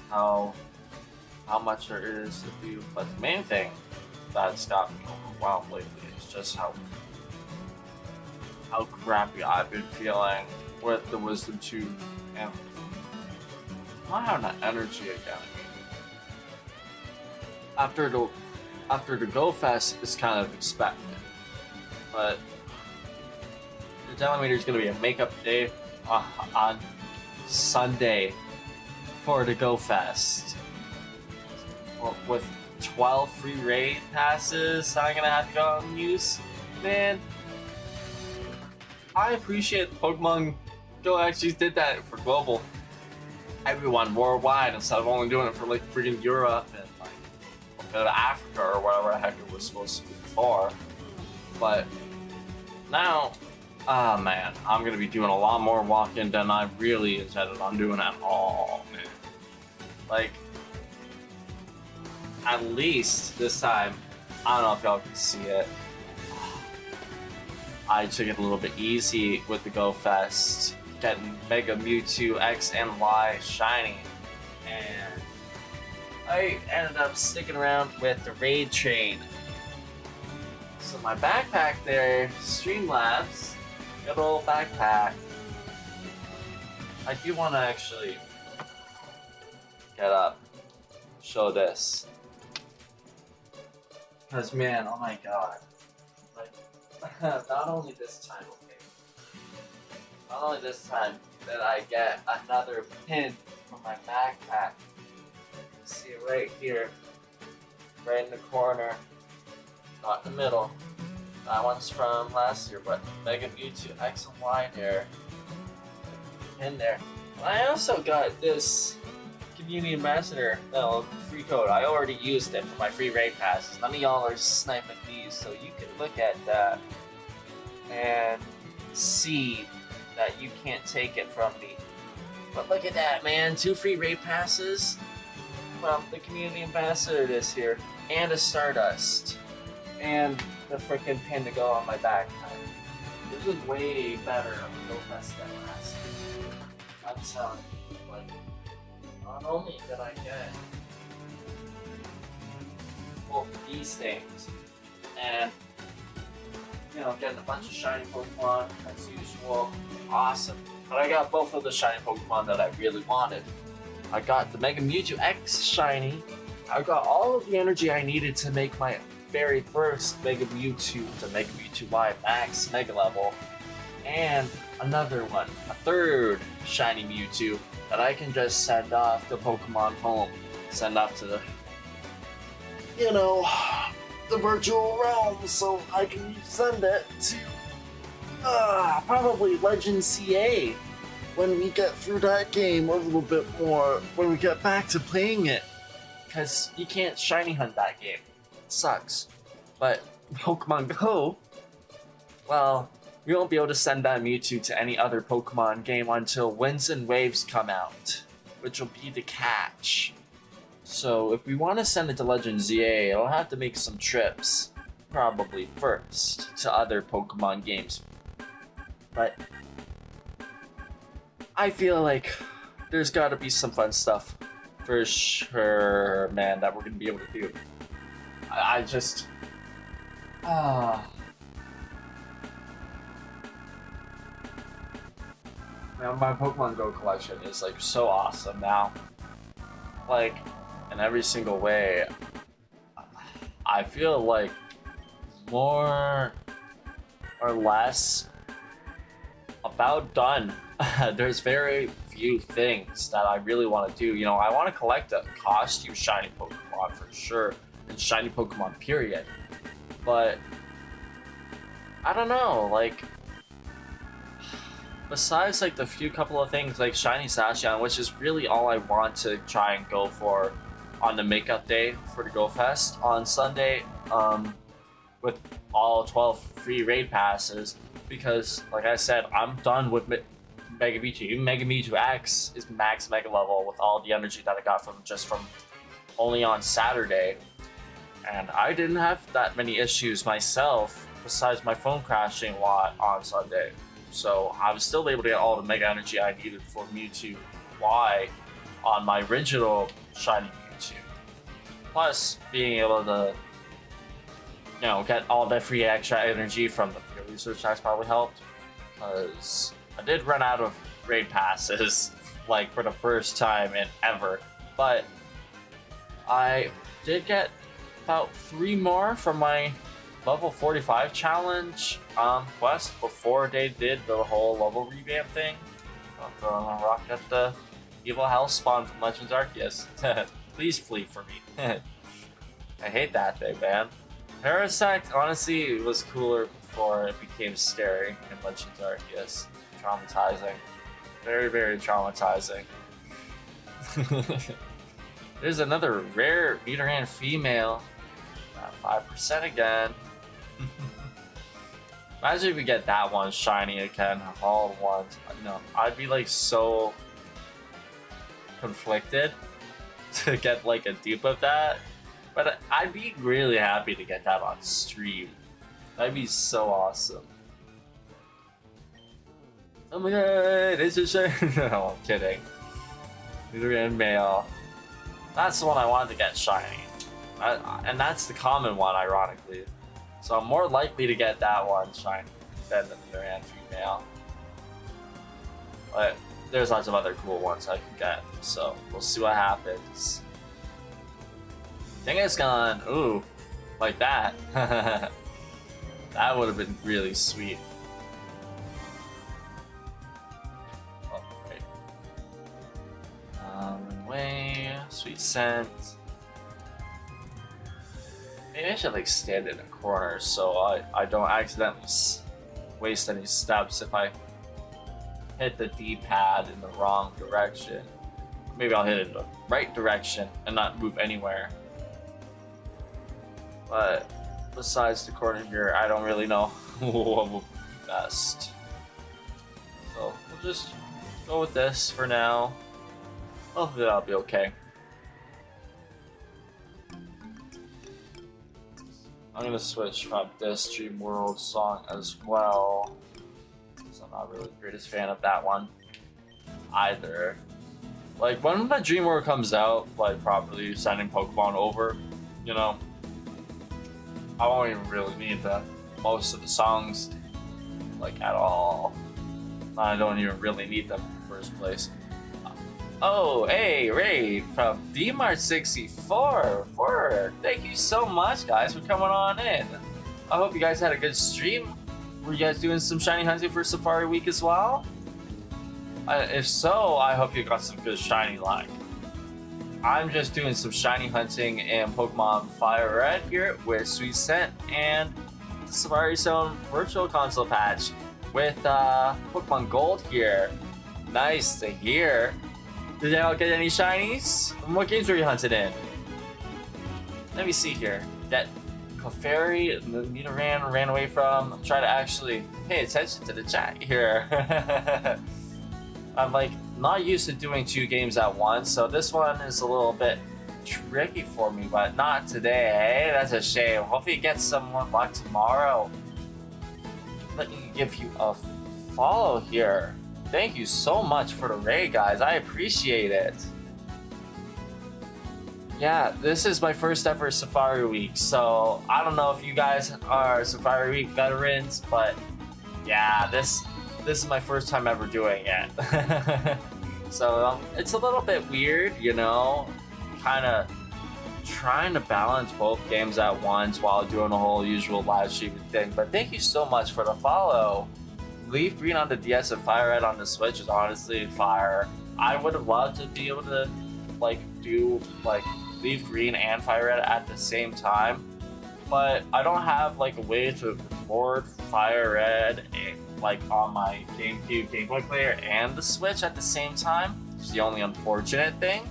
How much there is to do, but the main thing that's got me overwhelmed lately is just how crappy I've been feeling with the Wisdom 2 and not having that energy again. After the Go Fest is kind of expected, but they're telling me there's gonna be a makeup day on Sunday for the Go Fest with 12 free raid passes I'm gonna have to go out and use. Man, I appreciate Pokemon Go actually did that for global everyone worldwide instead of only doing it for like freaking Europe and like a bit of Africa or whatever the heck it was supposed to be for. But now, oh man, I'm gonna be doing a lot more walking than I really intended on doing at all, man. Like, at least this time, I don't know if y'all can see it, I took it a little bit easy with the Go Fest, getting Mega Mewtwo X and Y shiny, and I ended up sticking around with the Raid Train. So my backpack there, Streamlabs, good old backpack. I do want to actually get up, show this. Because man, oh my god. Like, not only this time, okay. Not only this time that I get another pin from my backpack. See it right here. Right in the corner. Not in the middle. That one's from last year, but Mega Mewtwo X and Y there. In there. I also got this Community Ambassador free code. I already used it for my free raid passes. None of y'all are sniping these, so you can look at that and see that you can't take it from me. But look at that, man. 2 free raid passes from the Community Ambassador this year, and a Stardust, and the freaking pin to go on my backpack. This is way better on the Go Fest than last year. I'm telling you, like, not only did I get both of these things, and, you know, getting a bunch of shiny Pokemon as usual, awesome. But I got both of the shiny Pokemon that I really wanted. I got the Mega Mewtwo X shiny. I got all of the energy I needed to make my very first Mega Mewtwo to Mega Mewtwo Y Max Mega Level, and another one, a third shiny Mewtwo that I can just send off to Pokemon Home, send off to the, you know, the virtual realm, so I can send it to probably Legend CA when we get through that game a little bit more, when we get back to playing it, because you can't shiny hunt that game. It sucks. But Pokemon Go, well, we won't be able to send that Mewtwo to any other Pokemon game until Winds and Waves come out, which will be the catch. So if we want to send it to Legend ZA, I'll have to make some trips, probably first, to other Pokemon games. But I feel like there's got to be some fun stuff for sure, man, that we're going to be able to do. I just... Man, my Pokemon Go collection is like so awesome now. Like, in every single way, I feel like more or less about done. There's very few things that I really want to do. You know, I want to collect a costume shiny Pokemon for sure, and shiny Pokemon period. But I don't know, like, besides like the few couple of things like shiny Sashion, which is really all I want to try and go for on the makeup day for the Go Fest on Sunday, with all 12 free raid passes, because like I said, I'm done with Mega Mewtwo. Even Mega Mewtwo X is max Mega level with all the energy that I got from only on Saturday, and I didn't have that many issues myself besides my phone crashing a lot on Sunday. So I was still able to get all the Mega Energy I needed for Mewtwo Y on my original shiny Mewtwo. Plus, being able to, you know, get all the free extra energy from the field research has probably helped. Because I did run out of raid passes, like for the first time in ever. But I did get about 3 more from my level 45 challenge quest before they did the whole level revamp thing. I'm throwing a rock at the evil hell spawn from Legends Arceus. Please flee for me. I hate that thing, man. Parasect, honestly, it was cooler before it became scary in Legends Arceus. Traumatizing. Very, very traumatizing. There's another rare Nidoran female. 5% again. Imagine if we get that one shiny again, all at once. No, I'd be like so conflicted to get like a dupe of that, but I'd be really happy to get that on stream. That'd be so awesome. Oh my god, it's a shiny. No, I'm kidding. Nidoran male. That's the one I wanted to get shiny. And that's the common one, ironically. So I'm more likely to get that one shiny than the Nidoran female. But there's lots of other cool ones I can get, so we'll see what happens. Genghis-Khan, ooh, like that. That would have been really sweet. Oh, right. Way, sweet scent. Maybe I should like stand in a corner so I don't accidentally waste any steps if I hit the D-pad in the wrong direction. Maybe I'll hit it in the right direction and not move anywhere. But besides the corner here, I don't really know what will be best. So we'll just go with this for now. Hopefully that'll be okay. I'm gonna switch from this Dream World song as well, because I'm not really the greatest fan of that one either. Like, when the Dream World comes out, like properly sending Pokemon over, you know, I won't even really need most of the songs, like, at all. I don't even really need them in the first place. Oh, hey, Ray from DMart64. Thank you so much, guys, for coming on in. I hope you guys had a good stream. Were you guys doing some shiny hunting for Safari Week as well? If so, I hope you got some good shiny luck. I'm just doing some shiny hunting in Pokemon Fire Red here with Sweet Scent and the Safari Zone Virtual Console patch with Pokemon Gold here. Nice to hear. Did y'all get any shinies? What games were you hunted in? Let me see here. That Clefairy, Nidoran ran away from. I'm trying to actually pay attention to the chat here. I'm like not used to doing 2 games at once, so this one is a little bit tricky for me, but not today. That's a shame. Hopefully you get some more luck tomorrow. Let me give you a follow here. Thank you so much for the raid, guys. I appreciate it. Yeah, this is my first ever Safari Week, so I don't know if you guys are Safari Week veterans, but yeah, this is my first time ever doing it. So it's a little bit weird, you know, kind of trying to balance both games at once while doing the whole usual live streaming thing. But thank you so much for the follow. Leaf Green on the DS and Fire Red on the Switch is honestly fire. I would have loved to be able to like do like leaf green and fire red at the same time, but I don't have like a way to record fire red like on my GameCube Game Boy player and the Switch at the same time. It's the only unfortunate thing.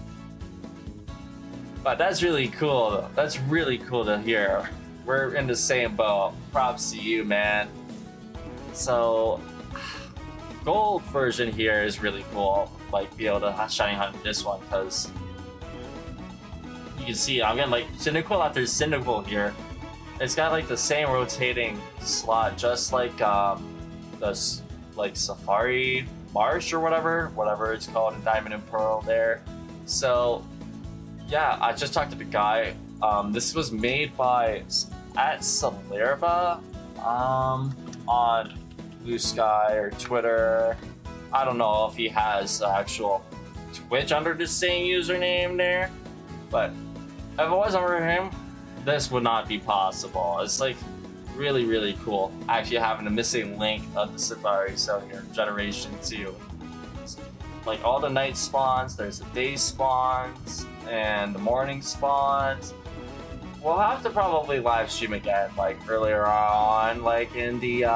But that's really cool. That's really cool to hear. We're in the same boat. Props to you, man. So, gold version here is really cool. Like, be able to shiny hunt this one because you can see I'm getting like Cynical after Cynical here. It's got like the same rotating slot, just like the like Safari Marsh or whatever it's called in Diamond and Pearl there. So yeah, I just talked to the guy. This was made by at Celerva on Blue Sky or Twitter. I don't know if he has actual Twitch under the same username there, but if it wasn't for him, this would not be possible. It's like really, really cool. Actually having a missing link of the Safari Cell here, Generation 2. Like all the night spawns, there's the day spawns, and the morning spawns. We'll have to probably live stream again, like earlier on, like in the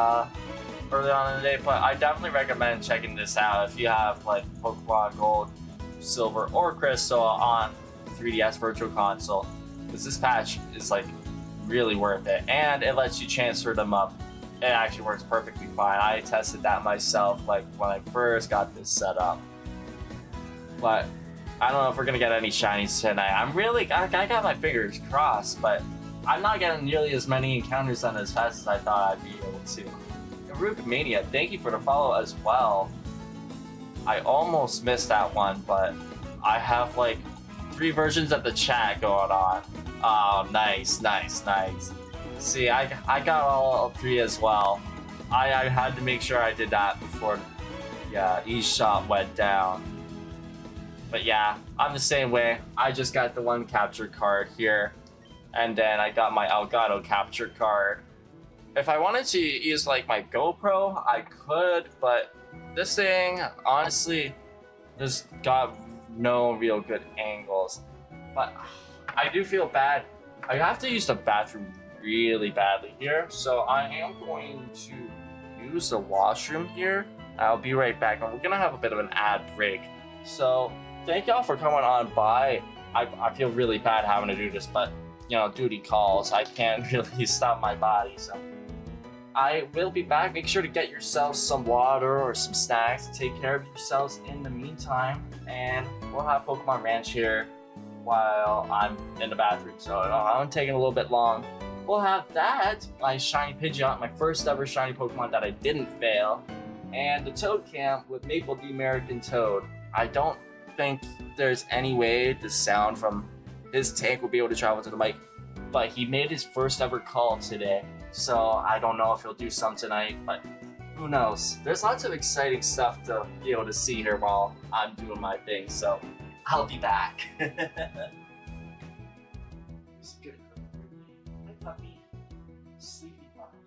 early on in the day. But I definitely recommend checking this out if you have like Pokemon Gold, Silver, or Crystal on 3DS Virtual Console, because this patch is like really worth it, and it lets you transfer them up. It actually works perfectly fine. I tested that myself, like when I first got this set up. But I don't know if we're gonna get any shinies tonight. I got my fingers crossed, but I'm not getting nearly as many encounters done as fast as I thought I'd be able to. And Rubikmania, thank you for the follow as well. I almost missed that one, but I have like 3 versions of the chat going on. Oh, nice. See, I got all 3 as well. I had to make sure I did that before, yeah, each shot went down. But yeah, I'm the same way. I just got the 1 capture card here, and then I got my Elgato capture card. If I wanted to use like my GoPro, I could, but this thing, honestly, just got no real good angles. But I do feel bad. I have to use the bathroom really badly here, so I am going to use the washroom here. I'll be right back, and we're gonna have a bit of an ad break. So thank y'all for coming on by. I feel really bad having to do this, but you know, duty calls. I can't really stop my body, so I will be back. Make sure to get yourselves some water or some snacks to take care of yourselves in the meantime, and we'll have Pokemon Ranch here while I'm in the bathroom, so I'm taking a little bit long. We'll have that, my shiny Pidgeot, my first ever shiny Pokemon that I didn't fail, and the Toad Camp with Maple the American Toad. I don't think there's any way the sound from his tank will be able to travel to the mic, but he made his first ever call today, so I don't know if he'll do some tonight, but who knows. There's lots of exciting stuff to be able to see here while I'm doing my thing, so I'll be back. My puppy, sleepy puppy.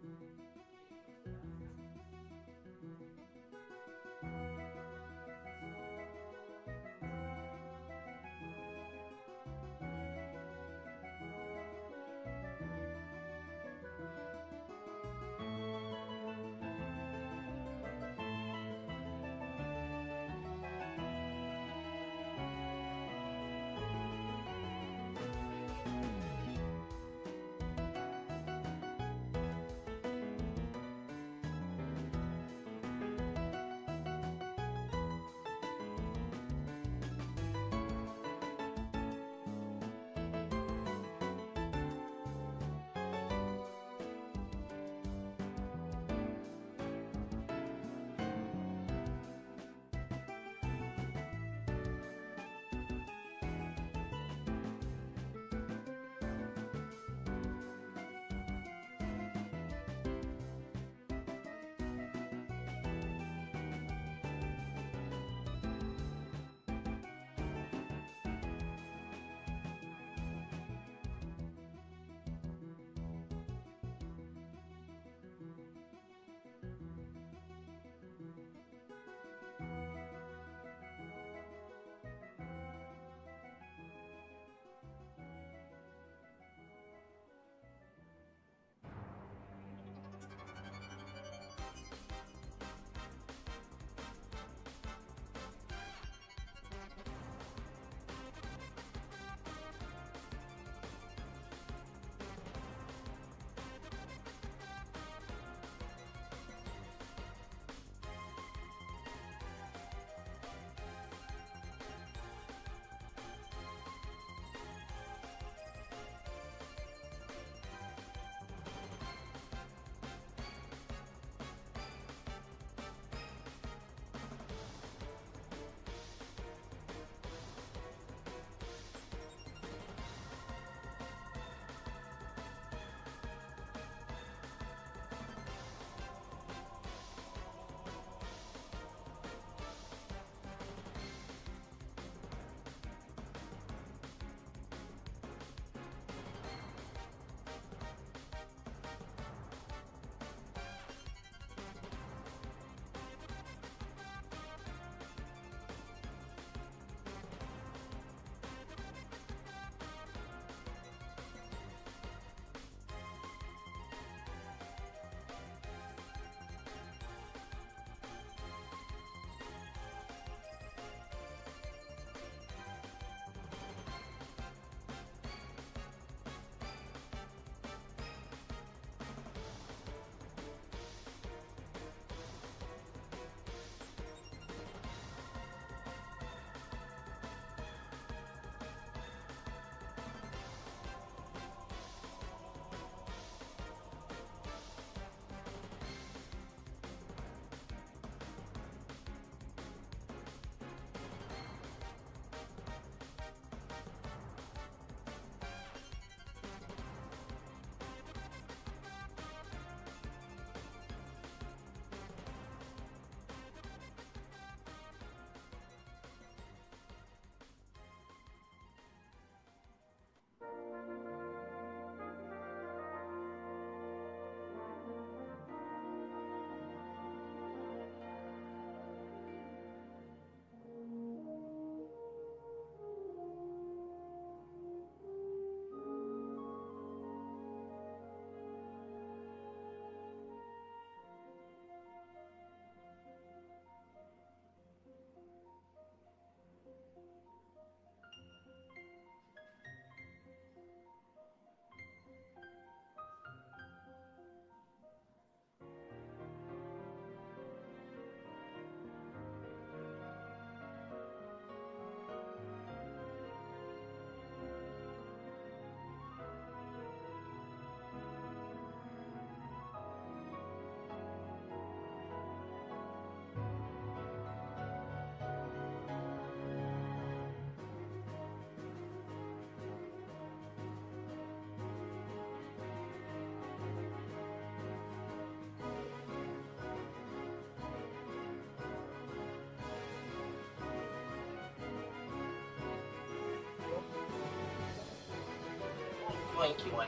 Yoink yoink.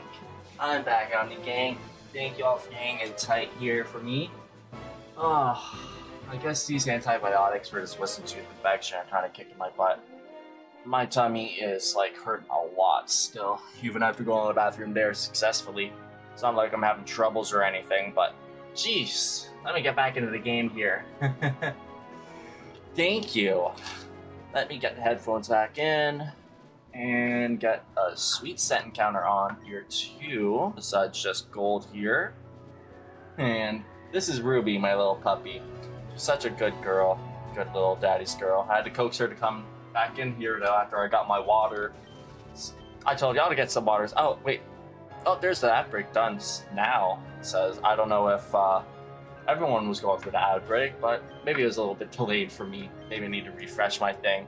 I'm back on the gang. Thank y'all for hanging tight here for me. Oh, I guess these antibiotics were just whistling to infection and trying to kick in my butt. My tummy is like hurting a lot still, even after going to the bathroom there successfully. It's not like I'm having troubles or anything, but jeez, let me get back into the game here. Thank you. Let me get the headphones back in and get a sweet scent encounter on here too, besides just gold here. And this is Ruby, my little puppy. She's such a good girl, good little daddy's girl. I had to coax her to come back in here though after I got my water. I told y'all to get some waters. Oh, wait. Oh, there's the outbreak done now. It says, I don't know if everyone was going through the outbreak, but maybe it was a little bit delayed for me. Maybe I need to refresh my thing.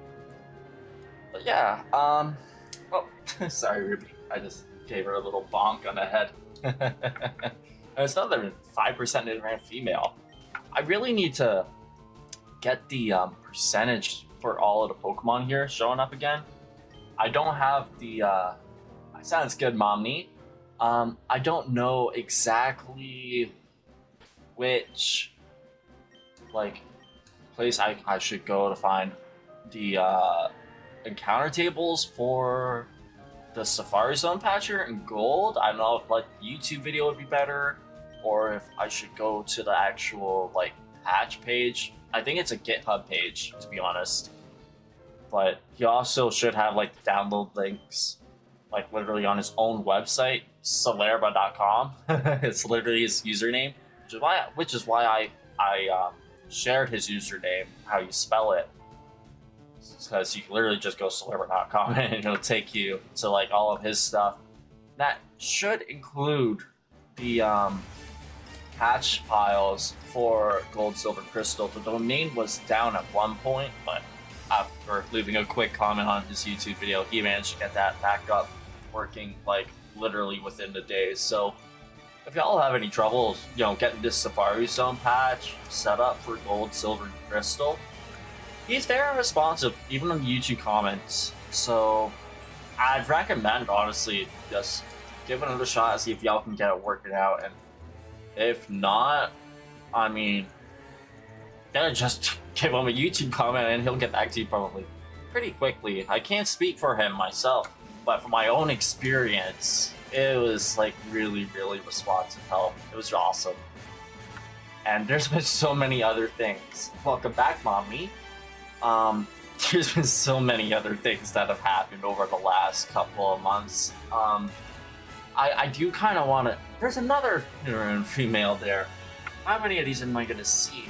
But yeah, oh, sorry, Ruby. I just gave her a little bonk on the head. It's another 5% in female. I really need to get the percentage for all of the Pokemon here showing up again. I don't have the, sounds good, Mommy. I don't know exactly which, like, place I should go to find the, encounter tables for the Safari Zone patcher in gold. I don't know if like YouTube video would be better or if I should go to the actual like patch page. I think it's a GitHub page, to be honest. But he also should have like download links like literally on his own website, celerba.com. It's literally his username, which is why I shared his username, how you spell it. Because you can literally just go celerba.com and it'll take you to like all of his stuff. That should include the patch piles for gold, silver, crystal. The domain was down at one point, but after leaving a quick comment on his YouTube video, he managed to get that back up working like literally within the day. So if y'all have any troubles, you know, getting this Safari Zone patch set up for gold, silver, and crystal, he's very responsive, even on YouTube comments. So I'd recommend, honestly, just give it another shot, see if y'all can get it working out. And if not, I mean, then just give him a YouTube comment and he'll get back to you probably pretty quickly. I can't speak for him myself, but from my own experience, it was like really, really responsive help. It was awesome. And there's been so many other things. Welcome back, Mommy. There's been so many other things that have happened over the last couple of months. I do kind of want to... There's another female there. How many of these am I going to see?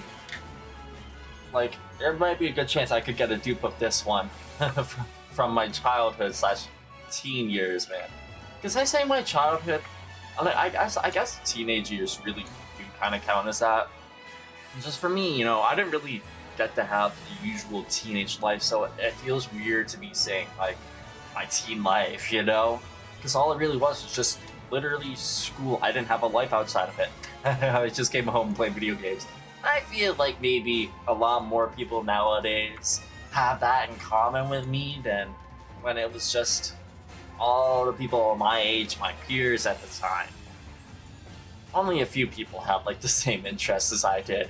Like, there might be a good chance I could get a dupe of this one from my childhood / teen years, man. Because I say my childhood, I guess teenage years really do kind of count as that. Just for me, you know, I didn't really get to have the usual teenage life, so it feels weird to be saying like my teen life, you know, because all it really was just literally school. I didn't have a life outside of it. I just came home and played video games. I feel like maybe a lot more people nowadays have that in common with me than when it was just all the people my age, my peers at the time. Only a few people have like the same interests as I did,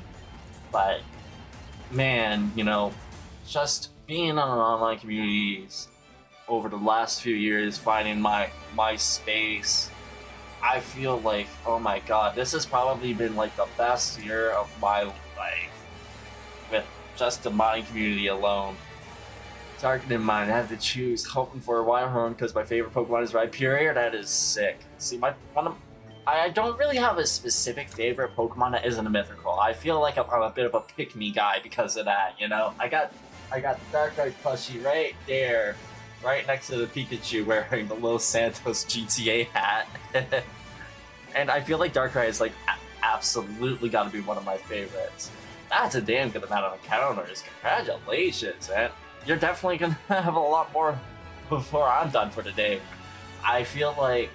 but man, you know, just being on online communities over the last few years, finding my space, I feel like, oh my god, this has probably been like the best year of my life with just the mining community alone. Target in mind, I had to choose, hoping for a Wyhorn because my favorite Pokemon is Rhyperior. That is sick. See, I don't really have a specific favorite Pokemon that isn't a mythical. I feel like I'm a bit of a pick-me guy because of that, you know? I got Darkrai plushie right there, right next to the Pikachu wearing the Los Santos GTA hat. And I feel like Darkrai is like absolutely gotta be one of my favorites. That's a damn good amount of encounters. Congratulations, man. You're definitely gonna have a lot more before I'm done for the day. I feel like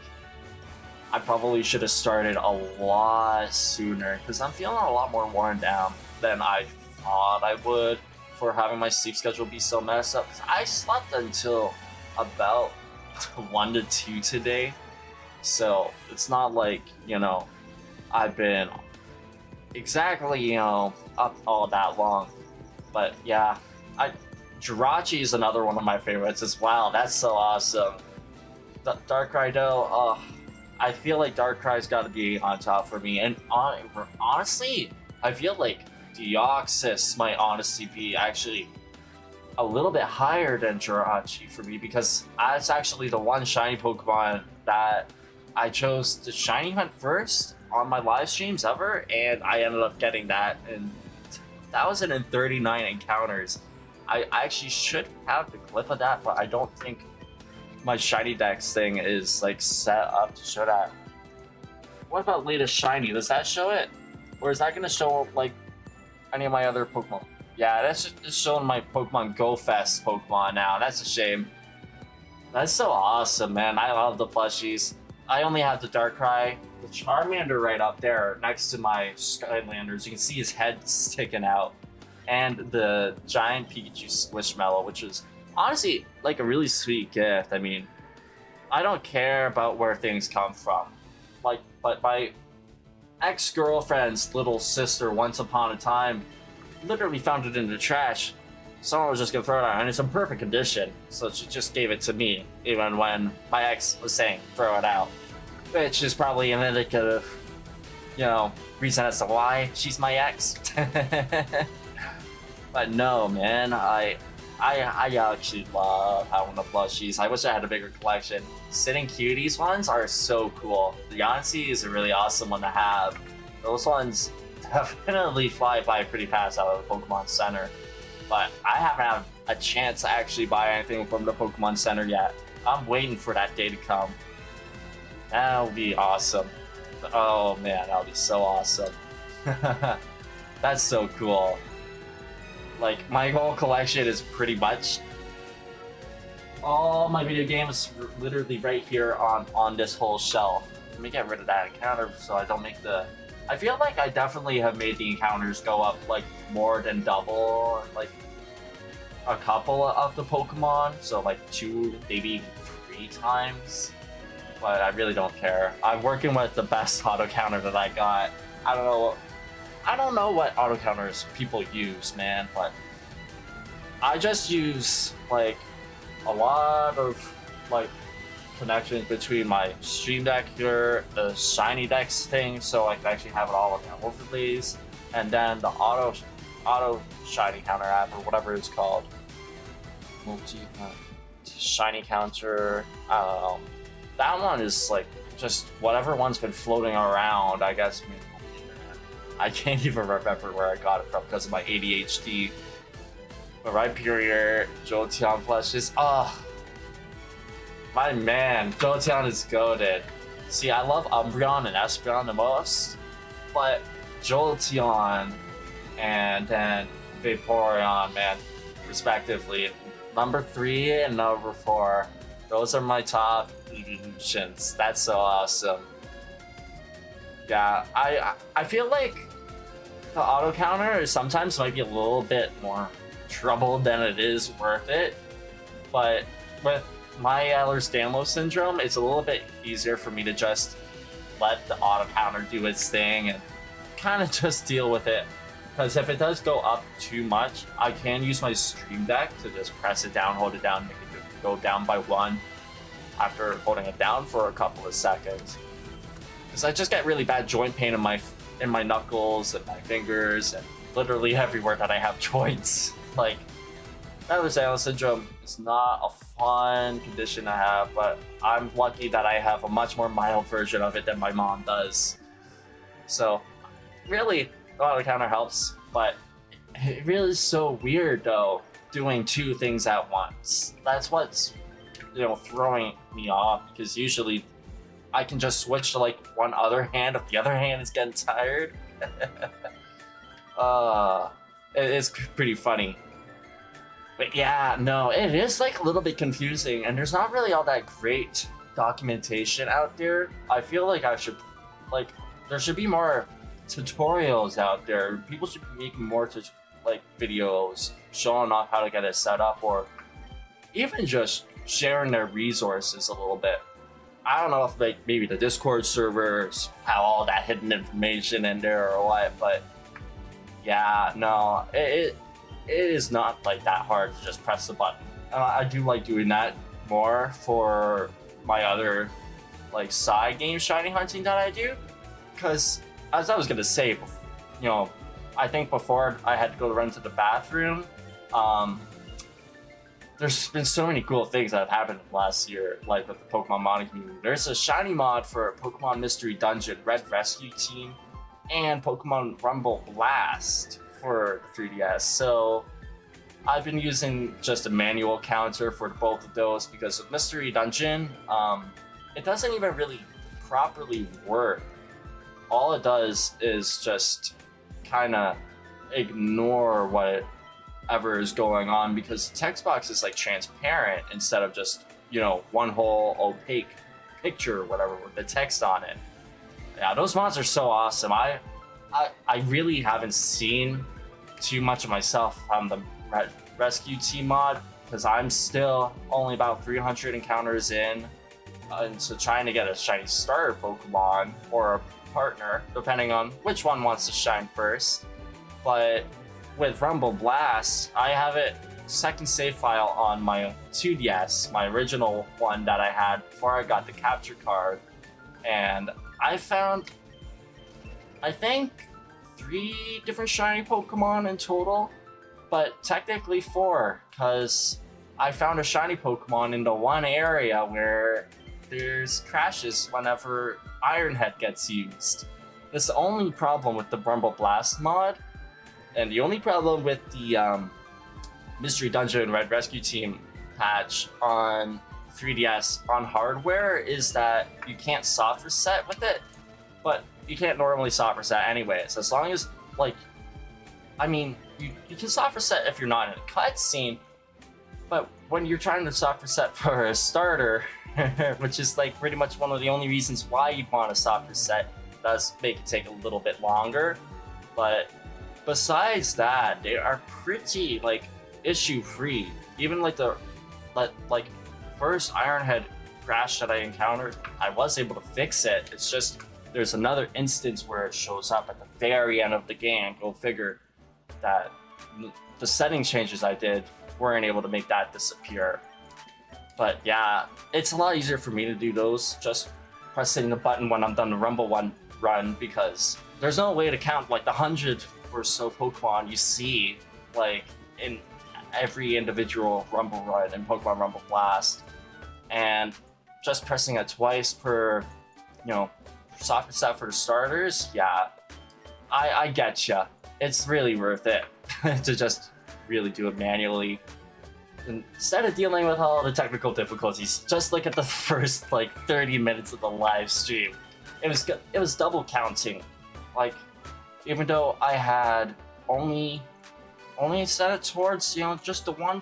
I probably should have started a lot sooner because I'm feeling a lot more worn down than I thought I would for having my sleep schedule be so messed up. 'Cause I slept until about 1 to 2 today, So it's not like, you know, I've been exactly, you know, up all that long. But yeah, I Jirachi is another one of my favorites as well. That's so awesome. Darkrai though, I feel like Darkrai's got to be on top for me. And honestly, I feel like Deoxys might honestly be actually a little bit higher than Jirachi for me, because that's actually the one shiny Pokemon that I chose to shiny hunt first on my live streams ever, and I ended up getting that in 1,039 encounters. I actually should have the clip of that, but I don't think my shiny dex thing is like set up to show that. What about latest shiny? Does that show it? Or is that gonna show like any of my other Pokemon? Yeah, that's just showing my Pokemon Go Fest Pokemon now. That's a shame. That's so awesome, man. I love the plushies. I only have the Darkrai, the Charmander right up there next to my Skylanders. You can see his head sticking out. And the giant Pikachu Squishmallow, which is honestly like a really sweet gift. I mean, I don't care about where things come from. Like, but my ex-girlfriend's little sister once upon a time literally found it in the trash. Someone was just gonna throw it out, and it's in perfect condition, so she just gave it to me, even when my ex was saying throw it out, which is probably an indicative, you know, reason as to why she's my ex. But no, man, I actually love having the plushies. I wish I had a bigger collection. Sitting Cuties ones are so cool. The Yancy is a really awesome one to have. Those ones definitely fly by pretty fast out of the Pokemon Center. But I haven't had a chance to actually buy anything from the Pokemon Center yet. I'm waiting for that day to come. That'll be awesome. Oh man, that'll be so awesome. That's so cool. Like, my whole collection is pretty much all my video games literally right here on this whole shelf. Let me get rid of that encounter so I don't make the... I feel like I definitely have made the encounters go up like more than double, like a couple of the Pokemon, so like 2, maybe 3 times. But I really don't care. I'm working with the best auto counter that I got. I don't know what auto counters people use, man, but I just use like a lot of like connections between my Stream Deck here, the Shiny Dex thing, so I can actually have it all on the overlays, and then the auto shiny counter app, or whatever it's called, shiny counter. That one is like just whatever one's been floating around, I guess. I can't even remember where I got it from because of my ADHD. But Rhyperior, Jolteon plushes. My man, Jolteon is goated. See, I love Umbreon and Espeon the most, but Jolteon and then Vaporeon, man, respectively. Number 3 and number 4. Those are my top evolutions. That's so awesome. Yeah, I feel like the auto counter sometimes might be a little bit more trouble than it is worth it, but with my Ehlers-Danlos syndrome, it's a little bit easier for me to just let the auto counter do its thing and kind of just deal with it. Because if it does go up too much, I can use my Stream Deck to just press it down, hold it down, make it go down by 1 after holding it down for a couple of seconds. Because I just get really bad joint pain in my knuckles and my fingers and literally everywhere that I have joints. Like, Ehlers-Danlos syndrome is not a fun condition to have, but I'm lucky that I have a much more mild version of it than my mom does. So, really, the auto counter helps, but it really is so weird though, doing 2 things at once. That's what's, you know, throwing me off, because usually I can just switch to like one other hand if the other hand is getting tired. It's pretty funny. But yeah, no, it is like a little bit confusing, and there's not really all that great documentation out there. I feel like there should be more tutorials out there. People should be making more videos showing off how to get it set up, or even just sharing their resources a little bit. I don't know if like maybe the Discord servers have all that hidden information in there or what, but yeah, no, it is not like that hard to just press the button. I do like doing that more for my other like side game shiny hunting that I do, because as I was gonna say, you know, I think before I had to go run to the bathroom. There's been so many cool things that have happened last year, like with the Pokemon modding community. There's a shiny mod for Pokemon Mystery Dungeon Red Rescue Team and Pokemon Rumble Blast for the 3DS. So I've been using just a manual counter for both of those because with Mystery Dungeon, it doesn't even really properly work. All it does is just kind of ignore whatever is going on because the text box is like transparent instead of just, you know, one whole opaque picture or whatever with the text on it. Yeah, those mods are so awesome. I really haven't seen too much of myself on the Rescue Team mod because I'm still only about 300 encounters in into trying to get a shiny starter Pokemon or a partner, depending on which one wants to shine first. But with Rumble Blast, I have it second save file on my 2DS, my original one that I had before I got the capture card, and I found, I think, 3 different shiny Pokemon in total, but technically 4, because I found a shiny Pokemon in the one area where there's crashes whenever Iron Head gets used. That's the only problem with the Rumble Blast mod, and the only problem with the Mystery Dungeon Red Rescue Team patch on 3DS on hardware is that you can't soft reset with it, but you can't normally soft reset anyways. As long as, like, I mean, you can soft reset if you're not in a cutscene, but when you're trying to soft reset for a starter, which is like pretty much one of the only reasons why you'd want to soft reset, does make it take a little bit longer. But besides that, they are pretty like issue free. Even like the first Ironhead crash that I encountered, I was able to fix it. It's just there's another instance where it shows up at the very end of the game. Go figure that the setting changes I did weren't able to make that disappear. But yeah, it's a lot easier for me to do those just pressing the button when I'm done the Rumble one run, because there's no way to count like the 100 or so Pokemon you see like in every individual Rumble run in Pokemon Rumble Blast, and just pressing it twice per, you know, soft reset for the starters. Yeah, I get ya. It's really worth it to just really do it manually instead of dealing with all the technical difficulties. Just look at the first like 30 minutes of the live stream. It was double counting. Like, even though I had only set it towards, you know, just the one,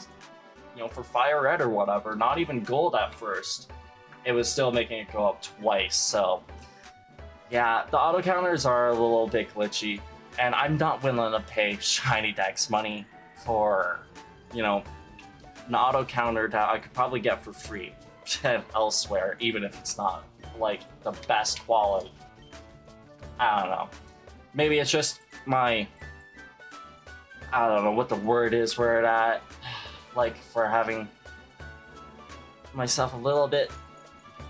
you know, for Fire Red or whatever, not even gold at first, it was still making it go up twice. So yeah, the auto counters are a little bit glitchy, and I'm not willing to pay Shiny Dex money for, you know, an auto counter that I could probably get for free elsewhere, even if it's not like the best quality. I don't know. Maybe it's just my, I don't know what the word is for it at, like for having myself a little bit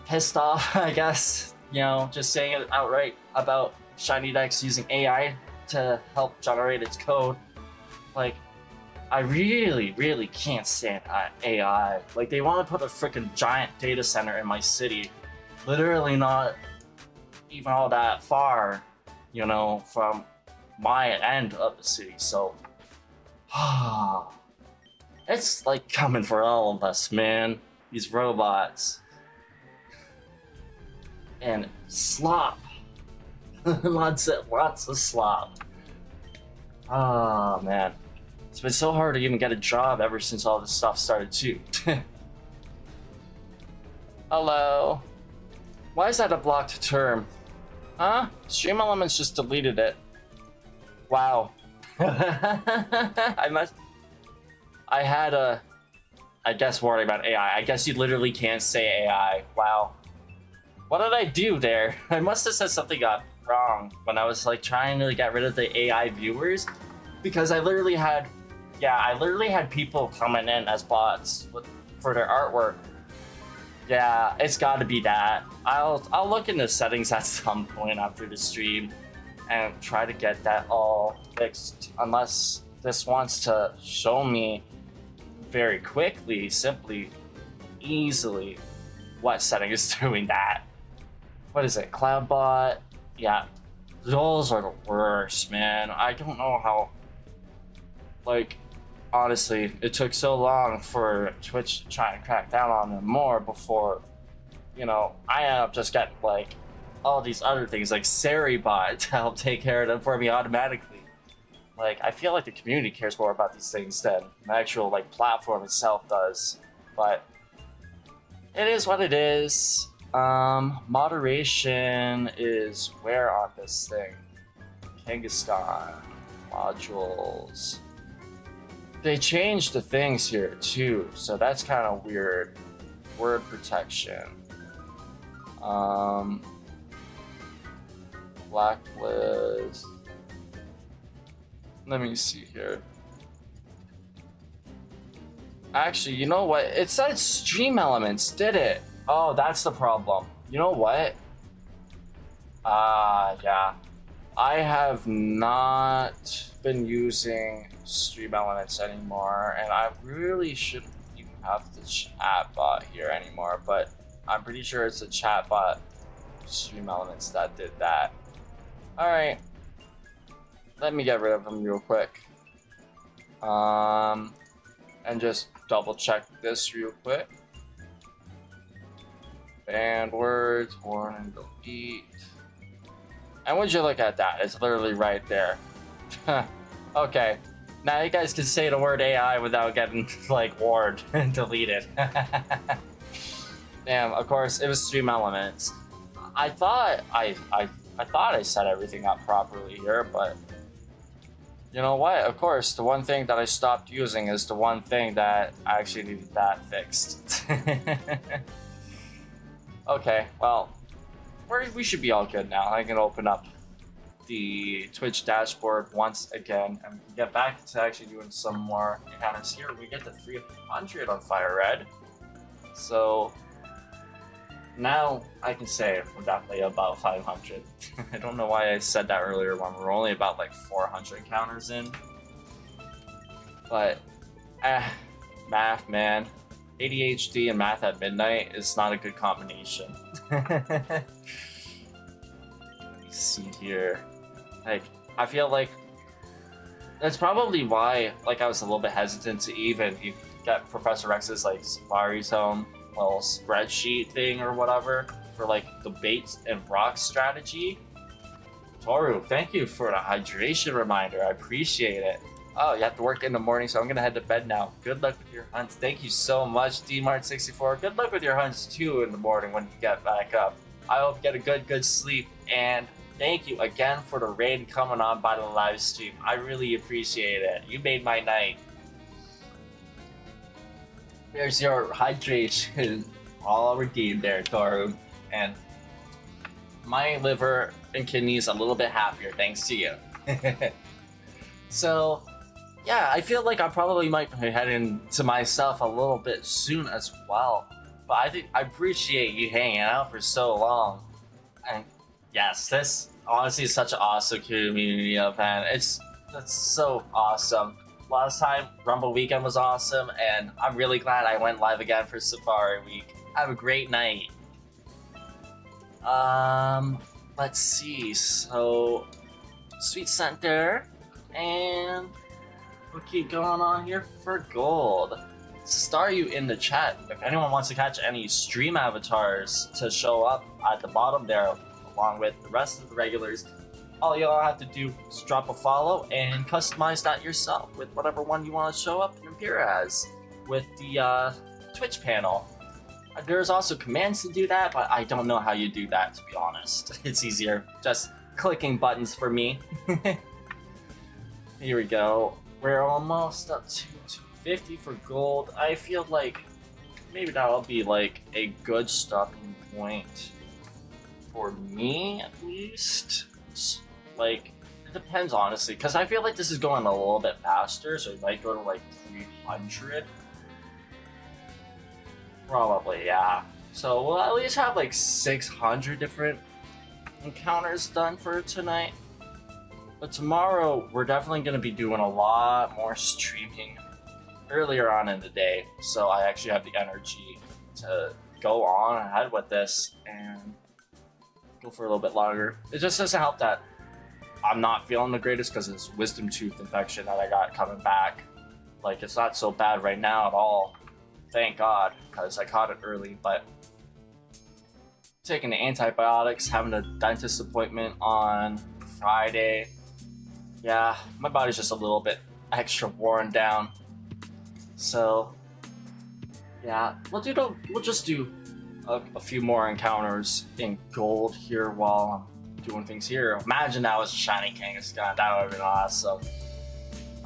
pissed off, I guess, you know, just saying it outright about Shiny Dex using AI to help generate its code. Like, I really can't stand AI. Like, they want to put a freaking giant data center in my city, literally not even all that far, you know, from my end of the city. So it's like coming for all of us, man. These robots and slop. lots of slop. Oh man, it's been so hard to even get a job ever since all this stuff started too. Hello. Why is that a blocked term? Huh? Stream Elements just deleted it. Wow. I had a, I guess, worry about AI. I guess you literally can't say AI. Wow. What did I do there? I must have said something got wrong when I was like trying to get rid of the AI viewers, because I literally had, people coming in as bots for their artwork. Yeah, it's got to be that. I'll look into settings at some point after the stream and try to get that all fixed, unless this wants to show me very quickly, simply, easily, what setting is doing that. What is it, CloudBot? Yeah, those are the worst, man. I don't know how, like, honestly, it took so long for Twitch to try and crack down on them more before, you know, I ended up just getting, like, all these other things, like SariBot, to help take care of them for me automatically. Like, I feel like the community cares more about these things than the actual, like, platform itself does. But it is what it is. Moderation is where on this thing? Kangaskhan, modules. They changed the things here too, so that's kind of weird. Word protection. Blacklist. Let me see here. Actually, you know what? It said StreamElements, did it? Oh, that's the problem. You know what? Yeah. I have not been using StreamElements anymore, and I really shouldn't even have the chatbot here anymore, but I'm pretty sure it's the chatbot StreamElements that did that. Alright. Let me get rid of them real quick. And just double check this real quick. Banned words, warn and delete. And would you look at that? It's literally right there. Okay. Now you guys can say the word AI without getting like warned and deleted. Damn, of course it was StreamElements. I thought I thought I set everything up properly here, but you know what? Of course, the one thing that I stopped using is the one thing that actually needed that fixed. Okay, well, we should be all good now. I can open up the Twitch dashboard once again and get back to actually doing some more encounters here. We get to 300 on Fire Red. So now I can say we're definitely about 500. I don't know why I said that earlier when we're only about like 400 encounters in. But, math, man. ADHD and math at midnight is not a good combination. Let me see here. Like, I feel like that's probably why, like, I was a little bit hesitant to even get Professor X's like Safari Zone little spreadsheet thing or whatever for like the baits and Brock strategy. Toru, thank you for the hydration reminder. I appreciate it. Oh, you have to work in the morning, so I'm gonna head to bed now. Good luck with your hunts. Thank you so much, DMart64. Good luck with your hunts too in the morning when you get back up. I hope you get a good sleep, and thank you again for the raid coming on by the live stream. I really appreciate it. You made my night. There's your hydration, all redeemed there, Toru. And my liver and kidneys a little bit happier thanks to you. So, yeah, I feel like I probably might be heading to myself a little bit soon as well. But I appreciate you hanging out for so long. And yes, this honestly is such an awesome community event. That's so awesome. Last time, Rumble Weekend was awesome, and I'm really glad I went live again for Safari Week. Have a great night. Let's see. So, Sweet Center, and we'll keep going on here for gold. Star you in the chat if anyone wants to catch any stream avatars to show up at the bottom there, along with the rest of the regulars. All y'all have to do is drop a follow and customize that yourself with whatever one you want to show up and appear as with the Twitch panel. There's also commands to do that, but I don't know how you do that, to be honest. It's easier just clicking buttons for me. Here we go. We're almost up to 250 for gold. I feel like maybe that'll be like a good stopping point. for me at least, like, it depends honestly, because I feel like this is going a little bit faster, so it might go to like 300. Probably, yeah. So we'll at least have like 600 different encounters done for tonight. But tomorrow, we're definitely going to be doing a lot more streaming earlier on in the day, so I actually have the energy to go on ahead with this and go for a little bit longer. It just doesn't help that I'm not feeling the greatest because of this wisdom tooth infection that I got coming back. Like, it's not so bad right now at all, thank God, because I caught it early, but taking the antibiotics, having a dentist appointment on Friday, yeah, my body's just a little bit extra worn down. So yeah, we'll just do a few more encounters in gold here while I'm doing things here. Imagine that was a shiny Kangaskhan. That would have been awesome.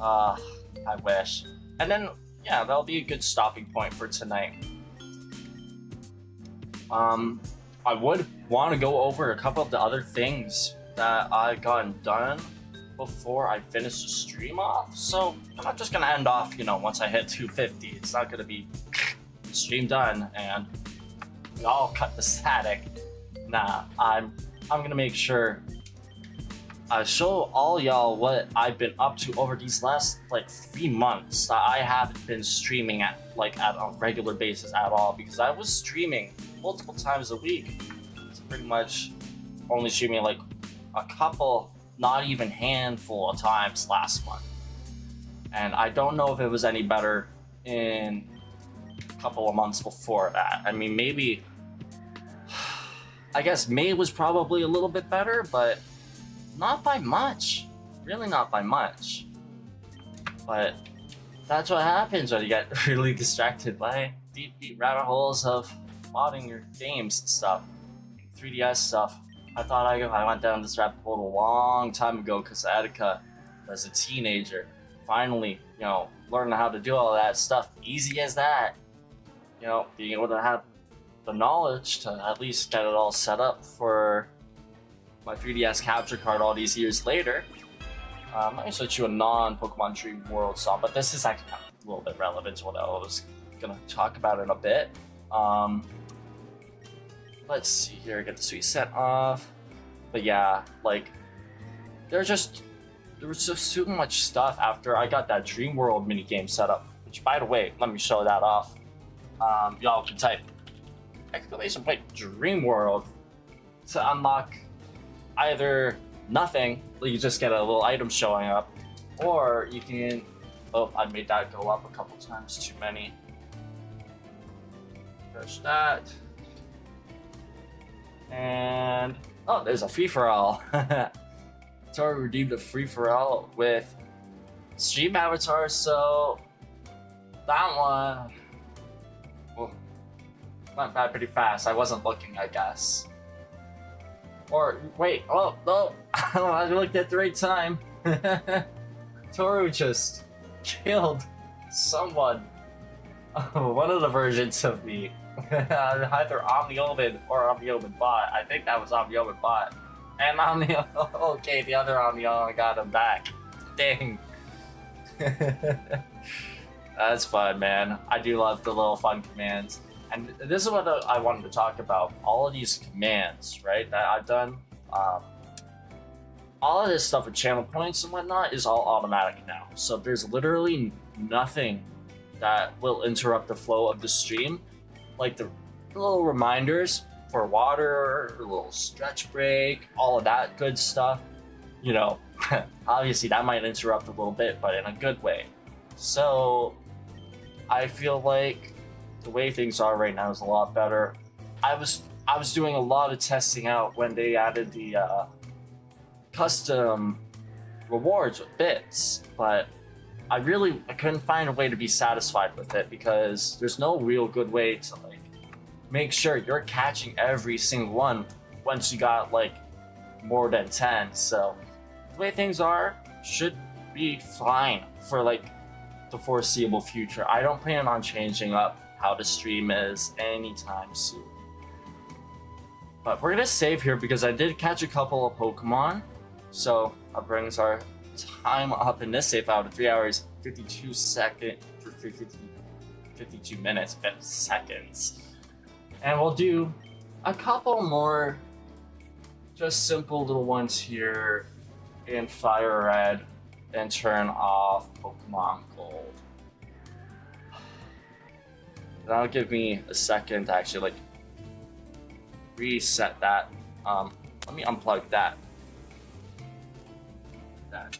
I wish. And then, yeah, that'll be a good stopping point for tonight. I would want to go over a couple of the other things that I gotten done before I finish the stream off. So I'm not just gonna end off, once I hit 250. It's not gonna be stream done and we all cut the static. Nah, I'm gonna make sure I show all y'all what I've been up to over these last like 3 months that I haven't been streaming at a regular basis at all, because I was streaming multiple times a week. It's pretty much only streaming like a couple, not even handful of times last month. And I don't know if it was any better in a couple of months before that. I mean, maybe, I guess May was probably a little bit better, but not by much. Really not by much. But that's what happens when you get really distracted by deep rabbit holes of modding your games and stuff. 3DS stuff. I thought I went down this rabbit hole a long time ago because Attica was a teenager. Finally, learning how to do all that stuff. Easy as that. Being able to have the knowledge to at least get it all set up for my 3DS capture card all these years later. Let me switch you a non-Pokemon Dream World song, but this is actually a little bit relevant to what I was gonna talk about in a bit. Let's see here, get the sweet set off. But yeah, like, there was just so much stuff after I got that Dream World minigame set up, which, by the way, let me show that off. Y'all can type !Dream World to unlock either nothing, you just get a little item showing up, or you can, oh, I made that go up a couple times too many. Push that. And, oh, there's a free-for-all. Tori redeemed a free-for-all with StreamAvatars, so that one went by pretty fast. I wasn't looking, I guess. Or, wait, oh, no, I looked at the right time. Toru just killed someone. Oh, one of the versions of me. Either Omnioman or Omnioman Bot. I think that was Omnioman Bot. And okay, the other Omnioman got him back. Dang. That's fun, man. I do love the little fun commands. And this is what I wanted to talk about. All of these commands, right, that I've done. All of this stuff with channel points and whatnot is all automatic now. So there's literally nothing that will interrupt the flow of the stream. Like the little reminders for water, a little stretch break, all of that good stuff. Obviously that might interrupt a little bit, but in a good way. So I feel like the way things are right now is a lot better. I was doing a lot of testing out when they added the custom rewards with bits, but I couldn't find a way to be satisfied with it, because there's no real good way to make sure you're catching every single one once you got more than 10. So the way things are should be fine for the foreseeable future. I don't plan on changing up how the stream is anytime soon. But we're gonna save here because I did catch a couple of Pokemon. So that brings our time up in this save out to 3 hours 52 minutes, 50 seconds. And we'll do a couple more just simple little ones here in Fire Red and turn off Pokemon Gold. That'll give me a second to actually like reset that. Let me unplug that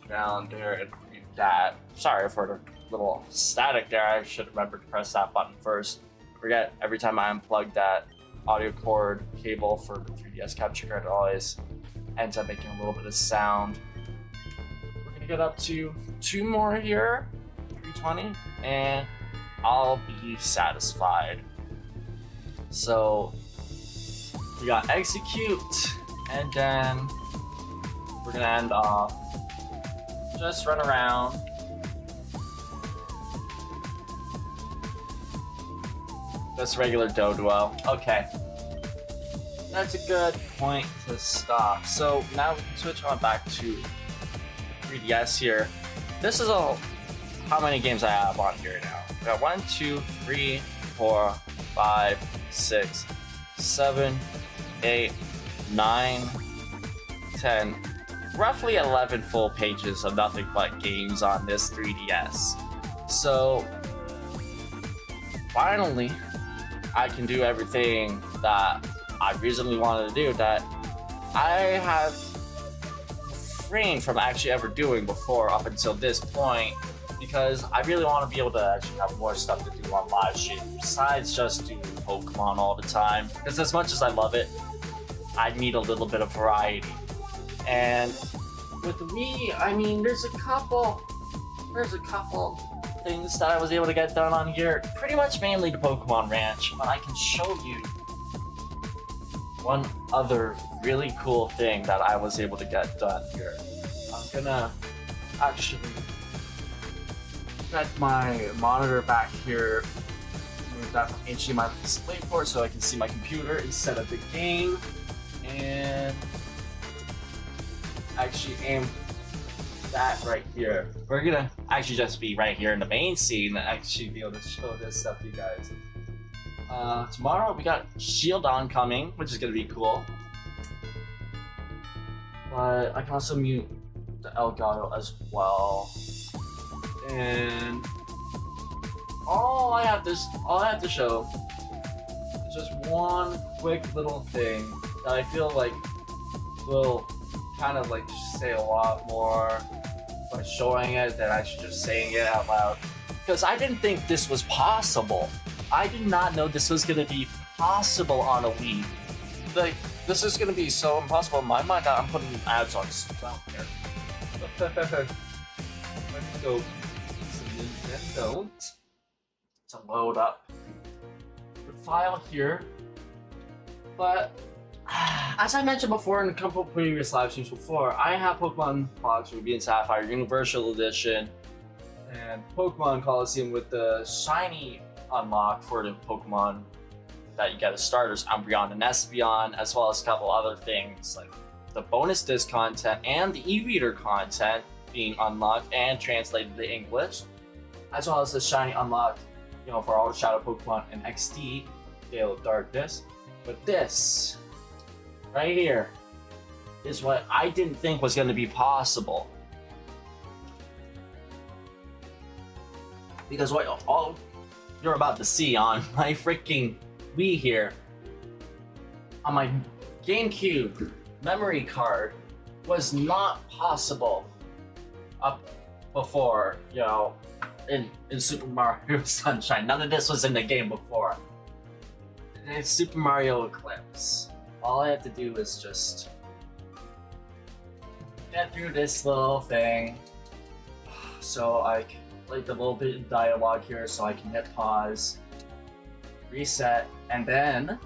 down there and mute that. Sorry for the little static there. I should remember to press that button first. Forget every time I unplug that audio cord cable for the 3DS capture card, it always ends up making a little bit of sound. We're gonna get up to 2 more here, 320, and I'll be satisfied. So we got execute, and then we're gonna end off. Just run around. Just regular Doduo. Okay. That's a good point to stop. So now we can switch on back to 3DS here. This is all how many games I have on here now. We got 1, 2, 3, 4, 5, 6, 7, 8, 9, 10. Roughly 11 full pages of nothing but games on this 3DS. So finally, I can do everything that I reasonably wanted to do that I have refrained from actually ever doing before up until this point, because I really want to be able to actually have more stuff to do on live stream besides just do Pokemon all the time. Because as much as I love it, I need a little bit of variety. And with Wii, I mean, there's a couple things that I was able to get done on here. Pretty much mainly the Pokemon Ranch, but I can show you one other really cool thing that I was able to get done here. I'm gonna actually set my monitor back here, move that from HDMI to DisplayPort so I can see my computer instead of the game, and actually aim that right here. We're gonna actually just be right here in the main scene and actually be able to show this stuff to you guys. Tomorrow we got Shield coming, which is gonna be cool. But I can also mute the Elgato as well. And all I have to show is just one quick little thing that I feel like will kind of like say a lot more by showing it than actually just saying it out loud. Because I didn't think this was possible. I did not know this was gonna be possible on a Wii. Like, this is gonna be so impossible in my mind that I'm putting ads on stuff here. Let's go some Nintendo to load up the file here. But as I mentioned before in a couple of previous live streams before, I have Pokemon Box Ruby and Sapphire Universal Edition and Pokemon Coliseum with the shiny unlock for the Pokemon that you get as starters, Umbreon and Espeon, as well as a couple other things like the bonus disc content and the e-reader content being unlocked and translated to English, as well as the shiny unlock, for all the Shadow Pokemon and XD, Gale of Darkness. But this right here is what I didn't think was going to be possible. Because what all you're about to see on my freaking Wii here, on my GameCube memory card, was not possible up before, in Super Mario Sunshine. None of this was in the game before. In Super Mario Eclipse, all I have to do is just get through this little thing. So I like the little bit of dialogue here, so I can hit pause, reset, and then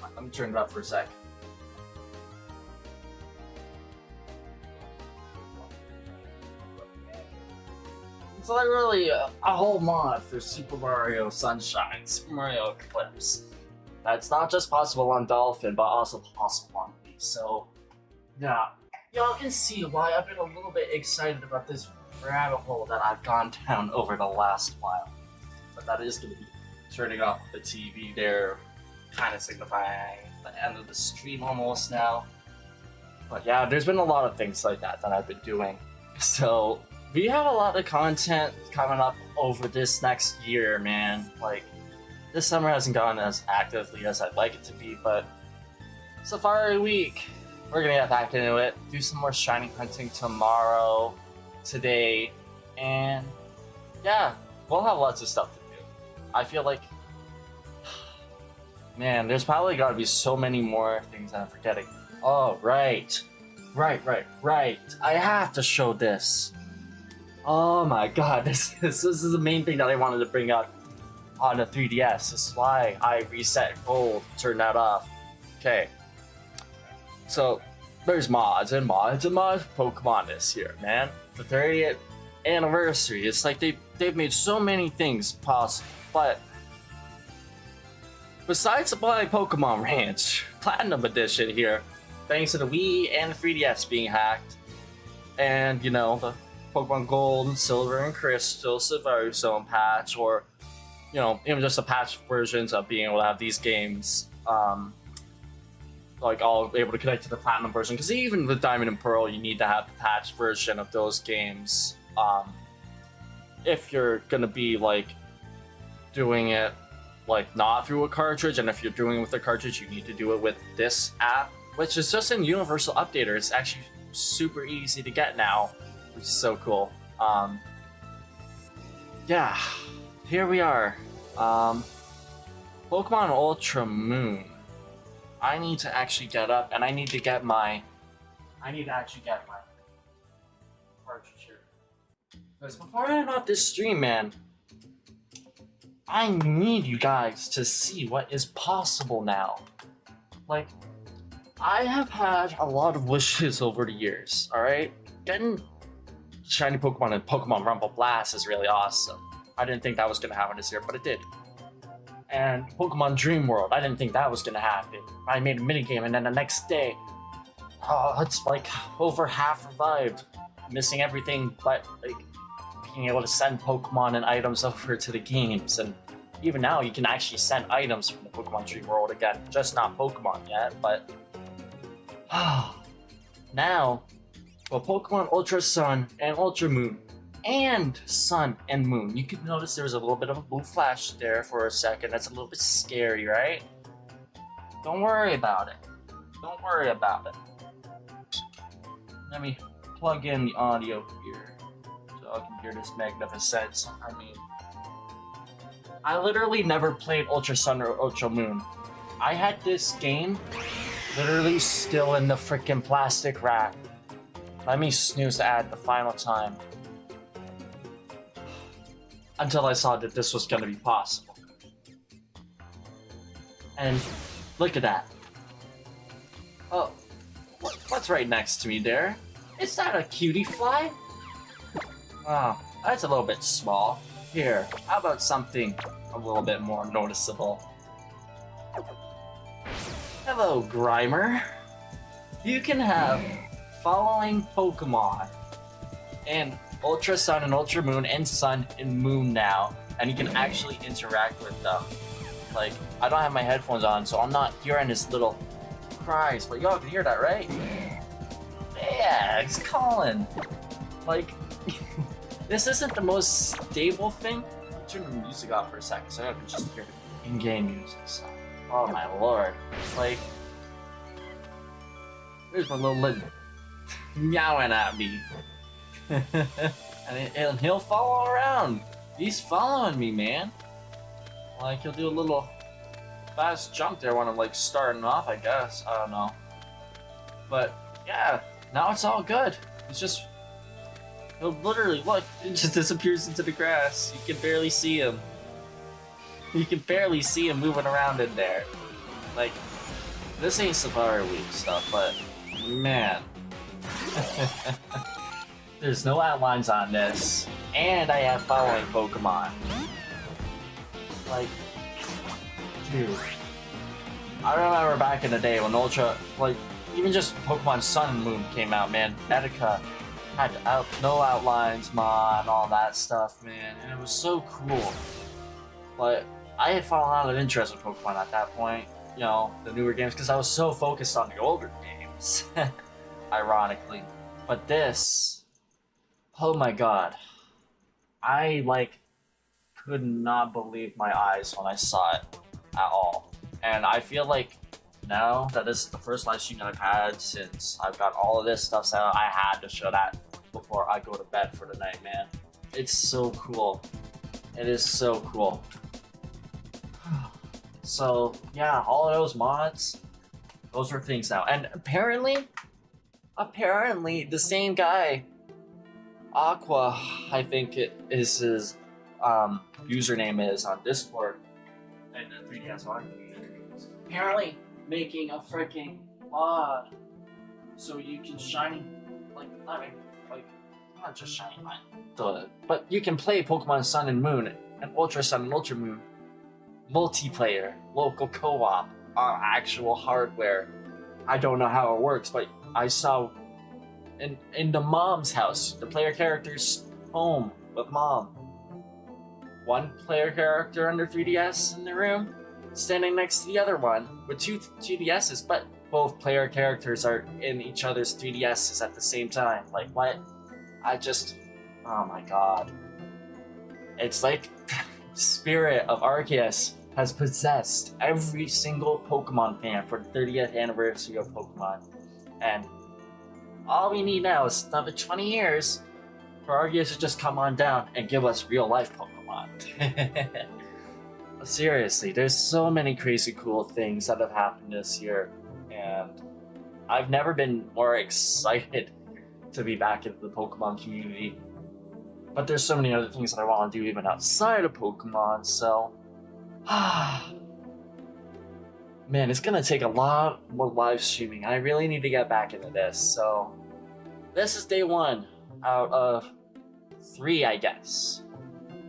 let me turn it up for a sec. It's literally a whole mod for Super Mario Sunshine, Super Mario Eclipse. That's not just possible on Dolphin, but also possible on me. So, yeah, y'all can see why I've been a little bit excited about this rabbit hole that I've gone down over the last while. But that is going to be turning off the TV there, kind of signifying the end of the stream almost now. But yeah, there's been a lot of things like that I've been doing. So, we have a lot of content coming up over this next year, man. Like, this summer hasn't gone as actively as I'd like it to be, but Safari Week, we're gonna get back into it, do some more shiny hunting tomorrow, today, and yeah, we'll have lots of stuff to do. I feel like, man, there's probably gotta be so many more things that I'm forgetting. Oh, right. I have to show this. Oh my god, this is the main thing that I wanted to bring up on the 3DS. This is why I reset gold, turn that off. Okay. So, there's mods and mods and mods. Pokemon this year, man. The 30th anniversary. It's like they've made so many things possible. But besides supplying Pokemon Ranch, Platinum Edition here, thanks to the Wii and the 3DS being hacked, and, you know, the Pokemon Gold, Silver, and Crystal Safari Zone patch, or, you know, even just the patch versions of being able to have these games, like, all able to connect to the Platinum version, because even with Diamond and Pearl, you need to have the patch version of those games, if you're gonna be, like, doing it, like, not through a cartridge, and if you're doing it with a cartridge, you need to do it with this app, which is just in Universal Updater. It's actually super easy to get now, which is so cool. Yeah, here we are. Pokemon Ultra Moon. I need to actually get up, and I need to actually get my cartridge here. Because before I end off this stream, man, I need you guys to see what is possible now. Like, I have had a lot of wishes over the years, alright? Getting shiny Pokemon and Pokemon Rumble Blast is really awesome. I didn't think that was going to happen this year, but it did. And Pokemon Dream World, I didn't think that was going to happen. I made a minigame, and then the next day, it's like over half revived. Missing everything but, like, being able to send Pokemon and items over to the games. And even now, you can actually send items from the Pokemon Dream World again. Just not Pokemon yet, but now, well, Pokemon Ultra Sun and Ultra Moon, and Sun and Moon. You can notice there was a little bit of a blue flash there for a second. That's a little bit scary, right? Don't worry about it. Don't worry about it. Let me plug in the audio here so I can hear this magnificence. I mean, I literally never played Ultra Sun or Ultra Moon. I had this game literally still in the freaking plastic wrap. Let me snooze to add the final time. Until I saw that this was gonna be possible. And look at that. Oh, what's right next to me there? Is that a cutie fly? Oh, that's a little bit small. Here, how about something a little bit more noticeable? Hello, Grimer. You can have following Pokemon and Ultra Sun and Ultra Moon and Sun and Moon now, and you can actually interact with them. Like, I don't have my headphones on, so I'm not hearing his little cries, but y'all can hear that, right? Yeah, it's calling. Like, this isn't the most stable thing. I'll turn the music off for a second so I can just hear the in-game music stuff. Oh my lord. Like, there's my little lid meowing at me. and he'll follow around. He's following me, man. Like, he'll do a little fast jump there when I'm, like, starting off, I guess. I don't know. But, yeah, now it's all good. It's just, he'll literally, look, it just disappears into the grass. You can barely see him. You can barely see him moving around in there. Like, this ain't Safari Week stuff, but, man. There's no outlines on this, and I have following Pokemon. Like, dude, I remember back in the day when Ultra, like, even just Pokemon Sun and Moon came out, man. Medica had no outlines mod and all that stuff, man, and it was so cool. But I had fallen out of interest in Pokemon at that point, you know, the newer games, because I was so focused on the older games, ironically. But this, oh my god, I like could not believe my eyes when I saw it at all. And I feel like now that this is the first live stream that I've had since I've got all of this stuff set up, I had to show that before I go to bed for the night, man. It's so cool. It is so cool. So yeah, all of those mods, those are things now. And apparently the same guy, Aqua, I think it is his username is on Discord and the 3DS Online community, apparently making a freaking mod so you can shiny, like, I mean, like, not just shiny mine, but you can play Pokemon Sun and Moon and Ultra Sun and Ultra Moon multiplayer, local co-op on actual hardware. I don't know how it works, but I saw in the mom's house, the player character's home with mom, one player character under 3DS in the room, standing next to the other one with two 3DSs, but both player characters are in each other's 3DSs at the same time. Like, what? Oh my god. It's like spirit of Arceus has possessed every single Pokemon fan for the 30th anniversary of Pokemon. And all we need now is another 20 years for Arceus to just come on down and give us real life Pokemon. Seriously, there's so many crazy cool things that have happened this year, and I've never been more excited to be back in the Pokemon community. But there's so many other things that I want to do even outside of Pokemon, so man, it's gonna take a lot more live streaming. I really need to get back into this, so this is day 1 out of 3, I guess,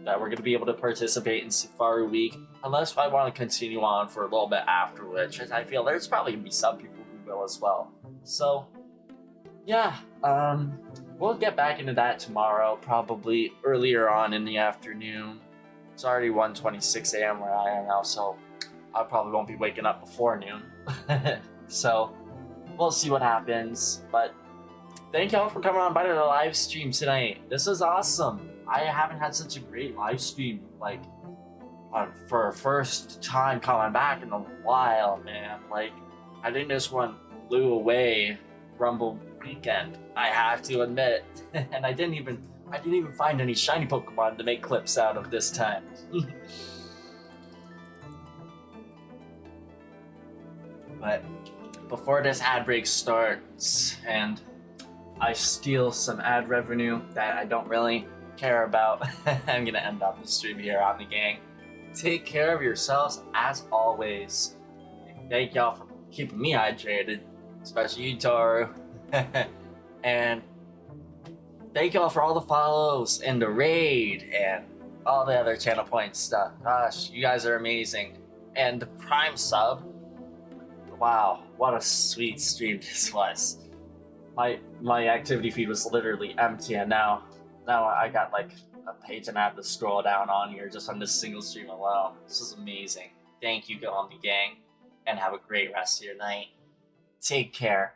that we're gonna be able to participate in Safari Week, unless I want to continue on for a little bit after, which I feel there's probably gonna be some people who will as well. So yeah, we'll get back into that tomorrow, probably earlier on in the afternoon. It's already 1:26 a.m. where I am now, so I probably won't be waking up before noon. So we'll see what happens. But thank y'all for coming on by to the live stream tonight. This is awesome. I haven't had such a great live stream, like, for a first time coming back in a while, man. Like, I think this one blew away Rumble weekend, I have to admit. And I didn't even find any shiny Pokemon to make clips out of this time. But before this ad break starts and I steal some ad revenue that I don't really care about, I'm gonna end off the stream here on the gang. Take care of yourselves as always. Thank y'all for keeping me hydrated, especially you, Toru. And thank y'all for all the follows and the raid and all the other channel point stuff. Gosh, you guys are amazing. And the Prime sub. Wow, what a sweet stream this was. My activity feed was literally empty, and now I got like a page and I have to scroll down on here just on this single stream alone. This is amazing. Thank you, Go On Me Gang, and have a great rest of your night. Take care.